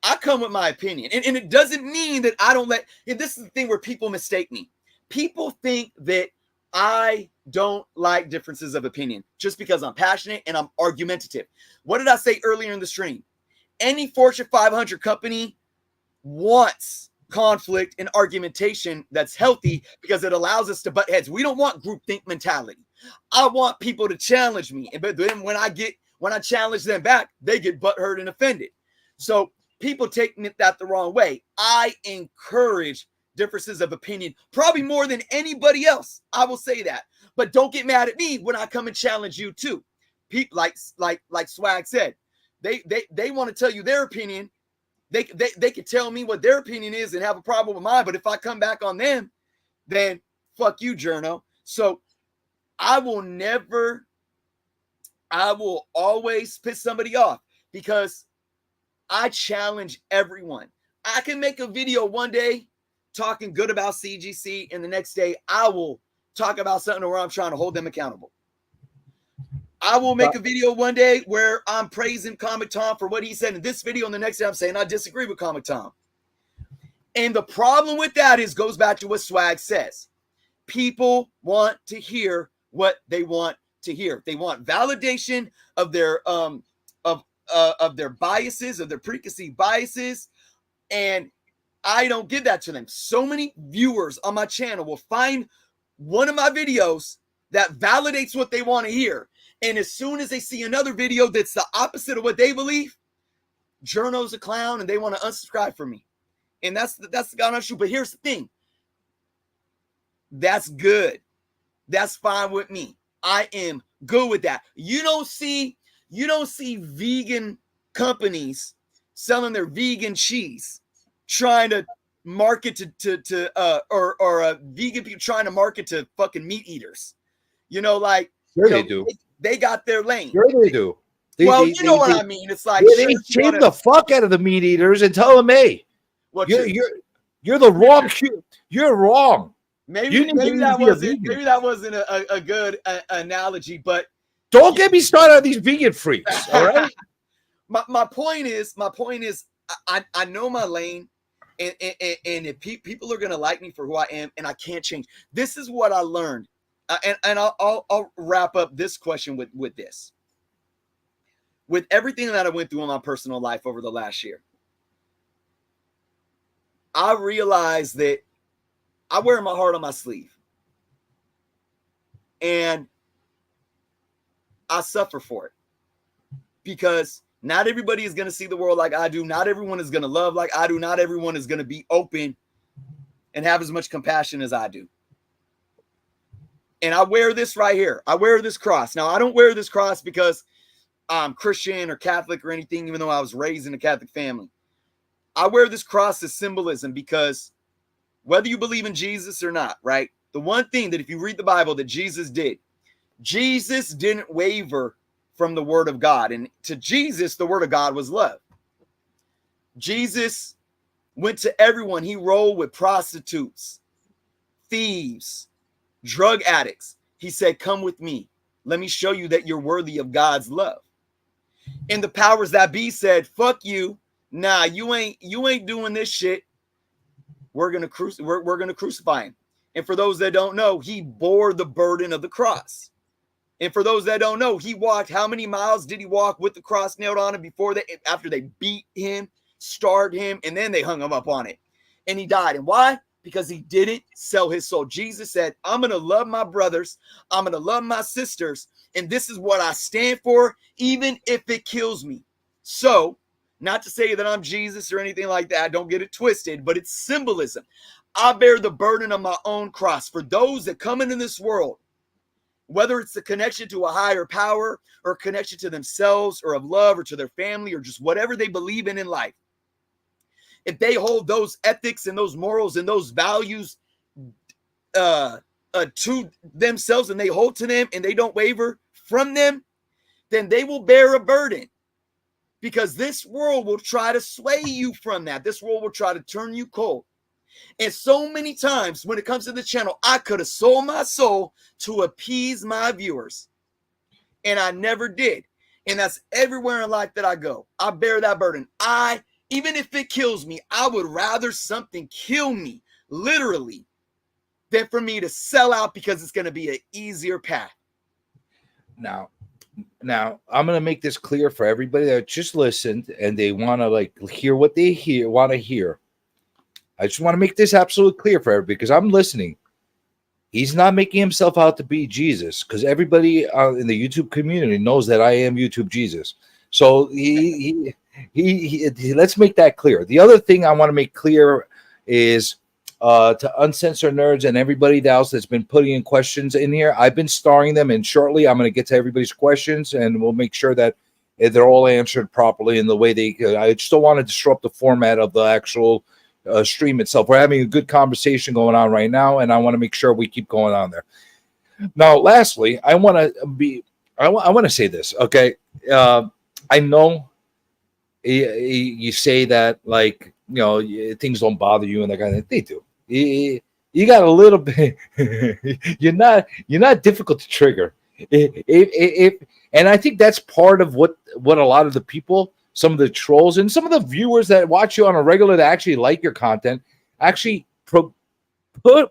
I come with my opinion. And it doesn't mean that I don't and this is the thing where people mistake me. People think that I don't like differences of opinion just because I'm passionate and I'm argumentative. What did I say earlier in the stream? Any Fortune 500 company wants conflict and argumentation that's healthy because it allows us to butt heads. We don't want groupthink mentality. I want people to challenge me, but then when I challenge them back, they get butthurt and offended. So people take that the wrong way. I encourage differences of opinion, probably more than anybody else. I will say that, but don't get mad at me when I come and challenge you too. People like Swag said, they want to tell you their opinion. They could tell me what their opinion is and have a problem with mine. But if I come back on them, then fuck you, Journo. So I will always piss somebody off because I challenge everyone. I can make a video one day talking good about CGC, and the next day I will talk about something where I'm trying to hold them accountable. I will make a video one day where I'm praising Comic Tom for what he said in this video, and the next day I'm saying I disagree with Comic Tom. And the problem with that goes back to what Swag says. People want to hear what they want to hear. They want validation of their of their biases, of their preconceived biases, and I don't give that to them. So many viewers on my channel will find one of my videos that validates what they want to hear. And as soon as they see another video that's the opposite of what they believe, Jerno's a clown and they want to unsubscribe from me. And that's the goddamn truth. But here's the thing. That's good. That's fine with me. I am good with that. You don't see vegan companies selling their vegan cheese, trying to market or vegan people trying to market to fucking meat eaters. Sure, they do. They got their lane. Sure they do. Well, you know what I mean. It's like They sure, you shame wanna- the fuck out of the meat eaters and tell them, hey, what you're you- you're the wrong. You're wrong. maybe you need maybe to that be a wasn't vegan. maybe that wasn't a good analogy, but Don't get me started on these vegan freaks. All right. my point is I know my lane, and if people are gonna like me for who I am, and I can't change. This is what I learned, and I'll wrap up this question with this. With everything that I went through in my personal life over the last year, I realized that I wear my heart on my sleeve, and I suffer for it because not everybody is going to see the world like I do. Not everyone is going to love like I do. Not everyone is going to be open and have as much compassion as I do. And I wear this right here. I wear this cross. Now, I don't wear this cross because I'm Christian or Catholic or anything, even though I was raised in a Catholic family. I wear this cross as symbolism because whether you believe in Jesus or not, right? The one thing that if you read the Bible that Jesus didn't waver from the word of God. And to Jesus, the word of God was love. Jesus went to everyone. He rolled with prostitutes, thieves, drug addicts. He said, come with me. Let me show you that you're worthy of God's love. And the powers that be said, fuck you. Nah, you ain't doing this shit. We're gonna crucify him. And for those that don't know, he bore the burden of the cross. And for those that don't know, he walked, how many miles did he walk with the cross nailed on him after they beat him, starved him, and then they hung him up on it. And he died. And why? Because he didn't sell his soul. Jesus said, I'm going to love my brothers. I'm going to love my sisters. And this is what I stand for, even if it kills me. So, not to say that I'm Jesus or anything like that. Don't get it twisted, but it's symbolism. I bear the burden of my own cross for those that come into this world, whether it's the connection to a higher power or connection to themselves or of love or to their family or just whatever they believe in life. If they hold those ethics and those morals and those values to themselves and they hold to them and they don't waver from them, then they will bear a burden. Because this world will try to sway you from that. This world will try to turn you cold. And so many times when it comes to the channel, I could have sold my soul to appease my viewers. And I never did. And that's everywhere in life that I go. I bear that burden. Even if it kills me, I would rather something kill me, literally, than for me to sell out because it's going to be an easier path. Now, I'm going to make this clear for everybody that just listened and they want to hear what they want to hear. I just want to make this absolutely clear for everybody because I'm listening. He's not making himself out to be Jesus because everybody in the YouTube community knows that I am YouTube Jesus. So he let's make that clear. The other thing I want to make clear is to uncensored nerds and everybody else that's been putting in questions in here. I've been starring them, and shortly I'm going to get to everybody's questions, and we'll make sure that they're all answered properly in the way they. I just don't want to disrupt the format of the actual stream itself. We're having a good conversation going on right now, and I want to make sure we keep going on there. Now, lastly, I want to say this. Okay, I know you say that things don't bother you and that kind of thing. They do. You got a little bit. you're not difficult to trigger. And I think that's part of what a lot of the people, some of the trolls, and some of the viewers that watch you on a regular that actually like your content, actually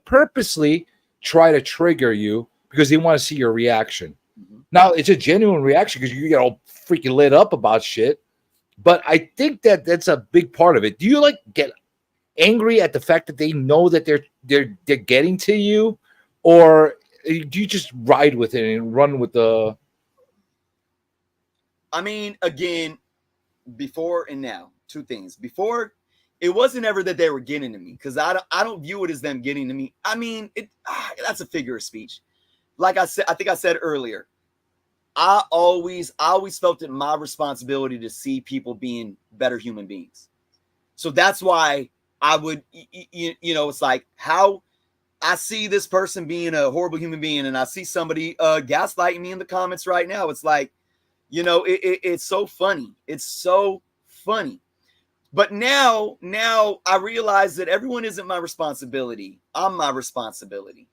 purposely try to trigger you because they want to see your reaction. Now, it's a genuine reaction because you get all freaking lit up about shit. But I think that's a big part of it. Do you get angry at the fact that they know that they're getting to you, or do you just ride with it and run with the? I mean, again, before and now, two things. Before, it wasn't ever that they were getting to me because I don't view it as them getting to me. I mean, that's a figure of speech. Like I said, I think I said earlier, I always felt it my responsibility to see people being better human beings. So that's why I would, it's like, how I see this person being a horrible human being, and I see somebody gaslighting me in the comments right now. It's like, you know, it's so funny. It's so funny. But now I realize that everyone isn't my responsibility. I'm my responsibility.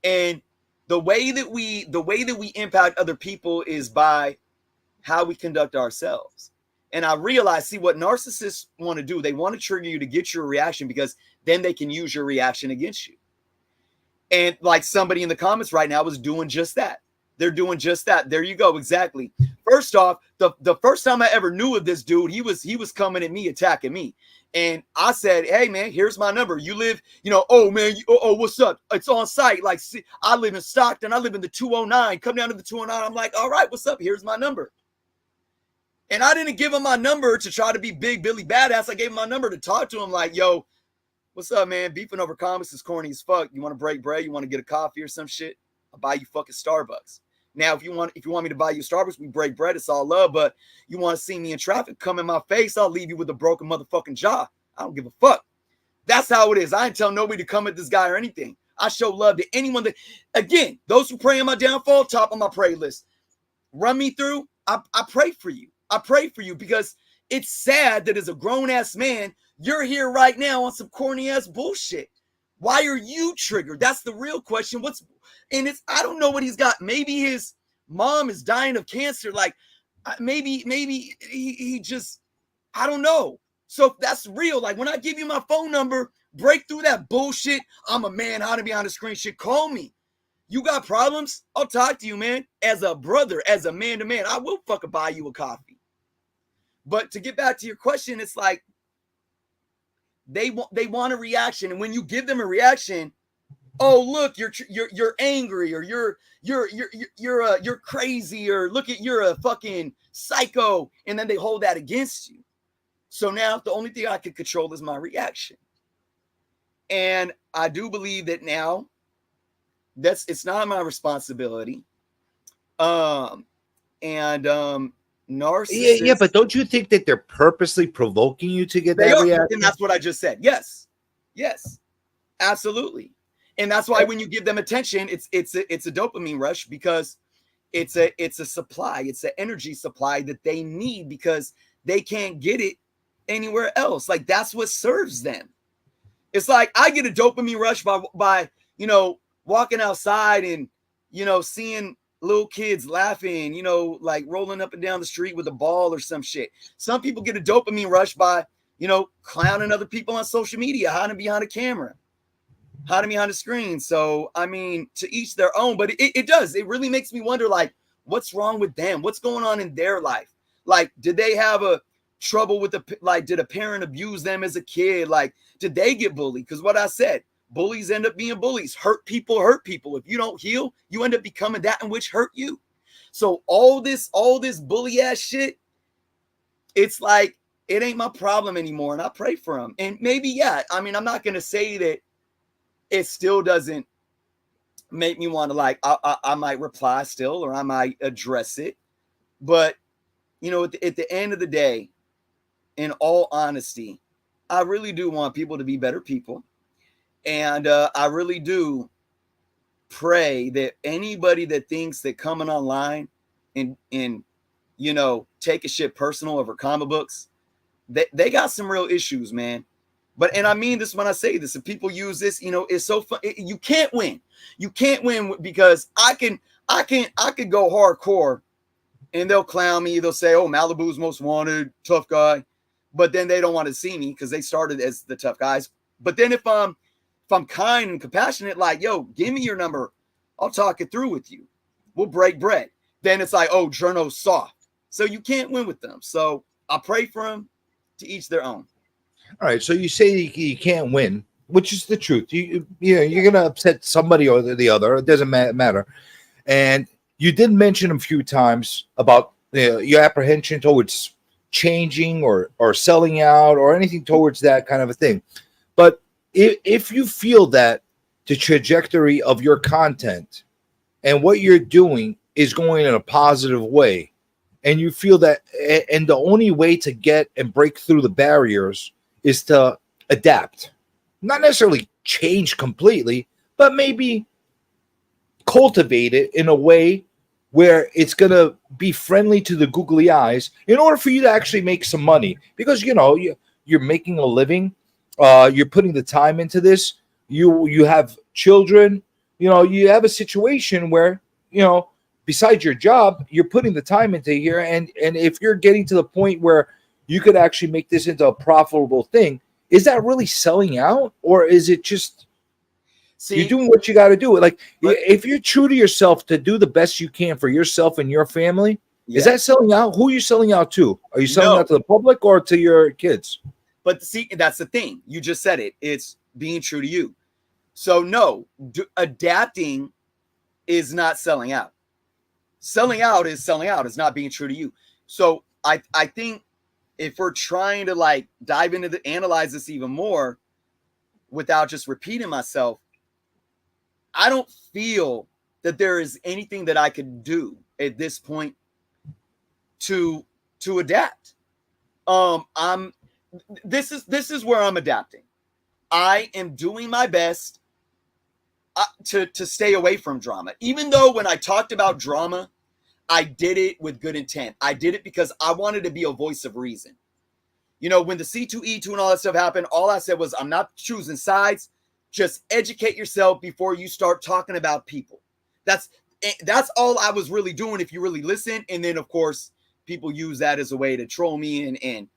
And the way that we impact other people is by how we conduct ourselves. And I realize, see, what narcissists want to do, they want to trigger you to get your reaction, because then they can use your reaction against you. And like somebody in the comments right now was doing just that. They're doing just that. There you go. Exactly. First off, the first time I ever knew of this dude, he was coming at me, attacking me. And I said, hey, man, here's my number. You live, you know, oh, man, what's up? It's on site. Like, see, I live in Stockton. I live in the 209. Come down to the 209. I'm like, all right, what's up? Here's my number. And I didn't give him my number to try to be big Billy Badass. I gave him my number to talk to him like, yo, what's up, man? Beefing over comments is corny as fuck. You want to break bread? You want to get a coffee or some shit? I'll buy you fucking Starbucks. Now, if you want me to buy you Starbucks, we break bread. It's all love. But you want to see me in traffic, come in my face, I'll leave you with a broken motherfucking jaw. I don't give a fuck. That's how it is. I ain't tell nobody to come at this guy or anything. I show love to anyone that, again, those who pray on my downfall, top of my pray list. Run me through. I pray for you. I pray for you, because it's sad that as a grown-ass man, you're here right now on some corny-ass bullshit. Why are you triggered? That's the real question. I don't know what he's got. Maybe his mom is dying of cancer. Like, maybe he just, I don't know. So if that's real, like when I give you my phone number, break through that bullshit. I'm a man, how to be on the screen shit. Call me. You got problems? I'll talk to you, man. As a brother, as a man to man, I will fucking buy you a coffee. But to get back to your question, it's like they want a reaction, and when you give them a reaction, oh look, you're angry, or you're crazy, or look at, you're a fucking psycho, and then they hold that against you. So now the only thing I can control is my reaction, and I do believe that now it's not my responsibility. Narcissists. Yeah, but don't you think that they're purposely provoking you to get They that are, reaction? and that's what I just said. Yes, absolutely. And that's why when you give them attention, it's a dopamine rush, because it's a supply, it's an energy supply that they need, because they can't get it anywhere else. Like, that's what serves them. It's like I get a dopamine rush by you know, walking outside and, you know, seeing little kids laughing, you know, like rolling up and down the street with a ball or some shit. Some people get a dopamine rush by, you know, clowning other people on social media, hiding behind a camera, hiding behind a screen. So, I mean, to each their own, but it does. It really makes me wonder, like, what's wrong with them? What's going on in their life? Like, did they have a trouble with did a parent abuse them as a kid? Like, did they get bullied? Because what I said, bullies end up being bullies. Hurt people. If you don't heal, you end up becoming that in which hurt you. So all this bully ass shit, it's like, it ain't my problem anymore. And I pray for them. And maybe, yeah, I mean, I'm not going to say that it still doesn't make me want to, like, I might reply still, or I might address it. But, you know, at the end of the day, in all honesty, I really do want people to be better people. And I really do pray that anybody that thinks that coming online and you know, take a shit personal over comic books, they got some real issues, man. And I mean this when I say this. If people use this, you know, it's so fun. You can't win. You can't win, because I could go hardcore and they'll clown me. They'll say, oh, Malibu's most wanted, tough guy. But then they don't want to see me because they started as the tough guys. But then if I'm kind and compassionate, like, yo, give me your number, I'll talk it through with you. We'll break bread. Then it's like, oh, Journo's soft. So you can't win with them. So I pray for them, to each their own. All right. So you say you can't win, which is the truth. You're going to upset somebody or the other. It doesn't matter. And you did mention a few times about your apprehension towards changing or selling out or anything towards that kind of a thing. But if you feel that the trajectory of your content and what you're doing is going in a positive way, and you feel that, and the only way to get and break through the barriers is to adapt, not necessarily change completely, but maybe cultivate it in a way where it's going to be friendly to the googly eyes in order for you to actually make some money. Because, you're making a living. You're putting the time into this. You have children. You have a situation where, besides your job, you're putting the time into here. And if you're getting to the point where you could actually make this into a profitable thing, is that really selling out? Or is it just you're doing what you got to do? Like, if you're true to yourself to do the best you can for yourself and your family, is that selling out? Who are you selling out to? Are you selling out to the public or to your kids? But see, that's the thing. You just said it. It's being true to you. So no, adapting is not selling out. Selling out is selling out. It's not being true to you. So I think if we're trying to like dive into analyze this even more without just repeating myself, I don't feel that there is anything that I could do at this point to adapt. This is where I'm adapting. I am doing my best to stay away from drama. Even though when I talked about drama, I did it with good intent. I did it because I wanted to be a voice of reason. When the C2E2 and all that stuff happened, all I said was, I'm not choosing sides. Just educate yourself before you start talking about people. That's all I was really doing if you really listen. And then, of course, people use that as a way to troll me and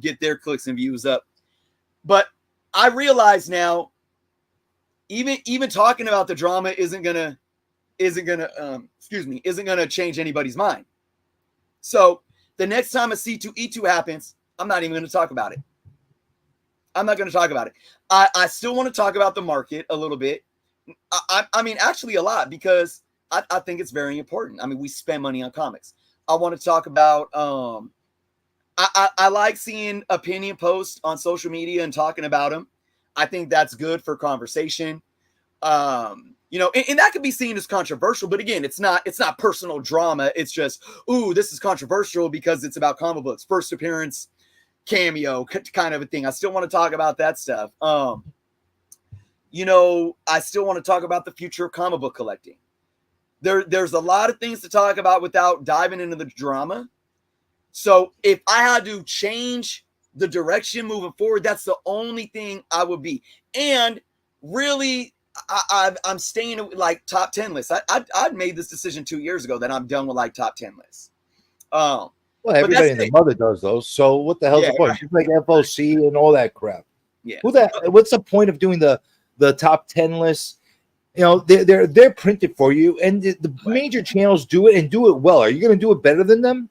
get their clicks and views up. But I realize now, even talking about the drama isn't gonna change anybody's mind. So the next time a C2E2 happens, I'm not even going to talk about it. I'm not going to talk about it. I still want to talk about the market a little bit. I mean, actually a lot, because I think it's very important. I mean, we spend money on comics. I want to talk about, I like seeing opinion posts on social media and talking about them. I think that's good for conversation. And that could be seen as controversial, but again, it's not personal drama. It's just, ooh, this is controversial because it's about comic books, first appearance, cameo kind of a thing. I still want to talk about that stuff. I still want to talk about the future of comic book collecting. There's a lot of things to talk about without diving into the drama. So if I had to change the direction moving forward, that's the only thing I would be. And really, I'm staying like top 10 lists. I made this decision 2 years ago that I'm done with like top 10 lists. Well, everybody and their mother does those. So what the hell's the point? It's like FOC and all that crap. Yeah. What's the point of doing the top 10 lists? They're printed for you, and the major channels do it and do it well. Are you going to do it better than them?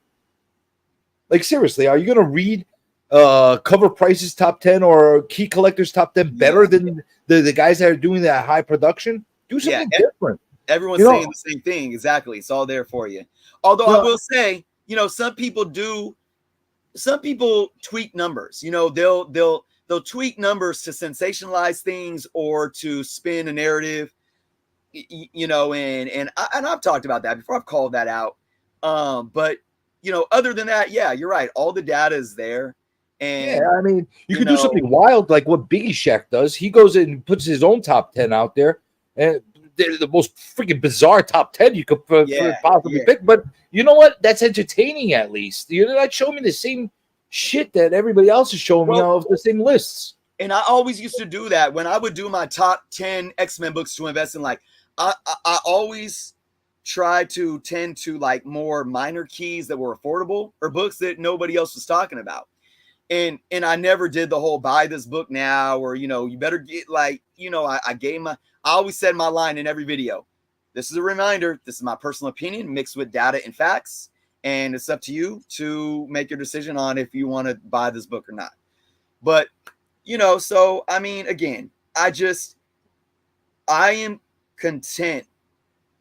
Like, seriously, are you going to read Cover Price's top 10 or Key Collector's top 10 better than the guys that are doing that high production? Do something different. Everyone's saying the same thing. Exactly. It's all there for you. Although I will say, some people tweak numbers. They'll tweak numbers to sensationalize things or to spin a narrative. And I've talked about that before. I've called that out. But other than that, yeah, you're right. All the data is there. And I mean, you could do something wild like what Biggie Shack does. He goes in and puts his own top 10 out there, and they're the most freaking bizarre top 10 you could possibly pick. But you know what? That's entertaining, at least. You're not showing me the same shit that everybody else is showing me of the same lists. And I always used to do that when I would do my top 10 X-Men books to invest in. Like, I always try to tend to like more minor keys that were affordable or books that nobody else was talking about. And I never did the whole buy this book now, or, you better get I always said my line in every video. This is a reminder. This is my personal opinion mixed with data and facts. And it's up to you to make your decision on if you want to buy this book or not. But, so, I mean, again, I am content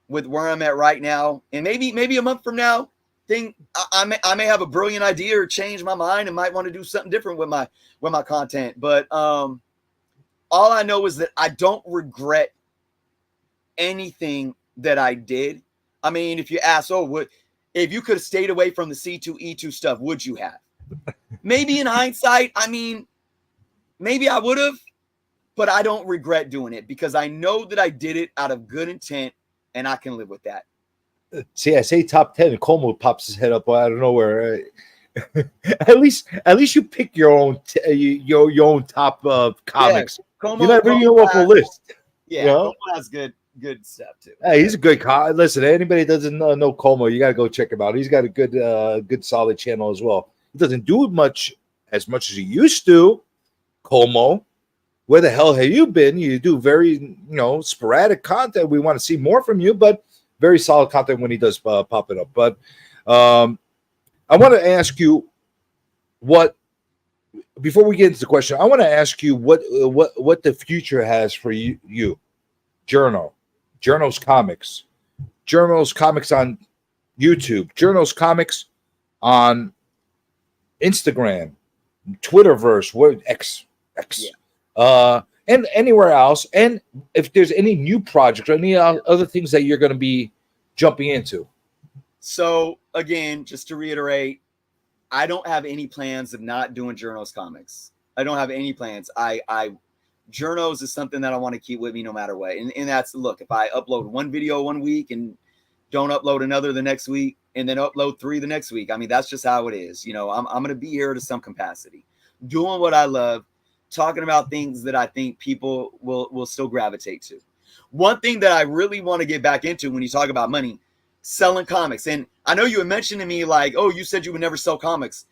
with where I'm at right now. And maybe a month from now, I may have a brilliant idea or change my mind and might want to do something different with my content. But all I know is that I don't regret anything that I did. I mean, if you ask, if you could have stayed away from the C2E2 stuff, would you have? Maybe in hindsight, I mean, maybe I would have. but I don't regret doing it because I know that I did it out of good intent and I can live with that. See, I say top 10 and Como pops his head up out of nowhere. at least you pick your own your own top comics. Como, You're not bringing him up a list. Yeah, you know? Como has good stuff too. Hey, he's a good listen, anybody that doesn't know Como, you got to go check him out. He's got a good solid channel as well. He doesn't do as much as he used to. Como, where the hell have you been? You do very sporadic content. We want to see more from you, but very solid content when he does pop it up. But I want to ask you before we get into the question, I want to ask you what the future has for you. Journo's comics on YouTube, Journo's comics on Instagram, Twitterverse, X, and anywhere else. And if there's any new projects or any other things that you're going to be jumping into. So again, just to reiterate, I don't have any plans of not doing Journo's comics. I don't have any plans. Journo's is something that I want to keep with me no matter what. And that's, look, if I upload one video one week and don't upload another the next week and then upload 3 the next week, I mean, that's just how it is. I'm going to be here to some capacity, doing what I love, talking about things that I think people will still gravitate to. One thing that I really want to get back into when you talk about money, selling comics. And I know you had mentioned to me like, oh, you said you would never sell comics.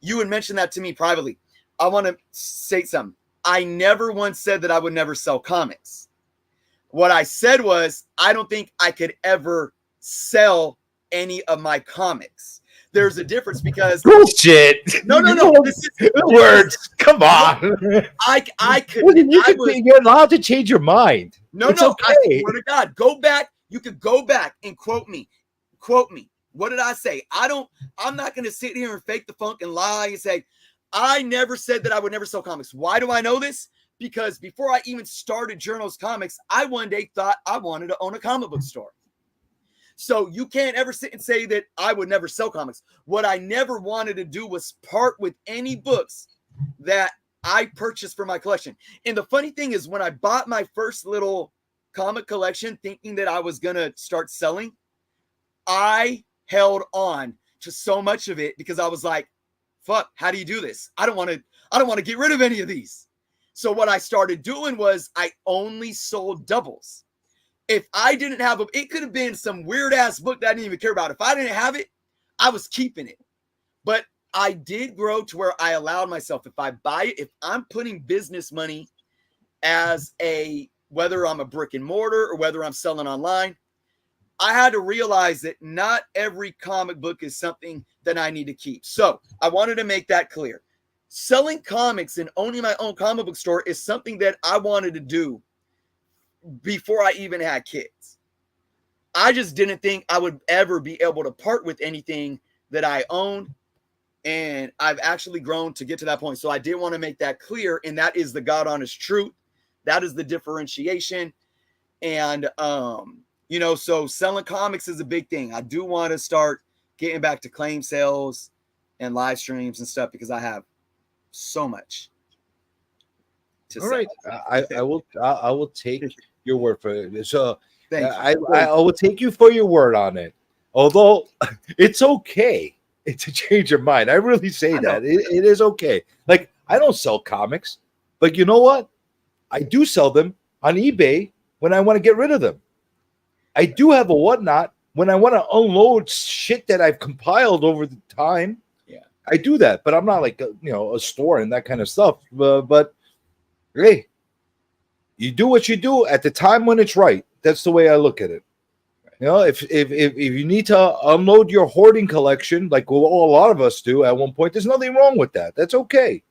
You would mention that to me privately. I want to say something. I never once said that I would never sell comics. What I said was, I don't think I could ever sell any of my comics. There's a difference because bullshit. No. This is words. Come on. I could. You're allowed to change your mind. No. Okay. I swear to God, go back. You could go back and quote me. What did I say? I'm not going to sit here and fake the funk and lie and say, I never said that I would never sell comics. Why do I know this? Because before I even started Journo's comics, I one day thought I wanted to own a comic book store. So you can't ever sit and say that I would never sell comics. What I never wanted to do was part with any books that I purchased for my collection. And the funny thing is, when I bought my first little comic collection thinking that I was going to start selling, I held on to so much of it because I was like, fuck, how do you do this? I don't want to get rid of any of these. So what I started doing was I only sold doubles. If I didn't have it could have been some weird ass book that I didn't even care about. If I didn't have it, I was keeping it. But I did grow to where I allowed myself, if I buy it, if I'm putting business money as whether I'm a brick and mortar or whether I'm selling online, I had to realize that not every comic book is something that I need to keep. So I wanted to make that clear. Selling comics and owning my own comic book store is something that I wanted to do before I even had kids. I just didn't think I would ever be able to part with anything that I owned. And I've actually grown to get to that point. So I did want to make that clear. And that is the God honest truth. That is the differentiation. And, so selling comics is a big thing. I do want to start getting back to claim sales and live streams and stuff because I have so much to All sell. right. I will take your word for it. So Thank you. I will take you for your word on it. Although it's okay to change your mind. I really say that. It is okay. Like, I don't sell comics, but you know what? I do sell them on eBay when I want to get rid of them. I do have a whatnot when I want to unload shit that I've compiled over the time. Yeah, I do that, but I'm not like a store and that kind of stuff. But hey, you do what you do at the time when it's right. That's the way I look at it. If you need to unload your hoarding collection, like a lot of us do at one point, there's nothing wrong with that. That's okay.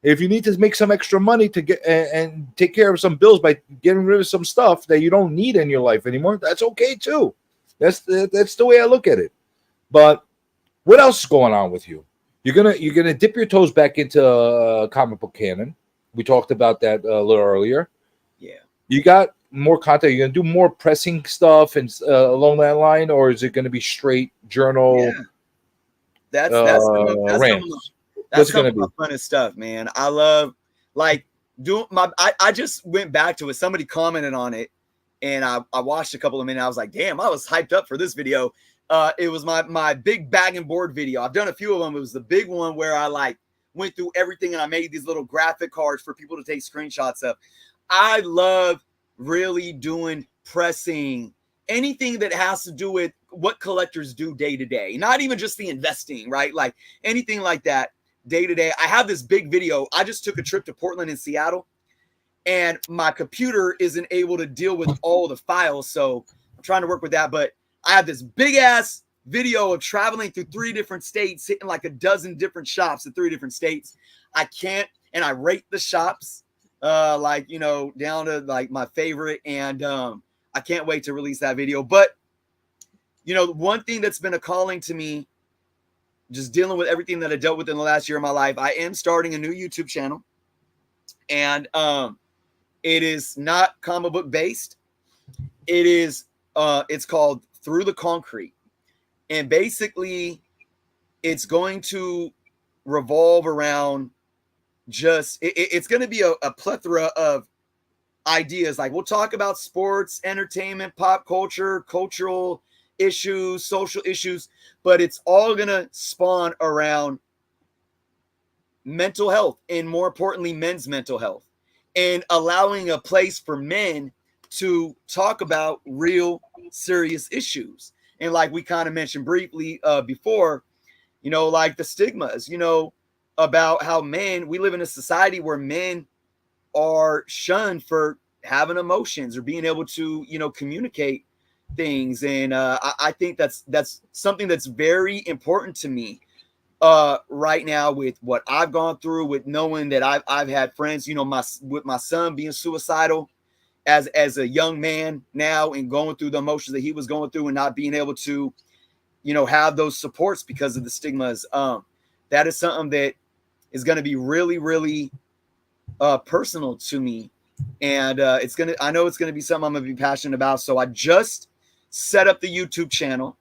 If you need to make some extra money to get and take care of some bills by getting rid of some stuff that you don't need in your life anymore, that's okay too. That's the way I look at it. But what else is going on with you? You're gonna dip your toes back into comic book canon. We talked about that a little earlier. Yeah. You got more content. You're gonna do more pressing stuff and along that line, or is it gonna be straight journal? Yeah. That's some of What's my gonna funnest stuff, man. I love, like, I just went back to it. Somebody commented on it, and I watched a couple of minutes. I was like, damn, I was hyped up for this video. It was my big bag and board video. I've done a few of them. It was the big one where I like went through everything and I made these little graphic cards for people to take screenshots of. I love really doing pressing, anything that has to do with what collectors do day to day, not even just the investing, right? Like anything like that day to day. I have this big video. I just took a trip to Portland and Seattle, and my computer isn't able to deal with all the files. So I'm trying to work with that, but I have this big ass video of traveling through 3 different states, hitting like a dozen different shops in 3 different states. I can't, and I rate the shops, like, you know, down to like my favorite. And I can't wait to release that video. But, you know, one thing that's been a calling to me, just dealing with everything that I dealt with in the last year of my life, I am starting a new YouTube channel. And it is not comic book based. It is, it's called Through the Concrete. And basically, it's going to revolve around just, it's going to be a plethora of ideas. Like, we'll talk about sports, entertainment, pop culture, cultural issues, social issues, but it's all going to spawn around mental health, and more importantly, men's mental health, and allowing a place for men to talk about real serious issues. And like we kind of mentioned briefly before, you know, like the stigmas, you know, about how men, we live in a society where men are shunned for having emotions or being able to, you know, communicate things. And I think that's something that's very important to me right now, with what I've gone through, with knowing that I've had friends, you know, with my son being suicidal as a young man now, and going through the emotions that he was going through and not being able to, you know, have those supports because of the stigmas. That is something that is going to be really, really personal to me. And I know it's going to be something I'm going to be passionate about. So I just set up the YouTube channel.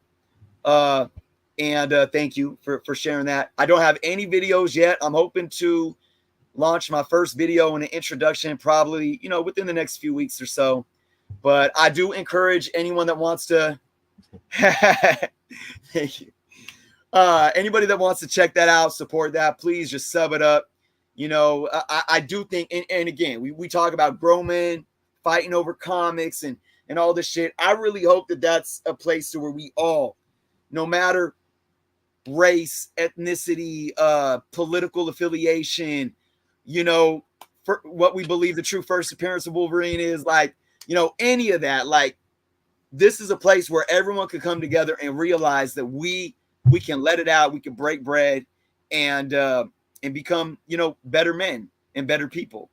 And thank you for sharing that. I don't have any videos yet. I'm hoping to launch my first video and an introduction probably, you know, within the next few weeks or so. But I do encourage anyone that wants to thank you. Anybody that wants to check that out, support that, please just sub it up. You know, I do think, and again, we talk about grown men fighting over comics and all this shit. I really hope that that's a place to where we all, no matter race, ethnicity, political affiliation, you know, for what we believe the true first appearance of Wolverine is, like, you know, any of that, like, this is a place where everyone can come together and realize that we can let it out, we can break bread, and become, you know, better men and better people.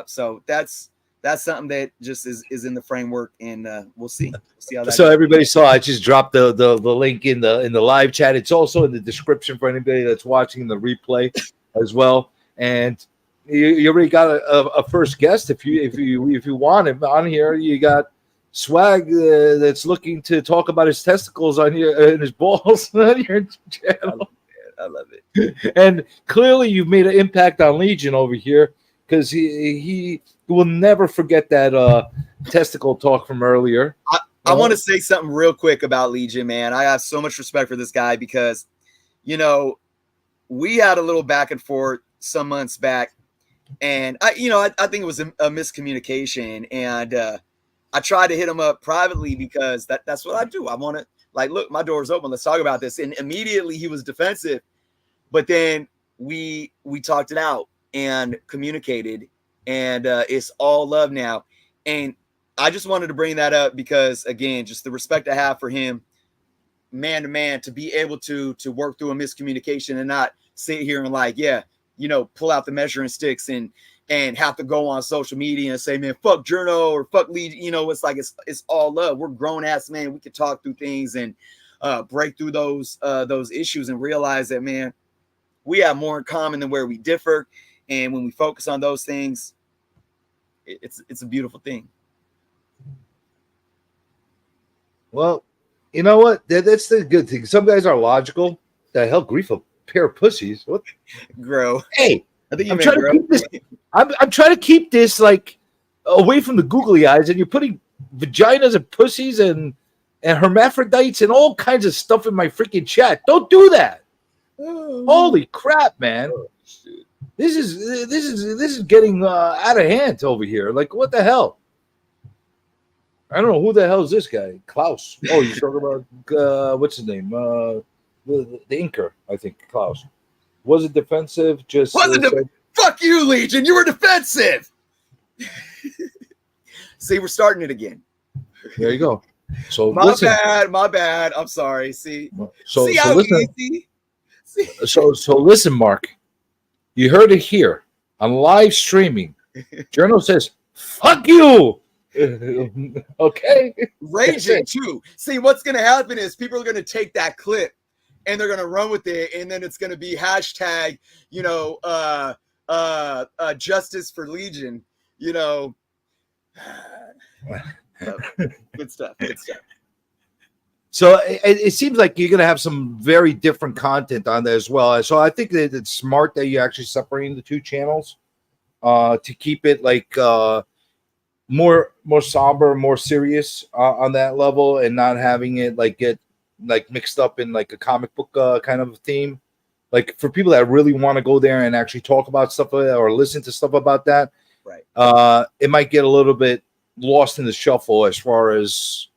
So that's something that just is in the framework, and we'll see how that so goes. everybody saw, I just dropped the link in the live chat. It's also in the description for anybody that's watching the replay as well. And you already got a first guest. If you want him on here, you got Swag that's looking to talk about his testicles on here and his balls on your channel. I love it. And clearly you've made an impact on Legion over here, because he will never forget that testicle talk from earlier. I want to say something real quick about Legion, man. I have so much respect for this guy because, you know, we had a little back and forth some months back, and I think it was a miscommunication, and I tried to hit him up privately because that's what I do. I want to, like, look, my door's open. Let's talk about this. And immediately he was defensive, but then we talked it out and communicated, and it's all love now. And I just wanted to bring that up because, again, just the respect I have for him, man to man, to be able to work through a miscommunication and not sit here and, like, yeah, you know, pull out the measuring sticks and have to go on social media and say, man, fuck Journo or fuck Lee. You know, it's like, it's all love. We're grown ass men. We can talk through things and break through those issues and realize that, man, we have more in common than where we differ. And when we focus on those things, it's a beautiful thing. Well, you know what? That's the good thing. Some guys are logical. The hell, grief, a pair of pussies. What? Grow. Hey, I think you I'm made trying to your keep own. this. I'm trying to keep this like away from the googly eyes, and you're putting vaginas and pussies and hermaphrodites and all kinds of stuff in my freaking chat. Don't do that. Holy crap, man! Oh, shit. This is getting out of hand over here. Like, what the hell? I don't know who the hell is this guy, Klaus. Oh, you're talking about what's his name? The inker, I think, Klaus. Was it defensive? Just Fuck you, Legion. You were defensive. See, we're starting it again. there you go. So My listen. bad. I'm sorry. See So how listen. easy. See? So listen, Mark. You heard it here on live streaming. Jerno says, "Fuck you." Okay. Raging too. See, what's gonna happen is people are gonna take that clip and they're gonna run with it, and then it's gonna be hashtag, justice for Legion. Good stuff. So it seems like you're going to have some very different content on there as well. So I think that it's smart that you're actually separating the two channels to keep it like more somber, more serious on that level, and not having it like get like mixed up in like a comic book kind of theme. Like for people that really want to go there and actually talk about stuff like that or listen to stuff about that, Right. It might get a little bit lost in the shuffle as far as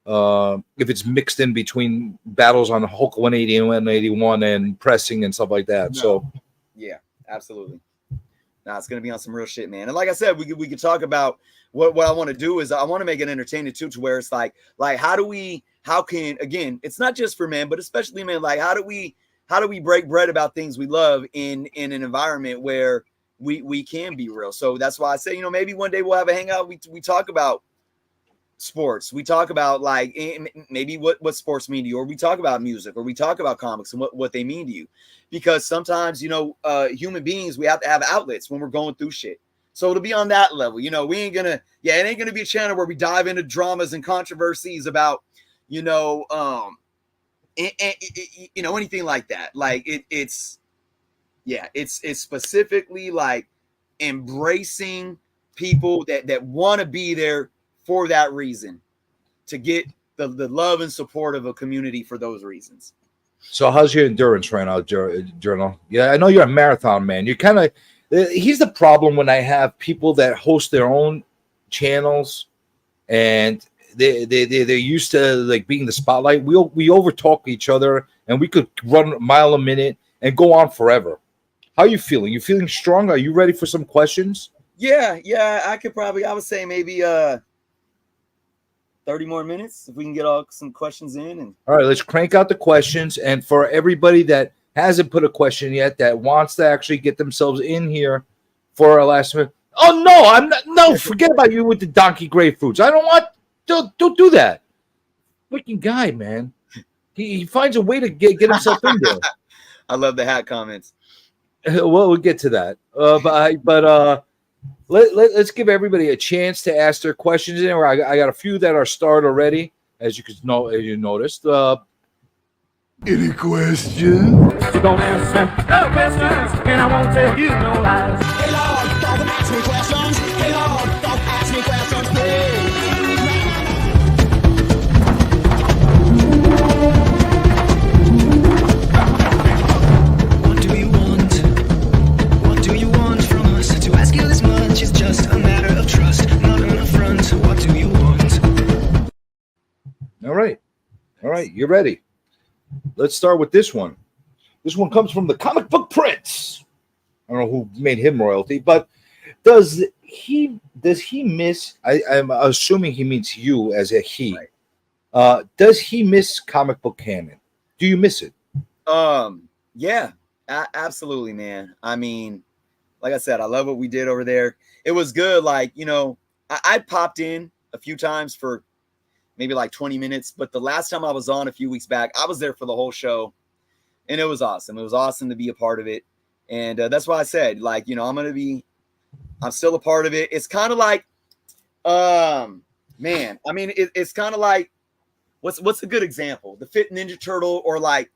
if it's mixed in between battles on Hulk 180 and 181 and pressing and stuff like that. No. So Yeah, absolutely. Nah, it's gonna be on some real shit, man. And like I said, we could talk about what I want to do is I want to make it entertaining too, to where it's like how can again, it's not just for men, but especially men, like how do we break bread about things we love in an environment where we can be real. So that's why I say, maybe one day we'll have a hangout. We talk about sports. We talk about like maybe what sports mean to you, or we talk about music, or we talk about comics and what they mean to you. Because sometimes, human beings, we have to have outlets when we're going through shit. So it'll be on that level. We ain't gonna, it ain't gonna be a channel where we dive into dramas and controversies about, anything like that. Like it's specifically like embracing people that want to be there for that reason, to get the love and support of a community for those reasons. So how's your endurance right now, Journal? Yeah, I know you're a marathon man. You're kind of here's the problem when I have people that host their own channels and they're used to like being the spotlight. We overtalk each other and we could run a mile a minute and go on forever. How are you feeling? You feeling strong? Are you ready for some questions? Yeah, I would say maybe 30 more minutes if we can get some questions in. And all right, let's crank out the questions. And for everybody that hasn't put a question yet, that wants to actually get themselves in here for our last minute. Oh no, I'm not. No, forget about you with the donkey grapefruits. I don't want. Don't do that. Freaking guy, man. He finds a way to get himself in there. I love the hat comments. Well, we'll get to that. But let's give everybody a chance to ask their questions in. I got a few that are started already, as you noticed. Any questions? You gon' answer no questions, and I won't tell you no lies. Hey Lord, don't ask me questions. Hey Lord, don't ask me questions, What do you want? What do you want from us? To ask you this much is just a matter of trust, not an affront. What do you want? All right, you're ready. Let's start with this one. This one comes from the comic book prince. I don't know who made him royalty, but does he miss? I'm assuming he means you as a he. Right. Does he miss comic book canon? Do you miss it? Yeah, absolutely, man. I mean, like I said, I love what we did over there. It was good. Like, I popped in a few times for maybe like 20 minutes, but the last time I was on a few weeks back, I was there for the whole show, and it was awesome. It was awesome to be a part of it. And that's why I said, like, I'm still a part of it. It's kind of like, man, I mean, it's kind of like, what's a good example? The Fit Ninja Turtle, or like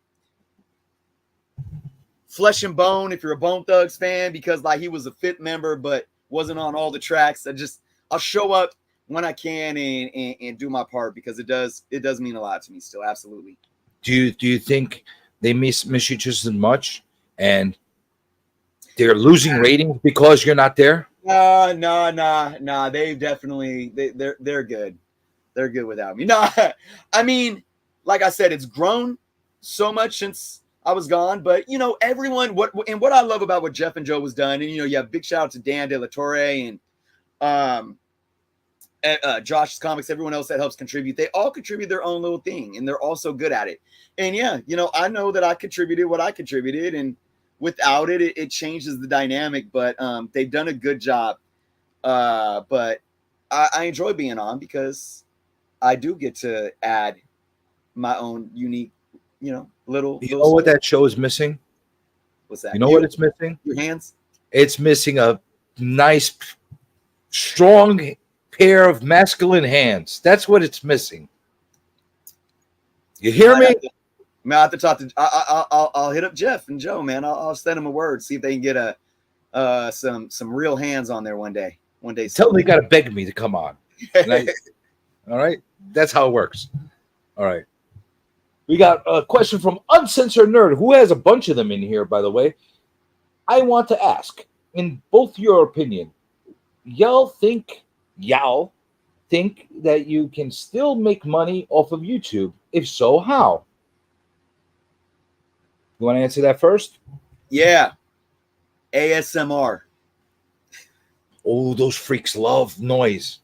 Flesh and Bone, if you're a Bone Thugs fan, because like he was a fit member but wasn't on all the tracks. I'll show up when I can and do my part, because it does mean a lot to me still. Absolutely. Do you think they miss you just as much, and they're losing ratings because you're not there? No. They definitely they're good. They're good without me. No, I mean, like I said, it's grown so much since I was gone. But you know, everyone, what I love about what Jeff and Joe was done, and you know, you have big shout out to Dan De La Torre and Josh's Comics, everyone else that helps contribute. They all contribute their own little thing, and they're all so good at it. And yeah, you know, I know that I contributed what I contributed, and without it changes the dynamic. But they've done a good job. But I enjoy being on because I do get to add my own unique, you know, little. You know what that show is missing? What's that? You know what it's missing? Your hands. It's missing a nice, strong pair of masculine hands. That's what it's missing. You hear me? Man, I have to talk to. I'll hit up Jeff and Joe, man. I'll send them a word, see if they can get some real hands on there one day. Tell them they got to beg me to come on. All right, that's how it works. All right, we got a question from Uncensored Nerd, who has a bunch of them in here, by the way. I want to ask, in both your opinion, y'all think that you can still make money off of YouTube? If so, how? You want to answer that first? Yeah. ASMR. Oh, those freaks love noise.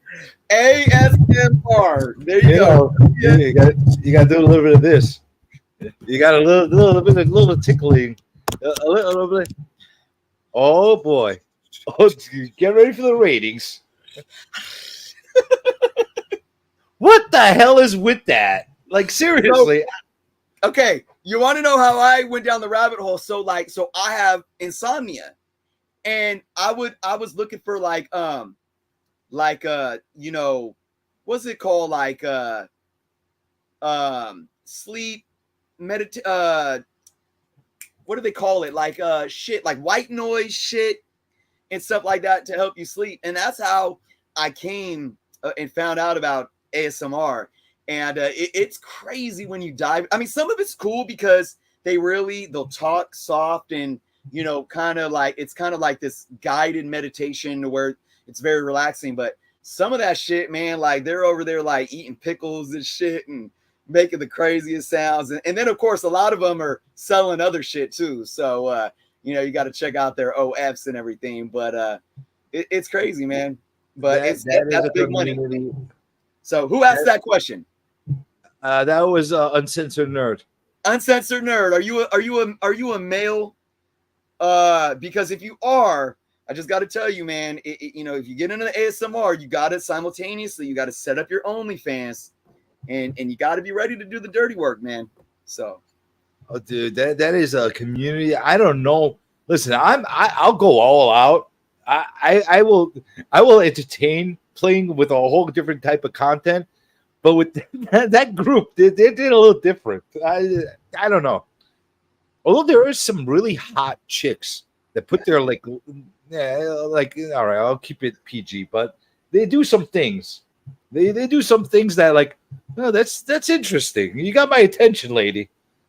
ASMR. There you go. Yeah. You got to do a little bit of this. You got a little tickling. A little bit. Oh, boy. Oh, get ready for the ratings. What the hell is with that? Like, seriously. Okay, you want to know how I went down the rabbit hole? So I have insomnia, and I was looking for you know, what's it called, sleep what do they call it, shit, like white noise shit and stuff like that to help you sleep. And that's how I came and found out about ASMR. And it's crazy when you dive. I mean, some of it's cool because they'll talk soft and, you know, it's kind of like this guided meditation where it's very relaxing. But some of that shit, man, like they're over there like eating pickles and shit and making the craziest sounds. And then, of course, a lot of them are selling other shit too. So, you know, you got to check out their OFs and everything. But it's crazy, man. But that's big money. So who asked that question? That was Uncensored Nerd. Uncensored Nerd. Are you a male? Because if you are, I just got to tell you, man. You know, if you get into the ASMR, you got to simultaneously. You got to set up your OnlyFans, and you got to be ready to do the dirty work, man. So, oh, dude, that is a community. I don't know. Listen, I'll go all out. I will entertain playing with a whole different type of content. But with that group, they did a little different. I don't know. Although there is some really hot chicks that put their all right, I'll keep it PG, but they do some things. They do some things that like, oh, that's interesting. You got my attention, lady.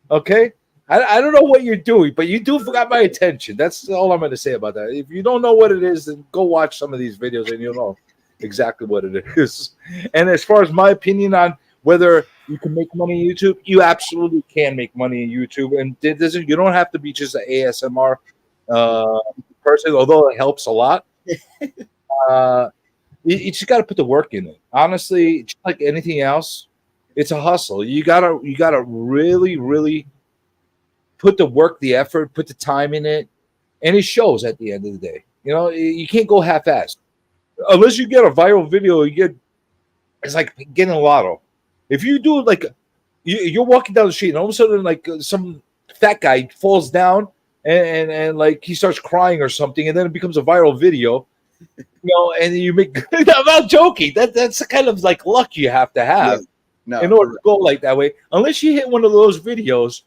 Okay, I don't know what you're doing, but you do got my attention. That's all I'm going to say about that. If you don't know what it is, then go watch some of these videos and you'll know exactly what it is. And as far as my opinion on whether you can make money in YouTube, you absolutely can make money in YouTube, and you don't have to be just an ASMR person, although it helps a lot. You just got to put the work in it. Honestly, just like anything else, it's a hustle. You gotta really, really put the work, the effort, put the time in it, and it shows at the end of the day. You know, you can't go half-assed. Unless you get a viral video, it's like getting a lotto. If you do like you're walking down the street and all of a sudden like some fat guy falls down and like he starts crying or something, and then it becomes a viral video, you know, and you make I'm not joking. That's the kind of like luck you have to have in order to go like that way. Unless you hit one of those videos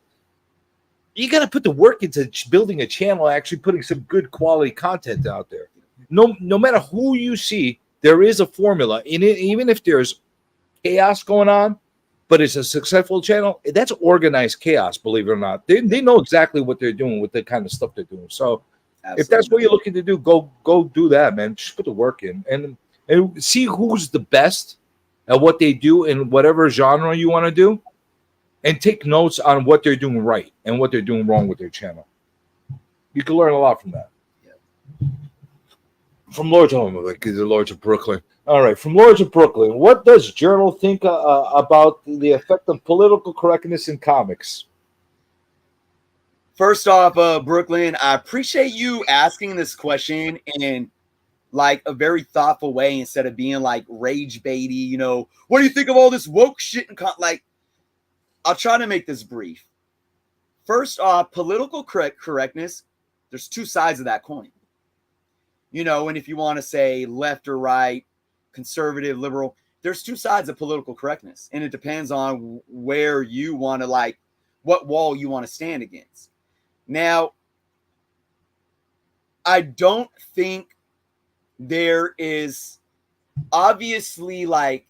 you got to put the work into building a channel, actually putting some good quality content out there. No matter who you see, there is a formula in it. Even if there's chaos going on, but it's a successful channel, that's organized chaos, believe it or not. They know exactly what they're doing with the kind of stuff they're doing. So if that's what you're looking to do, go do that, man. Just put the work in and see who's the best at what they do in whatever genre you want to do, and take notes on what they're doing right and what they're doing wrong with their channel. You can learn a lot from that. Yeah. From Lords of the Lords of Brooklyn. All right, from Lords of Brooklyn, what does Journo think about the effect of political correctness in comics? First off, Brooklyn, I appreciate you asking this question in like a very thoughtful way instead of being like rage baity. You know, what do you think of all this woke shit? And like, I'll try to make this brief. First off, political correctness, there's two sides of that coin. You know, and if you want to say left or right, conservative, liberal, there's two sides of political correctness. And it depends on where you want to, like, what wall you want to stand against. Now, I don't think there is obviously like,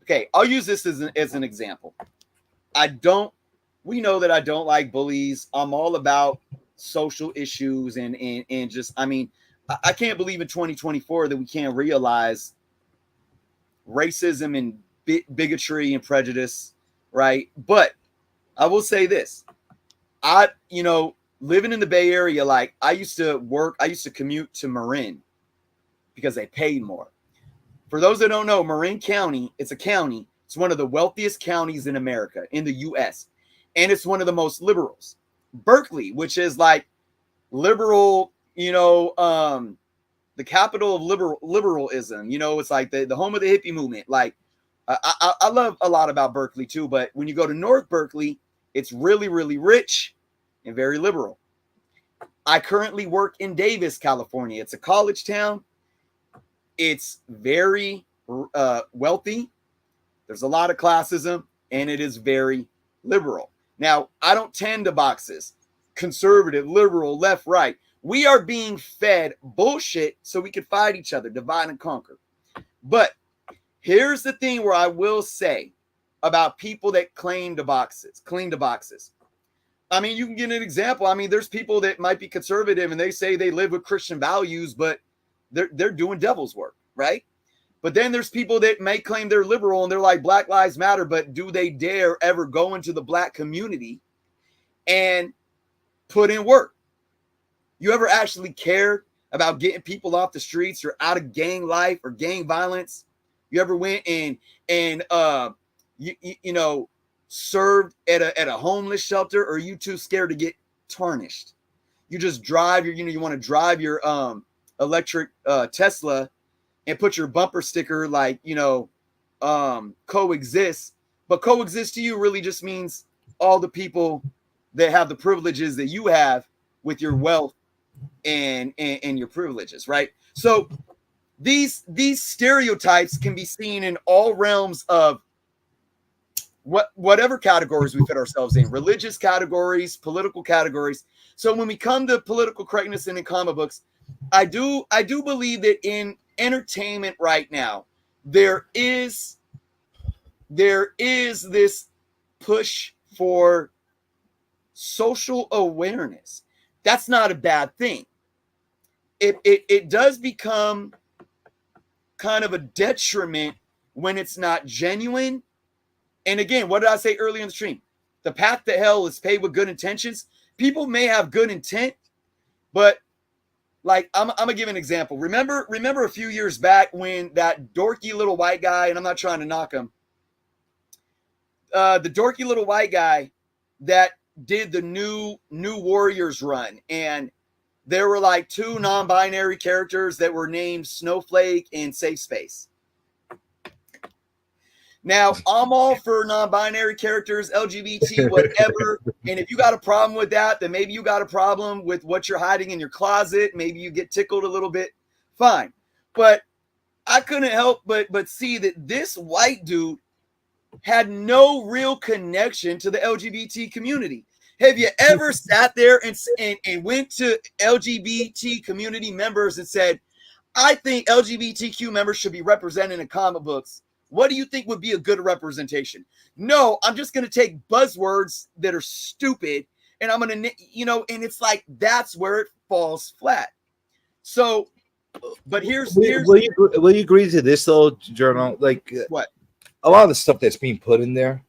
okay, I'll use this as an example. We know that I don't like bullies. I'm all about social issues and just, I mean, I can't believe in 2024 that we can't realize racism and bigotry and prejudice, right? But I will say this. Living in the Bay Area, like I used to commute to Marin because they paid more. For those that don't know, Marin County, it's a county. It's one of the wealthiest counties in America, in the U.S., and it's one of the most liberals. Berkeley, which is like liberal, the capital of liberalism. You know, it's like the home of the hippie movement. Like, I love a lot about Berkeley too, but when you go to North Berkeley, it's really, really rich and very liberal. I currently work in Davis, California. It's a college town. It's very wealthy. There's a lot of classism, and it is very liberal. Now, I don't tend to boxes. Conservative, liberal, left, right. We are being fed bullshit so we can fight each other, divide and conquer. But here's the thing where I will say about people that cling to boxes. I mean, you can get an example. I mean, there's people that might be conservative and they say they live with Christian values, but they're doing devil's work, right? But then there's people that may claim they're liberal and they're like Black Lives Matter, but do they dare ever go into the black community and put in work? You ever actually cared about getting people off the streets or out of gang life or gang violence? You ever went and served at a homeless shelter, or are you too scared to get tarnished? You just drive you want to drive your electric Tesla and put your bumper sticker like, coexist. But coexist to you really just means all the people that have the privileges that you have with your wealth and your privileges, right? So these stereotypes can be seen in all realms of whatever categories we fit ourselves in, religious categories, political categories. So when we come to political correctness and in comic books, I do believe that in entertainment right now, there is this push for social awareness. That's not a bad thing. It does become kind of a detriment when it's not genuine. And again, what did I say earlier in the stream? The path to hell is paved with good intentions. People may have good intent, but like I'm gonna give an example. Remember a few years back when that dorky little white guy, and I'm not trying to knock him, the dorky little white guy that did the new Warriors run, and there were like two non-binary characters that were named Snowflake and Safe Space. Now, I'm all for non-binary characters, LGBT, whatever. And if you got a problem with that, then maybe you got a problem with what you're hiding in your closet. Maybe you get tickled a little bit. Fine. But I couldn't help but see that this white dude had no real connection to the LGBT community. Have you ever sat there and went to LGBT community members and said, I think LGBTQ members should be represented in comic books? What do you think would be a good representation? No, I'm just going to take buzzwords that are stupid and I'm going to, and it's like, that's where it falls flat. So, but will you agree to this though, Journo? Like what? A lot of the stuff that's being put in there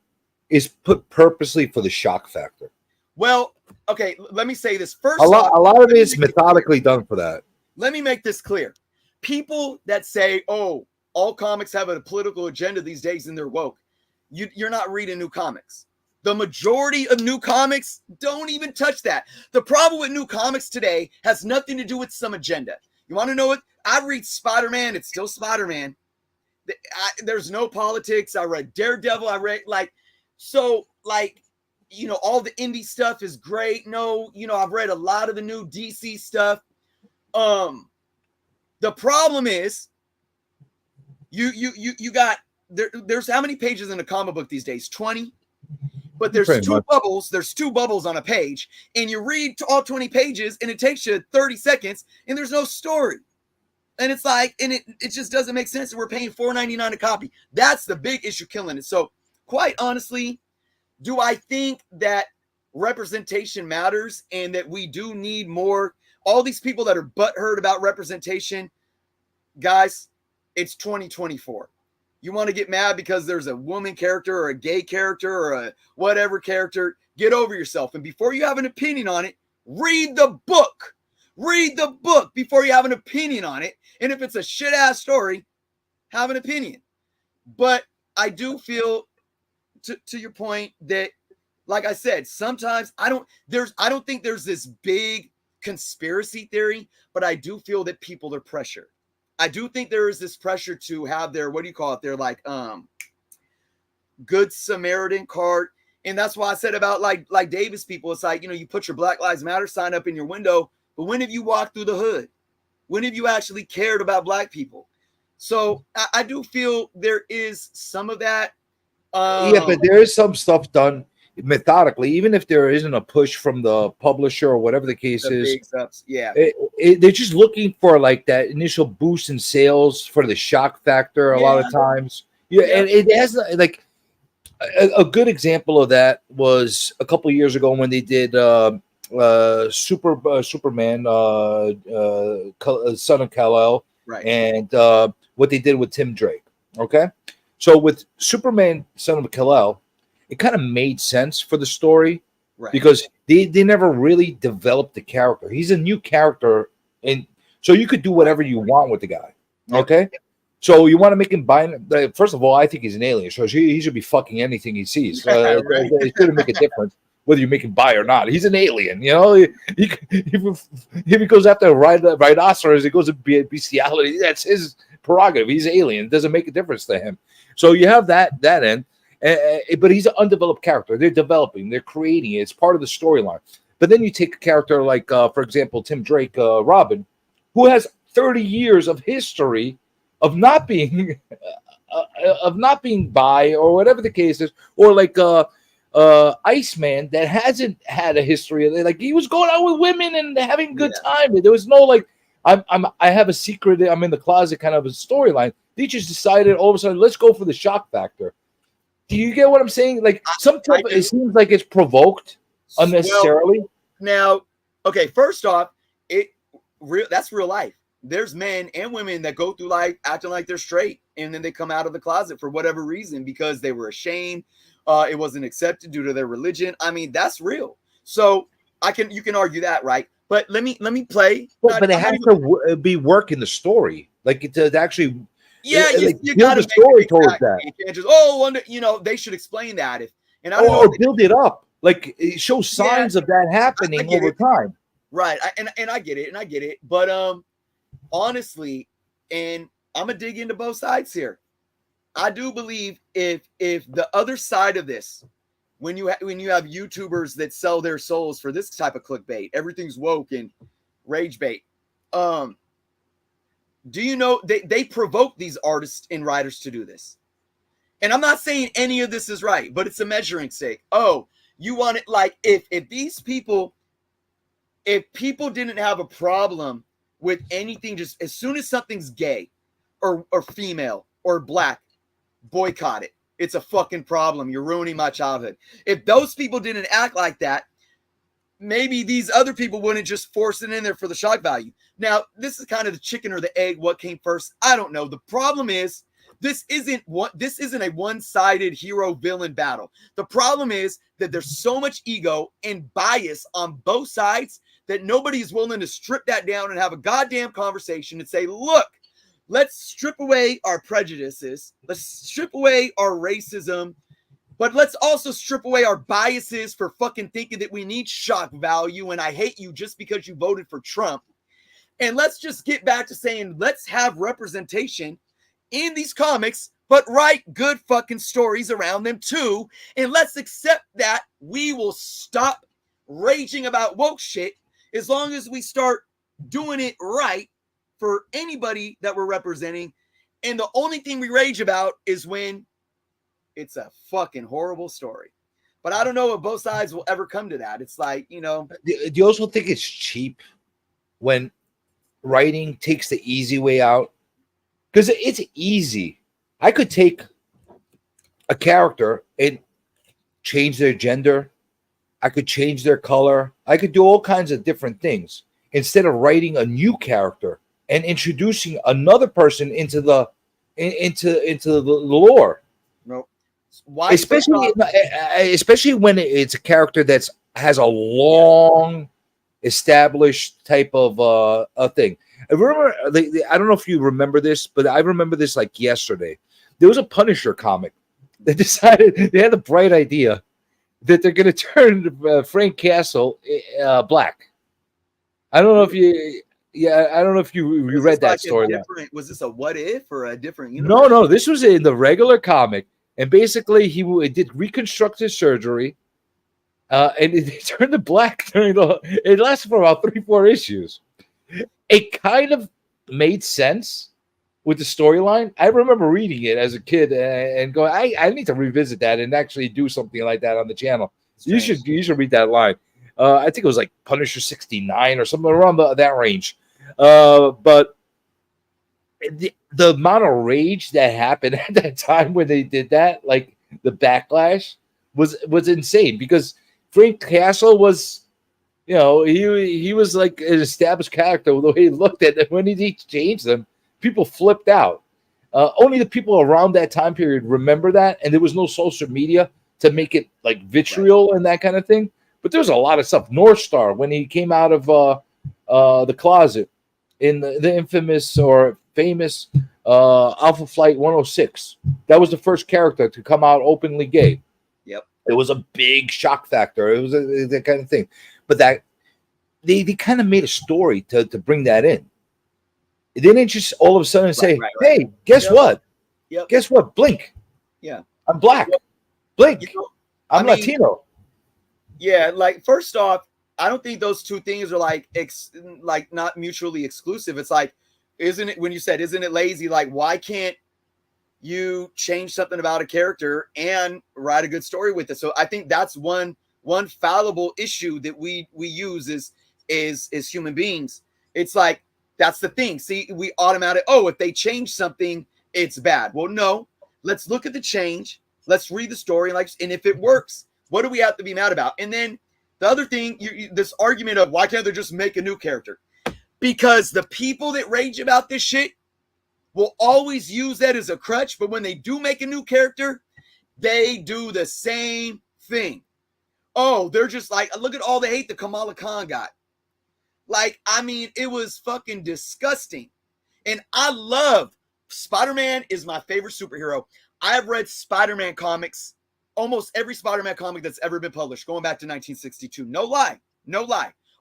is put purposely for the shock factor. Well, okay, let me say this first. A lot of it is methodically done for that. Let me make this clear. People that say, oh, all comics have a political agenda these days and they're woke. You're not reading new comics. The majority of new comics don't even touch that. The problem with new comics today has nothing to do with some agenda. You want to know what? I read Spider-Man. It's still Spider-Man. There's no politics. I read Daredevil. I read all the indie stuff is great. No, I've read a lot of the new DC stuff. The problem is you got there's how many pages in a comic book these days? 20. But there's two bubbles. There's two bubbles on a page, and you read all 20 pages, and it takes you 30 seconds, and there's no story. And it's like, and it just doesn't make sense. And we're paying $4.99 a copy. That's the big issue killing it. So, quite honestly, do I think that representation matters and that we do need more? All these people that are butthurt about representation, guys, it's 2024. You want to get mad because there's a woman character or a gay character or a whatever character, get over yourself. And before you have an opinion on it, read the book. Read the book before you have an opinion on it. And if it's a shit ass story, have an opinion. But I do feel to your point that, like I said, sometimes I don't think there's this big conspiracy theory, but I do feel that people are pressured. I do think there is this pressure to have their, what do you call it? They're like Good Samaritan card. And that's why I said about like Davis people, it's like, you put your Black Lives Matter sign up in your window, but when have you walked through the hood? When have you actually cared about Black people? So I do feel there is some of that. Yeah, but there is some stuff done methodically, even if there isn't a push from the publisher or whatever the case is. Yeah, they're just looking for like that initial boost in sales for the shock factor a lot of times. Yeah, and it has like a good example of that was a couple of years ago when they did Superman, Son of Kal-El, right, and what they did with Tim Drake. Okay, so with Superman, Son of Kal-El, it kind of made sense for the story, right? Because they never really developed the character. He's a new character, and so you could do whatever you want with the guy. Okay, so you want to make him binary. First of all, I think he's an alien, so he should be fucking anything he sees. Right. It shouldn't make a difference whether you make him bi or not. He's an alien, if he goes after a rhinoceros, it goes to bestiality. That's his prerogative. He's an alien. It doesn't make a difference to him. So you have that end. But he's an undeveloped character. They're developing, they're creating it. It's part of the storyline. But then you take a character like, for example, Tim Drake, Robin, who has 30 years of history of not being bi or whatever the case is, or like Iceman that hasn't had a history of it. Like he was going out with women and having a good time. There was no like I have a secret. I'm in the closet kind of a storyline. They just decided all of a sudden let's go for the shock factor. Do you get what I'm saying? Like sometimes it seems like it's provoked unnecessarily. Well, now, okay, first off, that's real life. There's men and women that go through life acting like they're straight, and then they come out of the closet for whatever reason because they were ashamed. It wasn't accepted due to their religion. I mean, that's real. So you can argue that, right? But let me play. But it has to be work in the story, like to actually. Yeah, you got to story towards that. You can't just they should explain that I don't know, build it up, like it shows signs of that happening over time. Right, and I get it, but honestly, and I'm gonna dig into both sides here. I do believe if the other side of this, when you have YouTubers that sell their souls for this type of clickbait, everything's woke and rage bait. Do you know they provoke these artists and writers to do this? And I'm not saying any of this is right, but it's a measuring stick. Oh, You want it like if people didn't have a problem with anything, just as soon as something's gay or female or black, boycott it. It's a fucking problem. You're ruining my childhood. If those people didn't act like that, maybe these other people wouldn't just force it in there for the shock value. Now, this is kind of the chicken or the egg. What came first? I don't know. The problem is this isn't a one-sided hero-villain battle. The problem is that there's so much ego and bias on both sides that nobody is willing to strip that down and have a goddamn conversation and say, look, let's strip away our prejudices. Let's strip away our racism. But let's also strip away our biases for fucking thinking that we need shock value and I hate you just because you voted for Trump. And let's just get back to saying, let's have representation in these comics, but write good fucking stories around them too. And let's accept that we will stop raging about woke shit as long as we start doing it right for anybody that we're representing. And the only thing we rage about is when it's a fucking horrible story. But I don't know if both sides will ever come to that. It's like, you know. Do you also think it's cheap when writing takes the easy way out? Because it's easy. I could take a character and change their gender. I could change their color. I could do all kinds of different things instead of writing a new character and introducing another person into the lore. No. Why? Especially when it's a character that's has a long established type of a thing. I remember, I don't know if you remember this, but I remember this like yesterday. There was a Punisher comic that decided they had the bright idea that they're going to turn Frank Castle black. I don't know if you, I don't know if you read that story. Was this a what if or a different universe? No, this was in the regular comic, and basically he did reconstructive surgery, and it turned to black during it lasted for about 3-4 issues. It kind of made sense with the storyline. I remember reading it as a kid and going, I need to revisit that and actually do something like that on the channel. You should read that line. I think it was like Punisher 69 or something around that range. But the amount of rage that happened at that time when they did that, like the backlash, was insane because Frank Castle was. You know, he was like an established character the way he looked at it. When he changed them, people flipped out. Only the people around that time period remember that, and there was no social media to make it like vitriol and that kind of thing. But there's a lot of stuff. North Star, when he came out of the closet in the infamous or famous Alpha Flight 106, that was the first character to come out openly gay. Yep. It was a big shock factor. It was that kind of thing. But that they kind of made a story to bring that in. It didn't just all of a sudden say, hey, guess what? Yep. Guess what? Blink. Yeah. I'm black. Blink. You know, I'm Latino. Yeah, like first off, I don't think those two things are like not mutually exclusive. It's like, isn't it when you said, isn't it lazy? Like, why can't you change something about a character and write a good story with it? So I think that's one fallible issue that we use is human beings. It's like, that's the thing. See, we automatic, if they change something, it's bad. Well, no, let's look at the change. Let's read the story. And if it works, what do we have to be mad about? And then the other thing, this argument of why can't they just make a new character? Because the people that rage about this shit will always use that as a crutch. But when they do make a new character, they do the same thing. Oh, they're just like, look at all the hate that Kamala Khan got. Like, I mean, it was fucking disgusting. And I love Spider-Man is my favorite superhero. I've read Spider-Man comics, almost every Spider-Man comic that's ever been published, going back to 1962. No lie.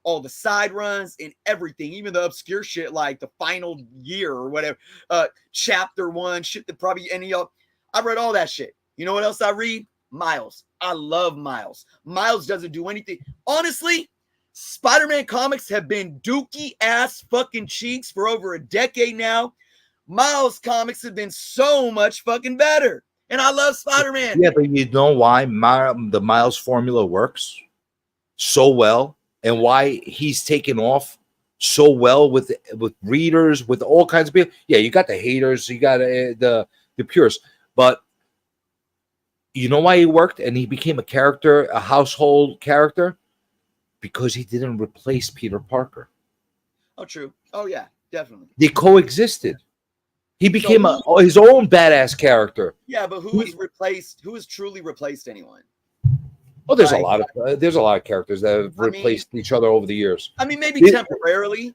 All the side runs and everything, even the obscure shit like the final year or whatever, chapter 1, shit that probably any of y'all. I read all that shit. You know what else I read? Miles. I love Miles. Miles doesn't do anything. Honestly, Spider-Man comics have been dookie ass fucking cheeks for over a decade now. Miles comics have been so much fucking better. and I love Spider-Man. Yeah, but you know why the Miles formula works so well, and why he's taken off so well with readers, with all kinds of people. Yeah, you got the haters, you got the purists, but you know why he worked and he became a character, a household character, because he didn't replace Peter Parker. Oh, true. Oh, yeah, definitely. They coexisted. He became So his own badass character. Yeah, but who has truly replaced anyone? Oh, there's Like, a lot of characters that have replaced each other over the years. I mean, maybe It- temporarily.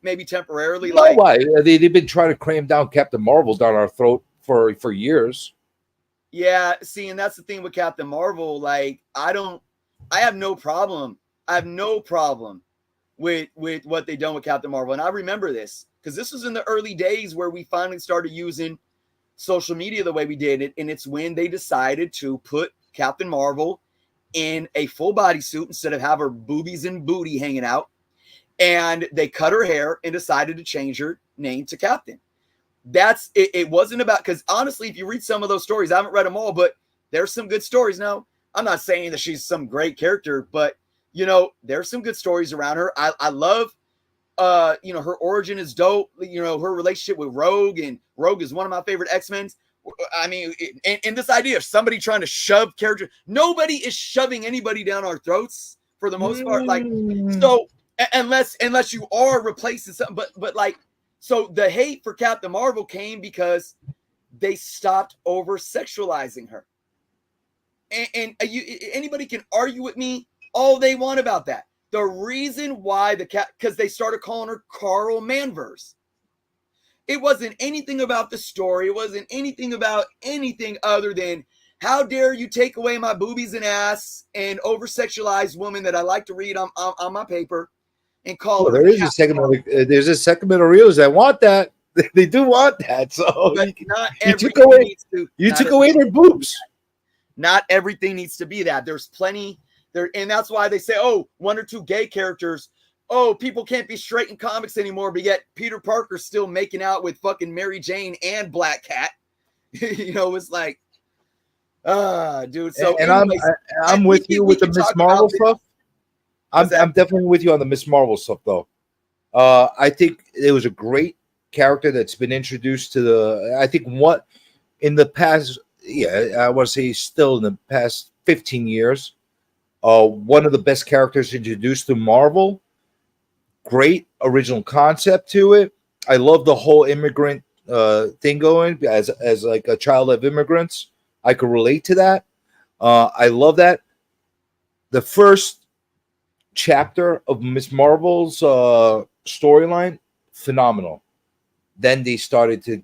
You know why? They've been trying to cram down Captain Marvel down our throat for years. Yeah, see, and that's the thing with Captain Marvel. Like, I have no problem. I have no problem with what they done with Captain Marvel. And I remember this because this was in the early days where we finally started using social media the way we did it. And it's when they decided to put Captain Marvel in a full body suit instead of have her boobies and booty hanging out. And they cut her hair and decided to change her name to Captain. That's it. It wasn't about, because honestly, if you read some of those stories, I haven't read them all, but there's some good stories. Now, I'm not saying that she's some great character, but you know, there's some good stories around her. I love you know, her origin is dope. You know, her relationship with Rogue, and Rogue is one of my favorite X-Men. I mean, and this idea of somebody trying to shove character, nobody is shoving anybody down our throats for the most part. Like, so unless you are replacing something, but like, so the hate for Captain Marvel came because they stopped over sexualizing her. And anybody can argue with me all they want about that. The reason why because they started calling her Carl Manvers. It wasn't anything about the story. It wasn't anything about anything other than, how dare you take away my boobies and ass and over-sexualized woman that I like to read on my paper and call her. There's a segment of reels that want that. They do want that. So But not you took everything away needs to. you not took away their boobs. Not everything needs to be that. There's plenty there, and that's why they say, oh, one or two gay characters. Oh, people can't be straight in comics anymore, but yet Peter Parker's still making out with fucking Mary Jane and Black Cat. You know, it's like, dude. So, And anyways, I'm with you with the Miss Marvel stuff. I'm that? definitely with you on the Miss Marvel stuff, though. I think it was a great character that's been introduced to the. I think what in the past, I want to say still in the past 15 years, one of the best characters introduced to Marvel. Great original concept to it. I love the whole immigrant thing going as like a child of immigrants. I could relate to that. I love that. The first chapter of Miss Marvel's storyline, phenomenal. Then they started to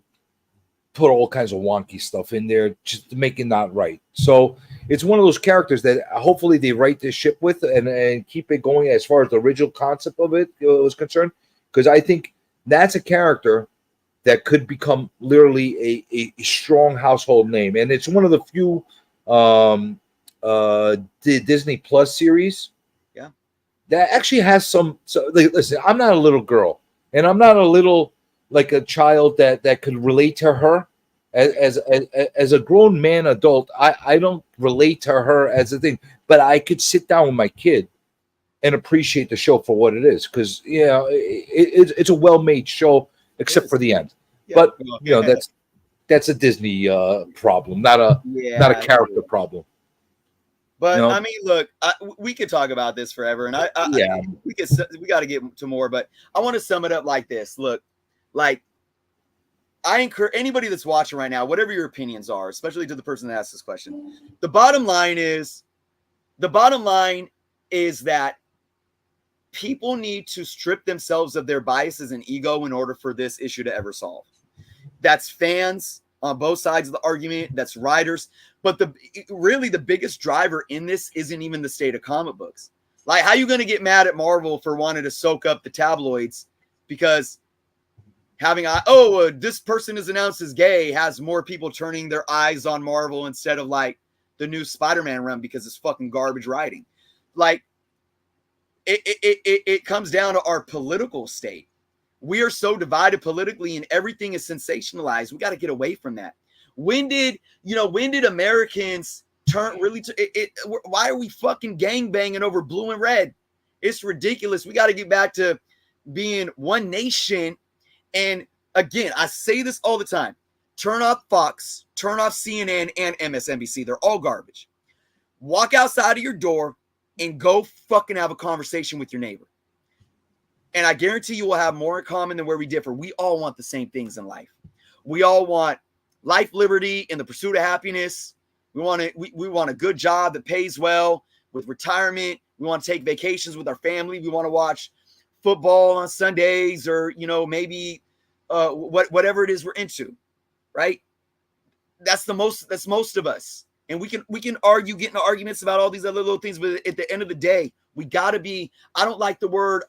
put all kinds of wonky stuff in there just to make it not right. So it's one of those characters that hopefully they right this ship with and keep it going as far as the original concept of it was concerned. Because I think that's a character that could become literally a strong household name. And it's one of the few the Disney Plus series that actually has some. So like, listen, I'm not a little girl, and I'm not a little like a child that could relate to her as a grown man adult. I don't relate to her as a thing, but I could sit down with my kid and appreciate the show for what it is, because you know it's a well-made show except for the end. Yeah. But you know that's a Disney problem, not a character problem. But You know? I mean, look, we could talk about this forever, and we got to get to more. But I want to sum it up like this. Look, like I encourage anybody that's watching right now, whatever your opinions are, especially to the person that asked this question. The bottom line is that people need to strip themselves of their biases and ego in order for this issue to ever solve. That's fans on both sides of the argument. That's writers. But really the biggest driver in this isn't even the state of comic books. Like, how you going to get mad at Marvel for wanting to soak up the tabloids because this person is announced as gay has more people turning their eyes on Marvel instead of like the new Spider-Man run because it's fucking garbage writing. Like, it comes down to our political state. We are so divided politically and everything is sensationalized. We got to get away from that. When did Americans turn really to it? Why are we fucking gangbanging over blue and red? It's ridiculous. We got to get back to being one nation. And again, I say this all the time. Turn off Fox, turn off CNN and MSNBC. They're all garbage. Walk outside of your door and go fucking have a conversation with your neighbor. And I guarantee you will have more in common than where we differ. We all want the same things in life. We all want life, liberty, and the pursuit of happiness. We want a good job that pays well with retirement. We want to take vacations with our family. We want to watch football on Sundays, or maybe whatever it is we're into, right? That's most of us. And we can argue, get into arguments about all these other little things, but at the end of the day, we gotta be. I don't like the word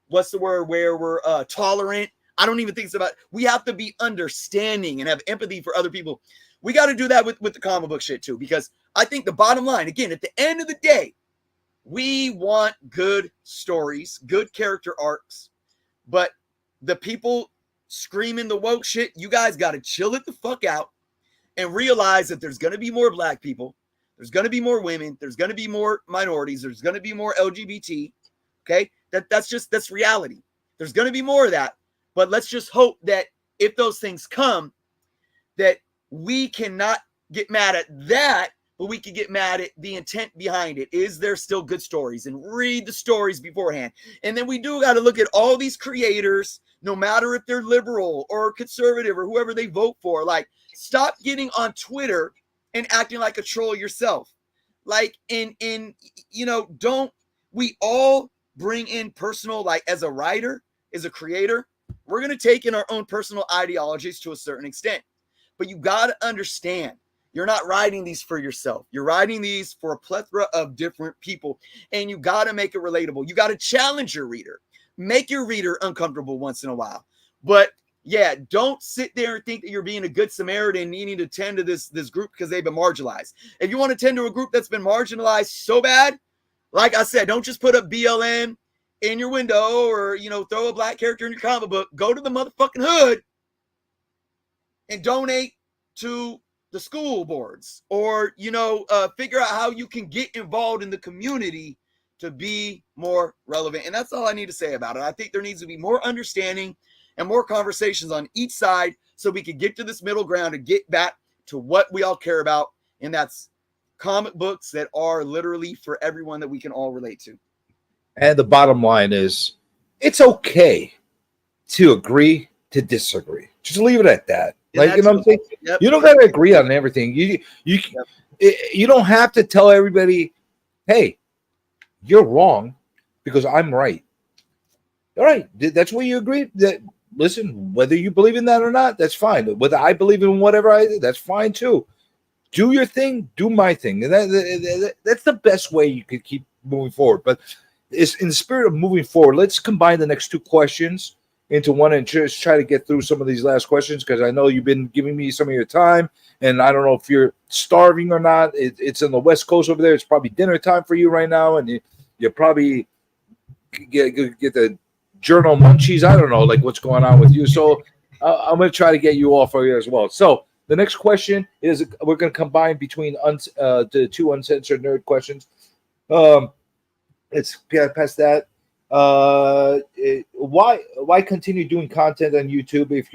what's the word where we're tolerant. I don't even think it's about. We have to be understanding and have empathy for other people. We got to do that with the comic book shit too, because I think the bottom line, again, at the end of the day, we want good stories, good character arcs, but the people screaming the woke shit, you guys got to chill it the fuck out and realize that there's going to be more black people, there's going to be more women, there's going to be more minorities, there's going to be more LGBT. Okay, that's reality. There's going to be more of that, but let's just hope that if those things come, that we cannot get mad at that, but we can get mad at the intent behind it. Is there still good stories? And read the stories beforehand. And then we do got to look at all these creators, no matter if they're liberal or conservative or whoever they vote for. Like, stop getting on Twitter and acting like a troll yourself. Like, don't we all bring in personal, like as a writer, as a creator, we're going to take in our own personal ideologies to a certain extent. But you got to understand, you're not writing these for yourself. You're writing these for a plethora of different people, and you got to make it relatable. You got to challenge your reader, make your reader uncomfortable once in a while. But yeah, don't sit there and think that you're being a good Samaritan needing to tend to this group because they've been marginalized. If you want to tend to a group that's been marginalized so bad, like I said, don't just put up BLM in your window or, throw a black character in your comic book. Go to the motherfucking hood and donate to the school boards, or, figure out how you can get involved in the community to be more relevant. And that's all I need to say about it. I think there needs to be more understanding and more conversations on each side so we can get to this middle ground and get back to what we all care about. And that's comic books that are literally for everyone that we can all relate to. And the bottom line is, it's okay to agree to disagree. Just leave it at that. Like, you know what I'm saying? Yep. You don't got to agree on everything. You don't have to tell everybody, hey, you're wrong because I'm right. All right. That's what you agree. That, listen, whether you believe in that or not, that's fine. Whether I believe in whatever I do, that's fine too. Do your thing, do my thing. And that's the best way you could keep moving forward. But it's in the spirit of moving forward, let's combine the next two questions into one and just try to get through some of these last questions, because I know you've been giving me some of your time, and I don't know if you're starving or not. It's on the West Coast over there. It's probably dinner time for you right now, and you probably get the Journo munchies. I don't know, like, what's going on with you. So I'm going to try to get you off for you as well. So the next question is, we're going to combine between the two uncensored nerd questions. Let's past that. Why continue doing content on YouTube if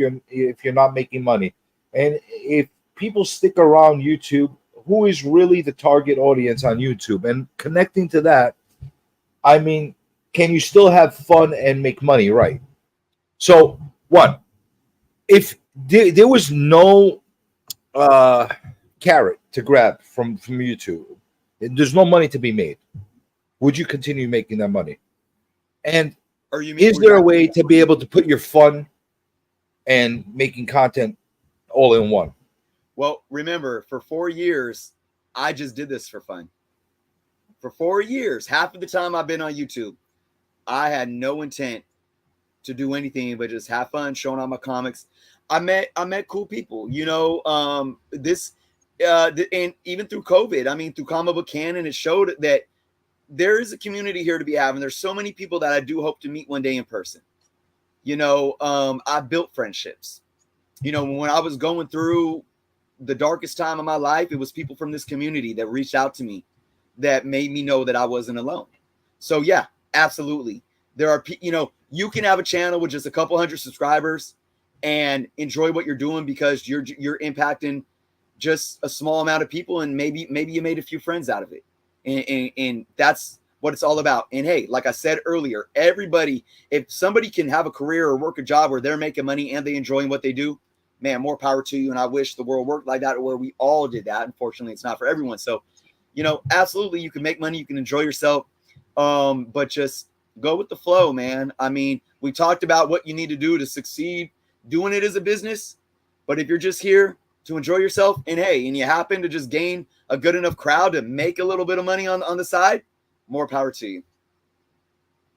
you're not making money? And if people stick around YouTube, who is really the target audience on YouTube? And connecting to that, I mean, can you still have fun and make money? Right. So, one, if there was no carrot to grab from YouTube, there's no money to be made, would you continue making that money? And is there a way to be able to put your fun and making content all in one? Well, remember, for 4 years, I just did this for fun. For 4 years, half of the time I've been on YouTube, I had no intent to do anything but just have fun, showing all my comics. I met cool people, and even through COVID, I mean, through Comic Book Canon, it showed that there is a community here to be having. There's so many people that I do hope to meet one day in person. I built friendships. When I was going through the darkest time of my life, it was people from this community that reached out to me that made me know that I wasn't alone. So yeah, absolutely. There are, you can have a channel with just a couple hundred subscribers and enjoy what you're doing because you're impacting just a small amount of people, and maybe you made a few friends out of it. And that's what it's all about. And hey, like I said earlier, everybody, if somebody can have a career or work a job where they're making money and they enjoying what they do, man, more power to you. And I wish the world worked like that, or where we all did that. Unfortunately, it's not for everyone. So, absolutely, you can make money, you can enjoy yourself, but just go with the flow, man. I mean, we talked about what you need to do to succeed doing it as a business, but if you're just here to enjoy yourself, and hey, and you happen to just gain a good enough crowd to make a little bit of money on the side, more power to you.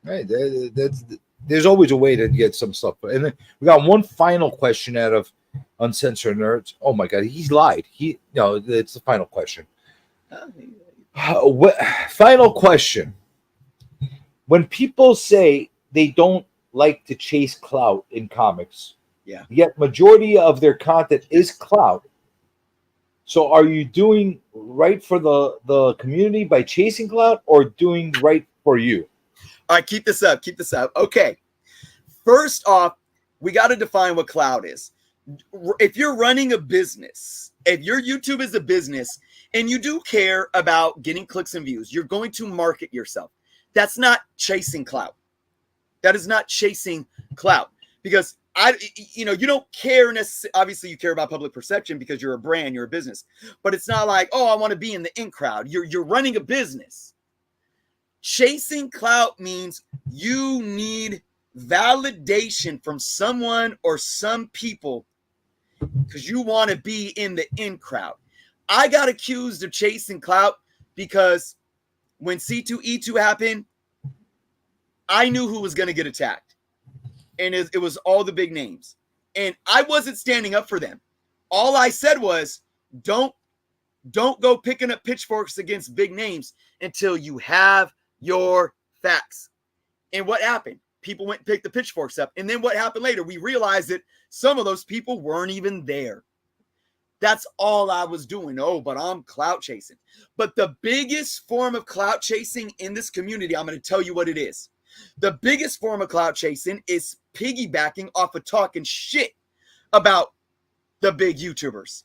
Right. There's always a way to get some stuff. And then we got one final question out of Uncensored Nerds. Oh my God, he's lied. It's the final question. Final question. When people say they don't like to chase clout in comics, yeah, yet majority of their content is clout. So are you doing right for the community by chasing clout, or doing right for you? All right, keep this up. Okay. First off, we got to define what clout is. If you're running a business, if your YouTube is a business and you do care about getting clicks and views, you're going to market yourself. That's not chasing clout. That is not chasing clout, because you don't care necessarily. Obviously, you care about public perception because you're a brand, you're a business, but it's not like, oh, I want to be in the in crowd. You're running a business. Chasing clout means you need validation from someone or some people because you want to be in the in crowd. I got accused of chasing clout because when C2E2 happened, I knew who was going to get attacked. And it was all the big names. And I wasn't standing up for them. All I said was, don't go picking up pitchforks against big names until you have your facts. And what happened? People went and picked the pitchforks up. And then what happened later? We realized that some of those people weren't even there. That's all I was doing. Oh, but I'm clout chasing. But the biggest form of clout chasing in this community, I'm going to tell you what it is. The biggest form of clout chasing is piggybacking off of talking shit about the big YouTubers.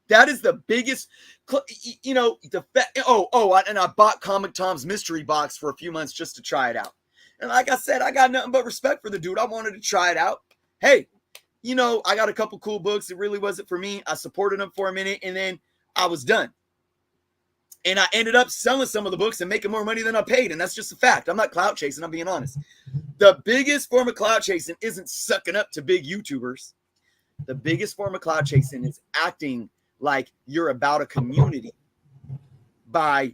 That is the biggest, and I bought Comic Tom's mystery box for a few months just to try it out. And like I said, I got nothing but respect for the dude. I wanted to try it out. Hey, I got a couple cool books. It really wasn't for me. I supported them for a minute and then I was done. And I ended up selling some of the books and making more money than I paid. And that's just a fact. I'm not clout chasing. I'm being honest. The biggest form of clout chasing isn't sucking up to big YouTubers. The biggest form of clout chasing is acting like you're about a community by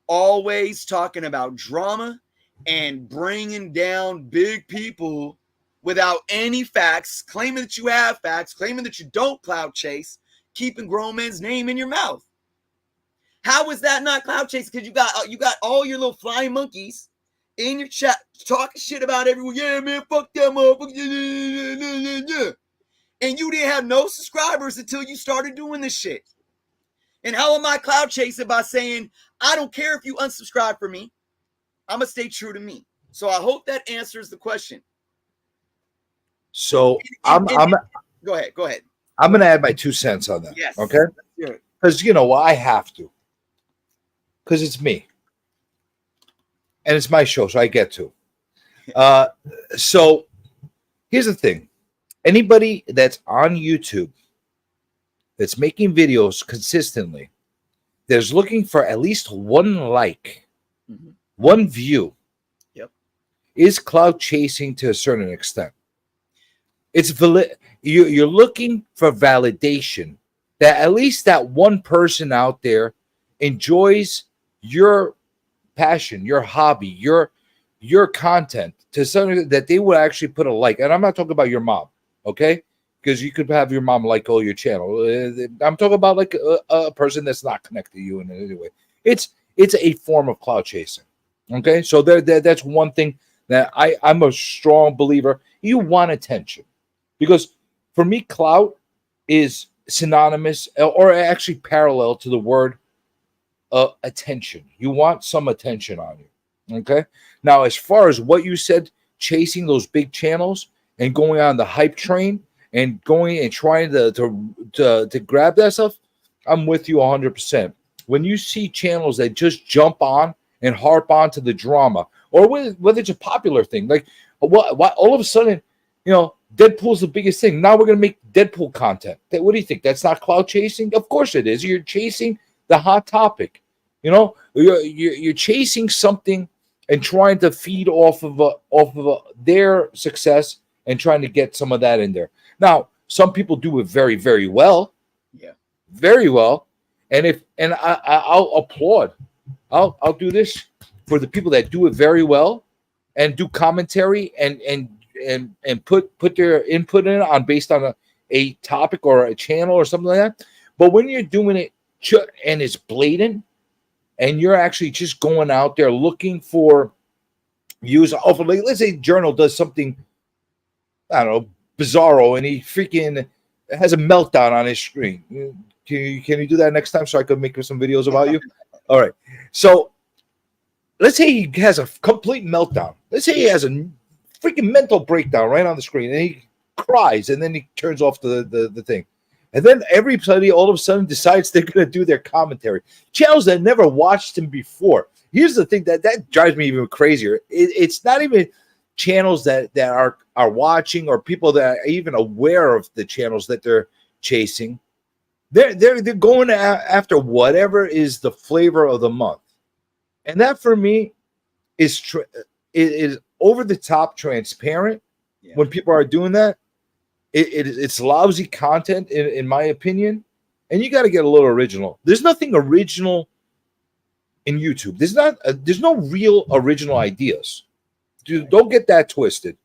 always talking about drama and bringing down big people without any facts, claiming that you have facts, claiming that you don't clout chase, keeping grown men's name in your mouth. How is that not clout chasing? Because you got all your little flying monkeys in your chat talking shit about everyone. Yeah, man, fuck that motherfucker. And you didn't have no subscribers until you started doing this shit. And how am I clout chasing? By saying, I don't care if you unsubscribe for me. I'm going to stay true to me. So I hope that answers the question. So go ahead. I'm going to add my 2 cents on that. Yes. Okay. Because I have to. Because it's me. And it's my show, so I get to. So here's the thing. Anybody that's on YouTube that's making videos consistently, that's looking for at least one like, one view, is clout chasing to a certain extent. It's you're looking for validation that at least that one person out there enjoys your passion, your hobby, your content to something that they would actually put a like. And I'm not talking about your mom, okay? Because you could have your mom like all your channel. I'm talking about like a person that's not connected to you in any way. It's a form of clout chasing, okay? So that's one thing that I'm a strong believer. You want attention. Because for me, clout is synonymous or actually parallel to the word attention. You want some attention on you. Okay. Now, as far as what you said, chasing those big channels and going on the hype train and going and trying to grab that stuff, I'm with you 100%. When you see channels that just jump on and harp on to the drama, or whether it's a popular thing, like what all of a sudden, you know, Deadpool's the biggest thing. Now we're going to make Deadpool content. What do you think? That's not clout chasing? Of course it is. You're chasing the hot topic. You know, you're chasing something and trying to feed off of their success and trying to get some of that in there. Now, some people do it very, very well. Yeah, very well. And I'll applaud. I'll do this for the people that do it very well and do commentary and put their input in on based on a topic or a channel or something like that. But when you're doing it and it's blatant, and you're actually just going out there looking for views. Hopefully, let's say Journo does something, I don't know, bizarro, and he freaking has a meltdown on his screen. Can you do that next time so I could make some videos about you? All right. So let's say he has a complete meltdown. Let's say he has a freaking mental breakdown right on the screen, and he cries, and then he turns off the thing. And then everybody all of a sudden decides they're going to do their commentary. Channels that never watched him before. Here's the thing that drives me even crazier. It's not even channels that are watching or people that are even aware of the channels that they're chasing. They're going after whatever is the flavor of the month. And that for me is over the top transparent. Yeah. When people are doing that. It's lousy content, in my opinion, and you got to get a little original. There's nothing original in YouTube. There's no real original ideas. Dude, don't get that twisted.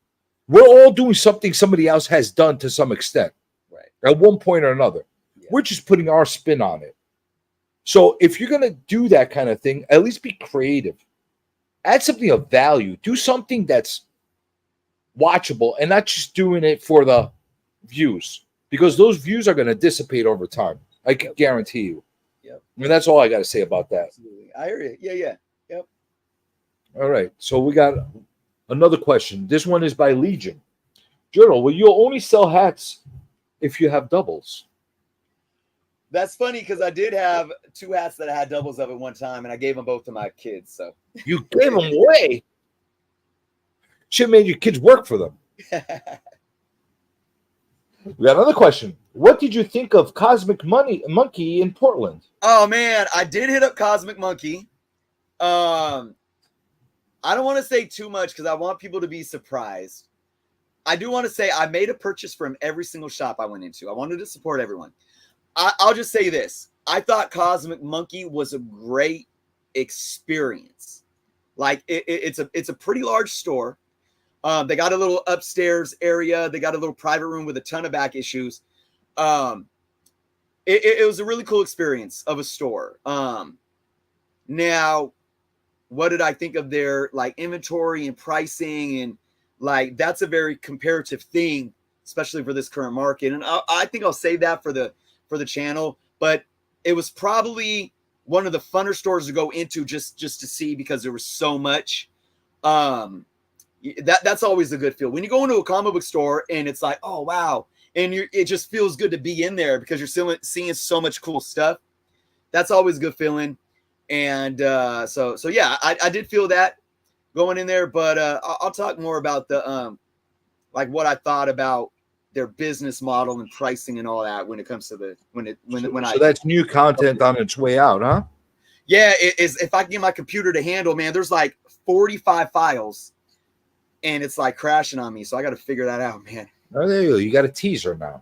We're all doing something somebody else has done to some extent, right? At one point or another. Yeah. We're just putting our spin on it. So if you're gonna do that kind of thing, at least be creative. Add something of value. Do something that's watchable and not just doing it for the views, because those views are going to dissipate over time. I can guarantee you. Yep. I mean, that's all I got to say about that. Absolutely. I hear you. Yeah. Yep. All right. So we got another question. This one is by Legion. Journal, will you only sell hats if you have doubles? That's funny because I did have 2 hats that I had doubles of at one time, and I gave them both to my kids. So you gave them away? Should have made your kids work for them. We got another question. What did you think of Cosmic Monkey in Portland? Oh man, I did hit up Cosmic Monkey. I don't want to say too much because I want people to be surprised. I do want to say I made a purchase from every single shop I went into. I wanted to support everyone. I'll just say this. I thought Cosmic Monkey was a great experience. Like it's a pretty large store. They got a little upstairs area. They got a little private room with a ton of back issues. It was a really cool experience of a store. Now, what did I think of their like inventory and pricing? And like, that's a very comparative thing, especially for this current market. And I think I'll save that for the channel, but it was probably one of the funner stores to go into just to see, because there was so much. That's always a good feel when you go into a comic book store and it's like, oh wow, and it just feels good to be in there because you're still seeing so much cool stuff. That's always a good feeling. And so yeah, I did feel that going in there, but I'll talk more about the like what I thought about their business model and pricing and all that when it comes to So that's new content on its way out, huh? Yeah, it is. If I can get my computer to handle, man, there's like 45 files. And it's like crashing on me. So I got to figure that out, man. Oh, there you go. You got a teaser now.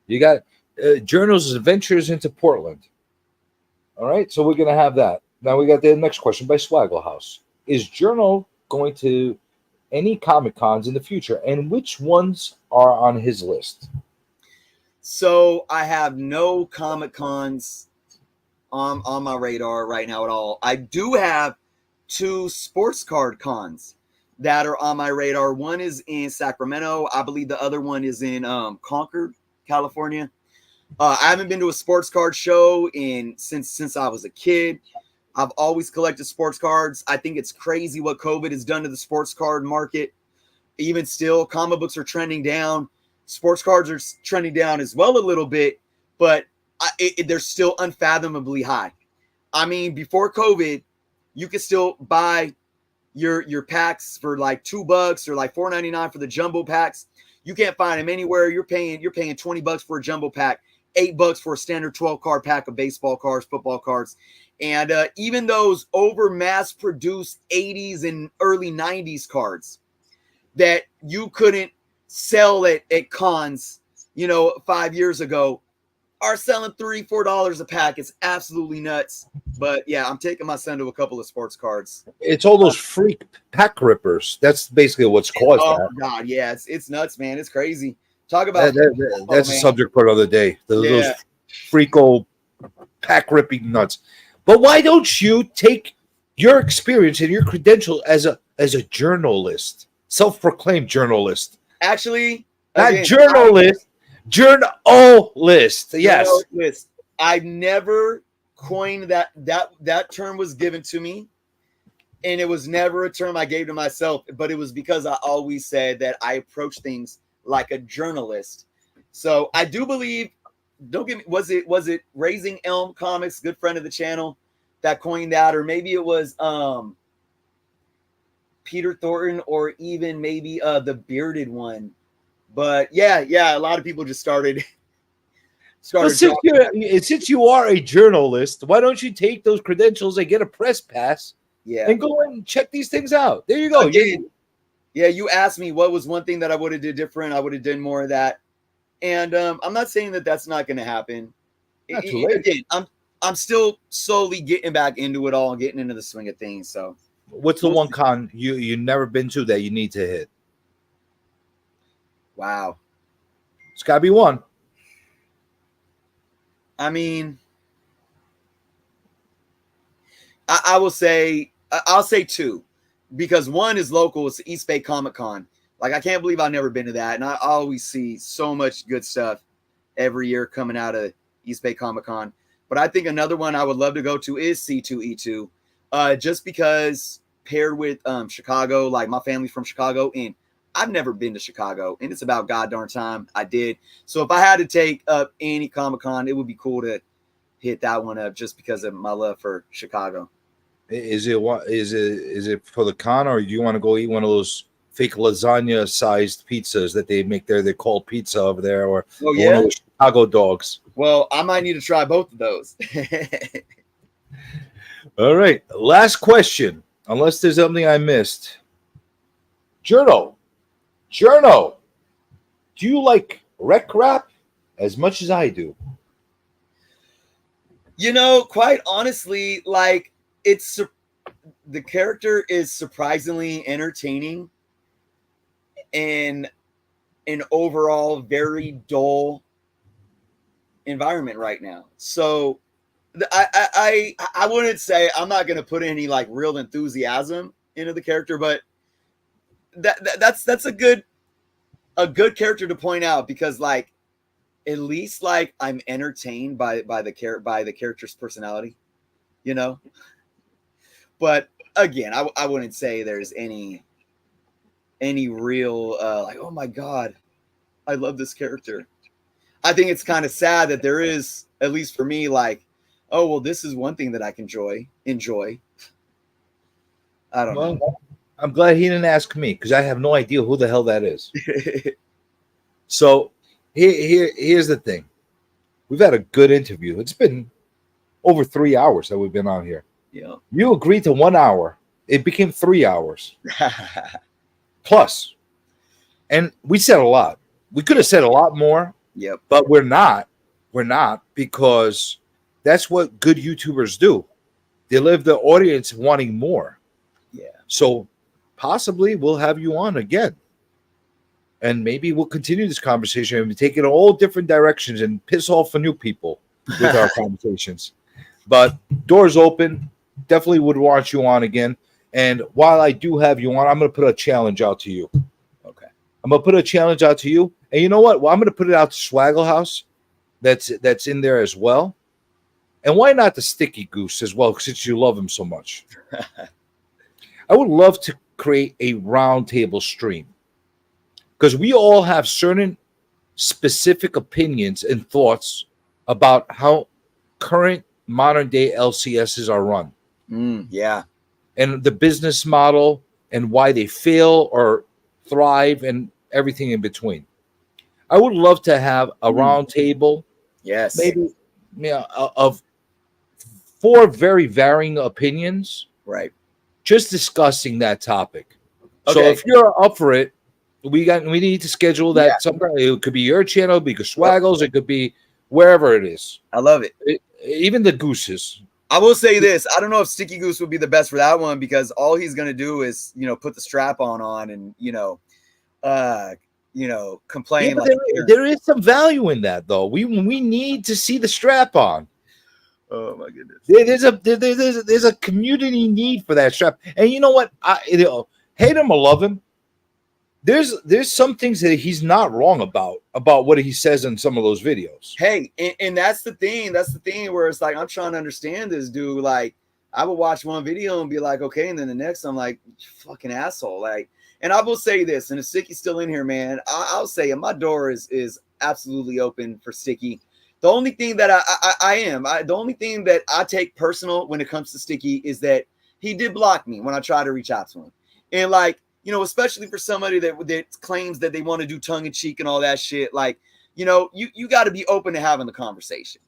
You got Jerno's Adventures into Portland. All right. So we're going to have that. Now we got the next question by Swaggle House. Is Journo going to any Comic Cons in the future? And which ones are on his list? So I have no Comic Cons on my radar right now at all. I do have 2 sports card cons that are on my radar. One is in Sacramento. I believe the other one is in Concord, California. I haven't been to a sports card show since I was a kid. I've always collected sports cards. I think it's crazy what COVID has done to the sports card market. Even still, comic books are trending down. Sports cards are trending down as well a little bit, but they're still unfathomably high. I mean, before COVID, you could still buy your packs for like $2 or like $4.99 for the jumbo packs. You can't find them anywhere. You're paying $20 for a jumbo pack, $8 for a standard 12-card pack of baseball cards, football cards. And even those over mass-produced 80s and early 90s cards that you couldn't sell at cons, 5 years ago, are selling $3-4 a pack. It's absolutely nuts. But yeah, I'm taking my son to a couple of sports cards. It's all those freak pack rippers. That's basically what's caused that. God, yeah, it's nuts, man. It's crazy. Talk about that's a subject for another day. Those freako pack ripping nuts. But why don't you take your experience and your credential as a journalist, self-proclaimed journalist? Actually, not journalist, journalist. Yes. Journalist. I never coined that term was given to me, and it was never a term I gave to myself, but it was because I always said that I approach things like a journalist. So I do believe, don't get me, was it Raising Elm Comics, good friend of the channel, that coined that, or maybe it was Peter Thornton, or even maybe the bearded one. But yeah, a lot of people just started. Since you are a journalist, why don't you take those credentials and get a press pass? Yeah, and go and check these things out. There you go. Yeah, you asked me what was one thing that I would have did different. I would have done more of that. And I'm not saying that that's not going to happen. Not too late. Again, I'm still slowly getting back into it all and getting into the swing of things. So, what's the one con you never been to that you need to hit? Wow, it's got to be one. I mean, I will say I'll say two, because one is local. It's the East Bay Comic Con. Like, I can't believe I've never been to that. And I always see so much good stuff every year coming out of East Bay Comic Con. But I think another one I would love to go to is C2E2, just because paired with Chicago, like my family's from Chicago, and I've never been to Chicago, and it's about goddamn time I did. So if I had to take up any Comic Con, it would be cool to hit that one up just because of my love for Chicago. Is it for the con, or do you want to go eat one of those fake lasagna sized pizzas that they make there? They call pizza over there, or one of those Chicago dogs. Well, I might need to try both of those. All right. Last question, unless there's something I missed. Journo, do you like rec rap as much as I do? Quite honestly, like, the character is surprisingly entertaining in an overall very dull environment right now. So I wouldn't say, I'm not going to put any like real enthusiasm into the character, but that's a good character to point out, because like, at least like I'm entertained by the character's personality, But again, I wouldn't say there's any real like, oh my God, I love this character. I think it's kind of sad that there is, at least for me, like, oh well, this is one thing that I can enjoy. I don't know. I'm glad he didn't ask me, because I have no idea who the hell that is. So here's the thing. We've had a good interview. It's been over 3 hours that we've been on here. Yeah. You agreed to 1 hour. It became 3 hours. Plus. And we said a lot. We could have said a lot more. Yep. But we're not. We're not, because that's what good YouTubers do. They leave the audience wanting more. Yeah. So possibly we'll have you on again. And maybe we'll continue this conversation and take it in all different directions and piss off the new people with our conversations. But doors open. Definitely would want you on again. And while I do have you on, I'm going to put a challenge out to you. Okay. I'm going to put a challenge out to you. And you know what? Well, I'm going to put it out to Swaggle House. that's in there as well. And why not the StickyGoose as well, since you love him so much? I would love to create a roundtable stream because we all have certain specific opinions and thoughts about how current modern day LCSs are run. Yeah. And the business model and why they fail or thrive and everything in between. I would love to have a roundtable. Yes. Maybe of 4 very varying opinions. Right. Just discussing that topic. So Okay. if you're up for it, we need to schedule that sometime. It could be your channel, it could be Swaggles, it could be wherever it is. I love it. Even the gooses. I will say this. I don't know if StickyGoose would be the best for that one because all he's going to do is, put the strap on and, complain. Yeah, there is some value in that, though. We need to see the strap on. Oh my goodness. There's a community need for that strap. And you know what? Hate him or love him. There's some things that he's not wrong about what he says in some of those videos. Hey, and that's the thing. That's the thing where it's like I'm trying to understand this dude. Like I would watch one video and be like, okay, and then the next I'm like, you fucking asshole. Like, and I will say this, and if Sticky's still in here, man, I'll say it. My door is absolutely open for Sticky. The only thing that the only thing that I take personal when it comes to Sticky is that he did block me when I tried to reach out to him. And like, especially for somebody that claims that they want to do tongue in cheek and all that shit, like, you got to be open to having the conversation,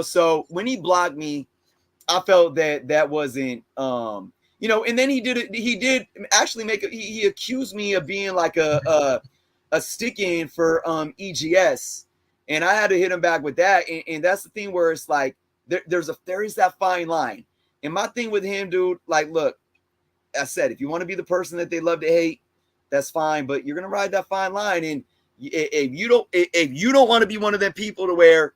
So when he blocked me, I felt that wasn't, and then he did actually he accused me of being like a stick-in for EGS. And I had to hit him back with that. And that's the thing where it's like, there is that fine line. And my thing with him, dude, like, look, I said, if you want to be the person that they love to hate, that's fine. But you're going to ride that fine line. And if you don't want to be one of them people to where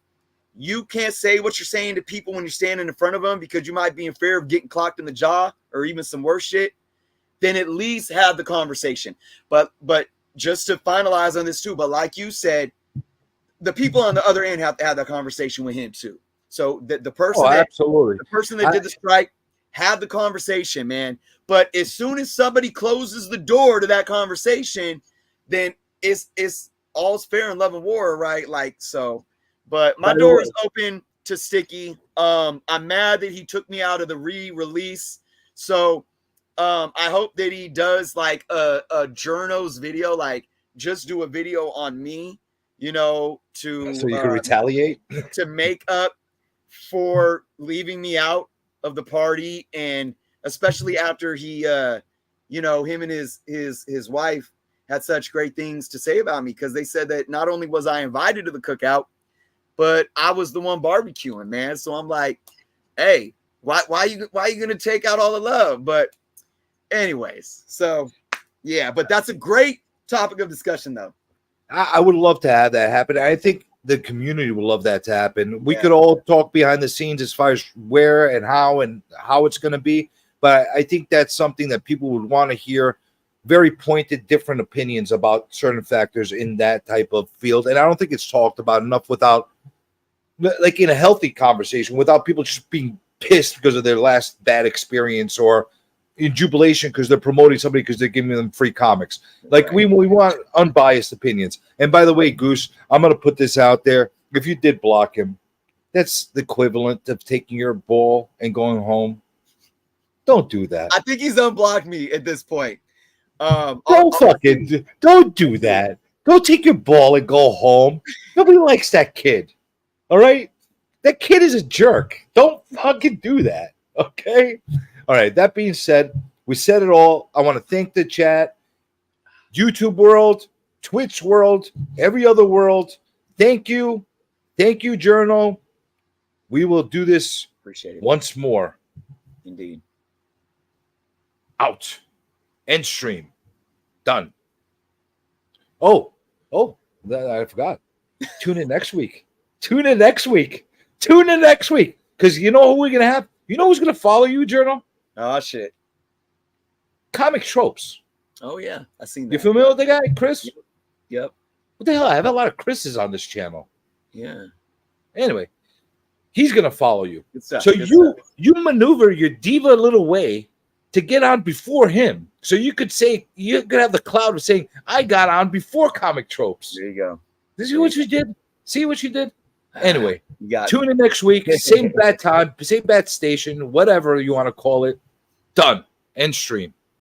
you can't say what you're saying to people when you're standing in front of them because you might be in fear of getting clocked in the jaw or even some worse shit, then at least have the conversation. But just to finalize on this too, but like you said, the people on the other end have to have that conversation with him too. So the person absolutely. The person that did the strike, have the conversation, man. But as soon as somebody closes the door to that conversation, then it's all's fair in love and war, right? Like, so, but my door is open to Sticky. I'm mad that he took me out of the re-release. So I hope that he does like a Jerno's video, like just do a video on me, so you can retaliate to make up for leaving me out of the party, and especially after he him and his wife had such great things to say about me, because they said that not only was I invited to the cookout, but I was the one barbecuing, man. So I'm like, hey, why are you gonna take out all the love? But anyways, so yeah, but that's a great topic of discussion though. I would love to have that happen. I think the community would love that to happen. We could all talk behind the scenes as far as where and how it's going to be. But I think that's something that people would want to hear, very pointed, different opinions about certain factors in that type of field. And I don't think it's talked about enough without, like in a healthy conversation, without people just being pissed because of their last bad experience or in jubilation because they're promoting somebody because they're giving them free comics. Like we want unbiased opinions. And by the way, Goose, I'm going to put this out there. If you did block him, that's the equivalent of taking your ball and going home. Don't do that. I think he's unblocked me at this point. Don't do that. Go take your ball and go home. Nobody likes that kid. All right? That kid is a jerk. Don't fucking do that. Okay? All right, that being said, we said it all. I want to thank the chat, YouTube world, Twitch world, every other world. Thank you. Thank you, Journo. We will do this Appreciate it. Once more. Indeed. Out. End stream. Done. Oh, I forgot. Tune in next week. Tune in next week. Because you know who we're going to have? You know who's going to follow you, Journo? Oh, shit. Comic Tropes. Oh, yeah. I seen that. You familiar with the guy, Chris? Yep. What the hell? I have a lot of Chris's on this channel. Yeah. Anyway, he's gonna follow you. Good stuff. So Good you stuff. you maneuver your diva little way to get on before him. So you could say you could have the cloud of saying, I got on before comic tropes. There you go. This is what you did. See what you did? Anyway, You got it. tune in next week. Same bat time, same bat station, whatever you want to call it. Done. End stream.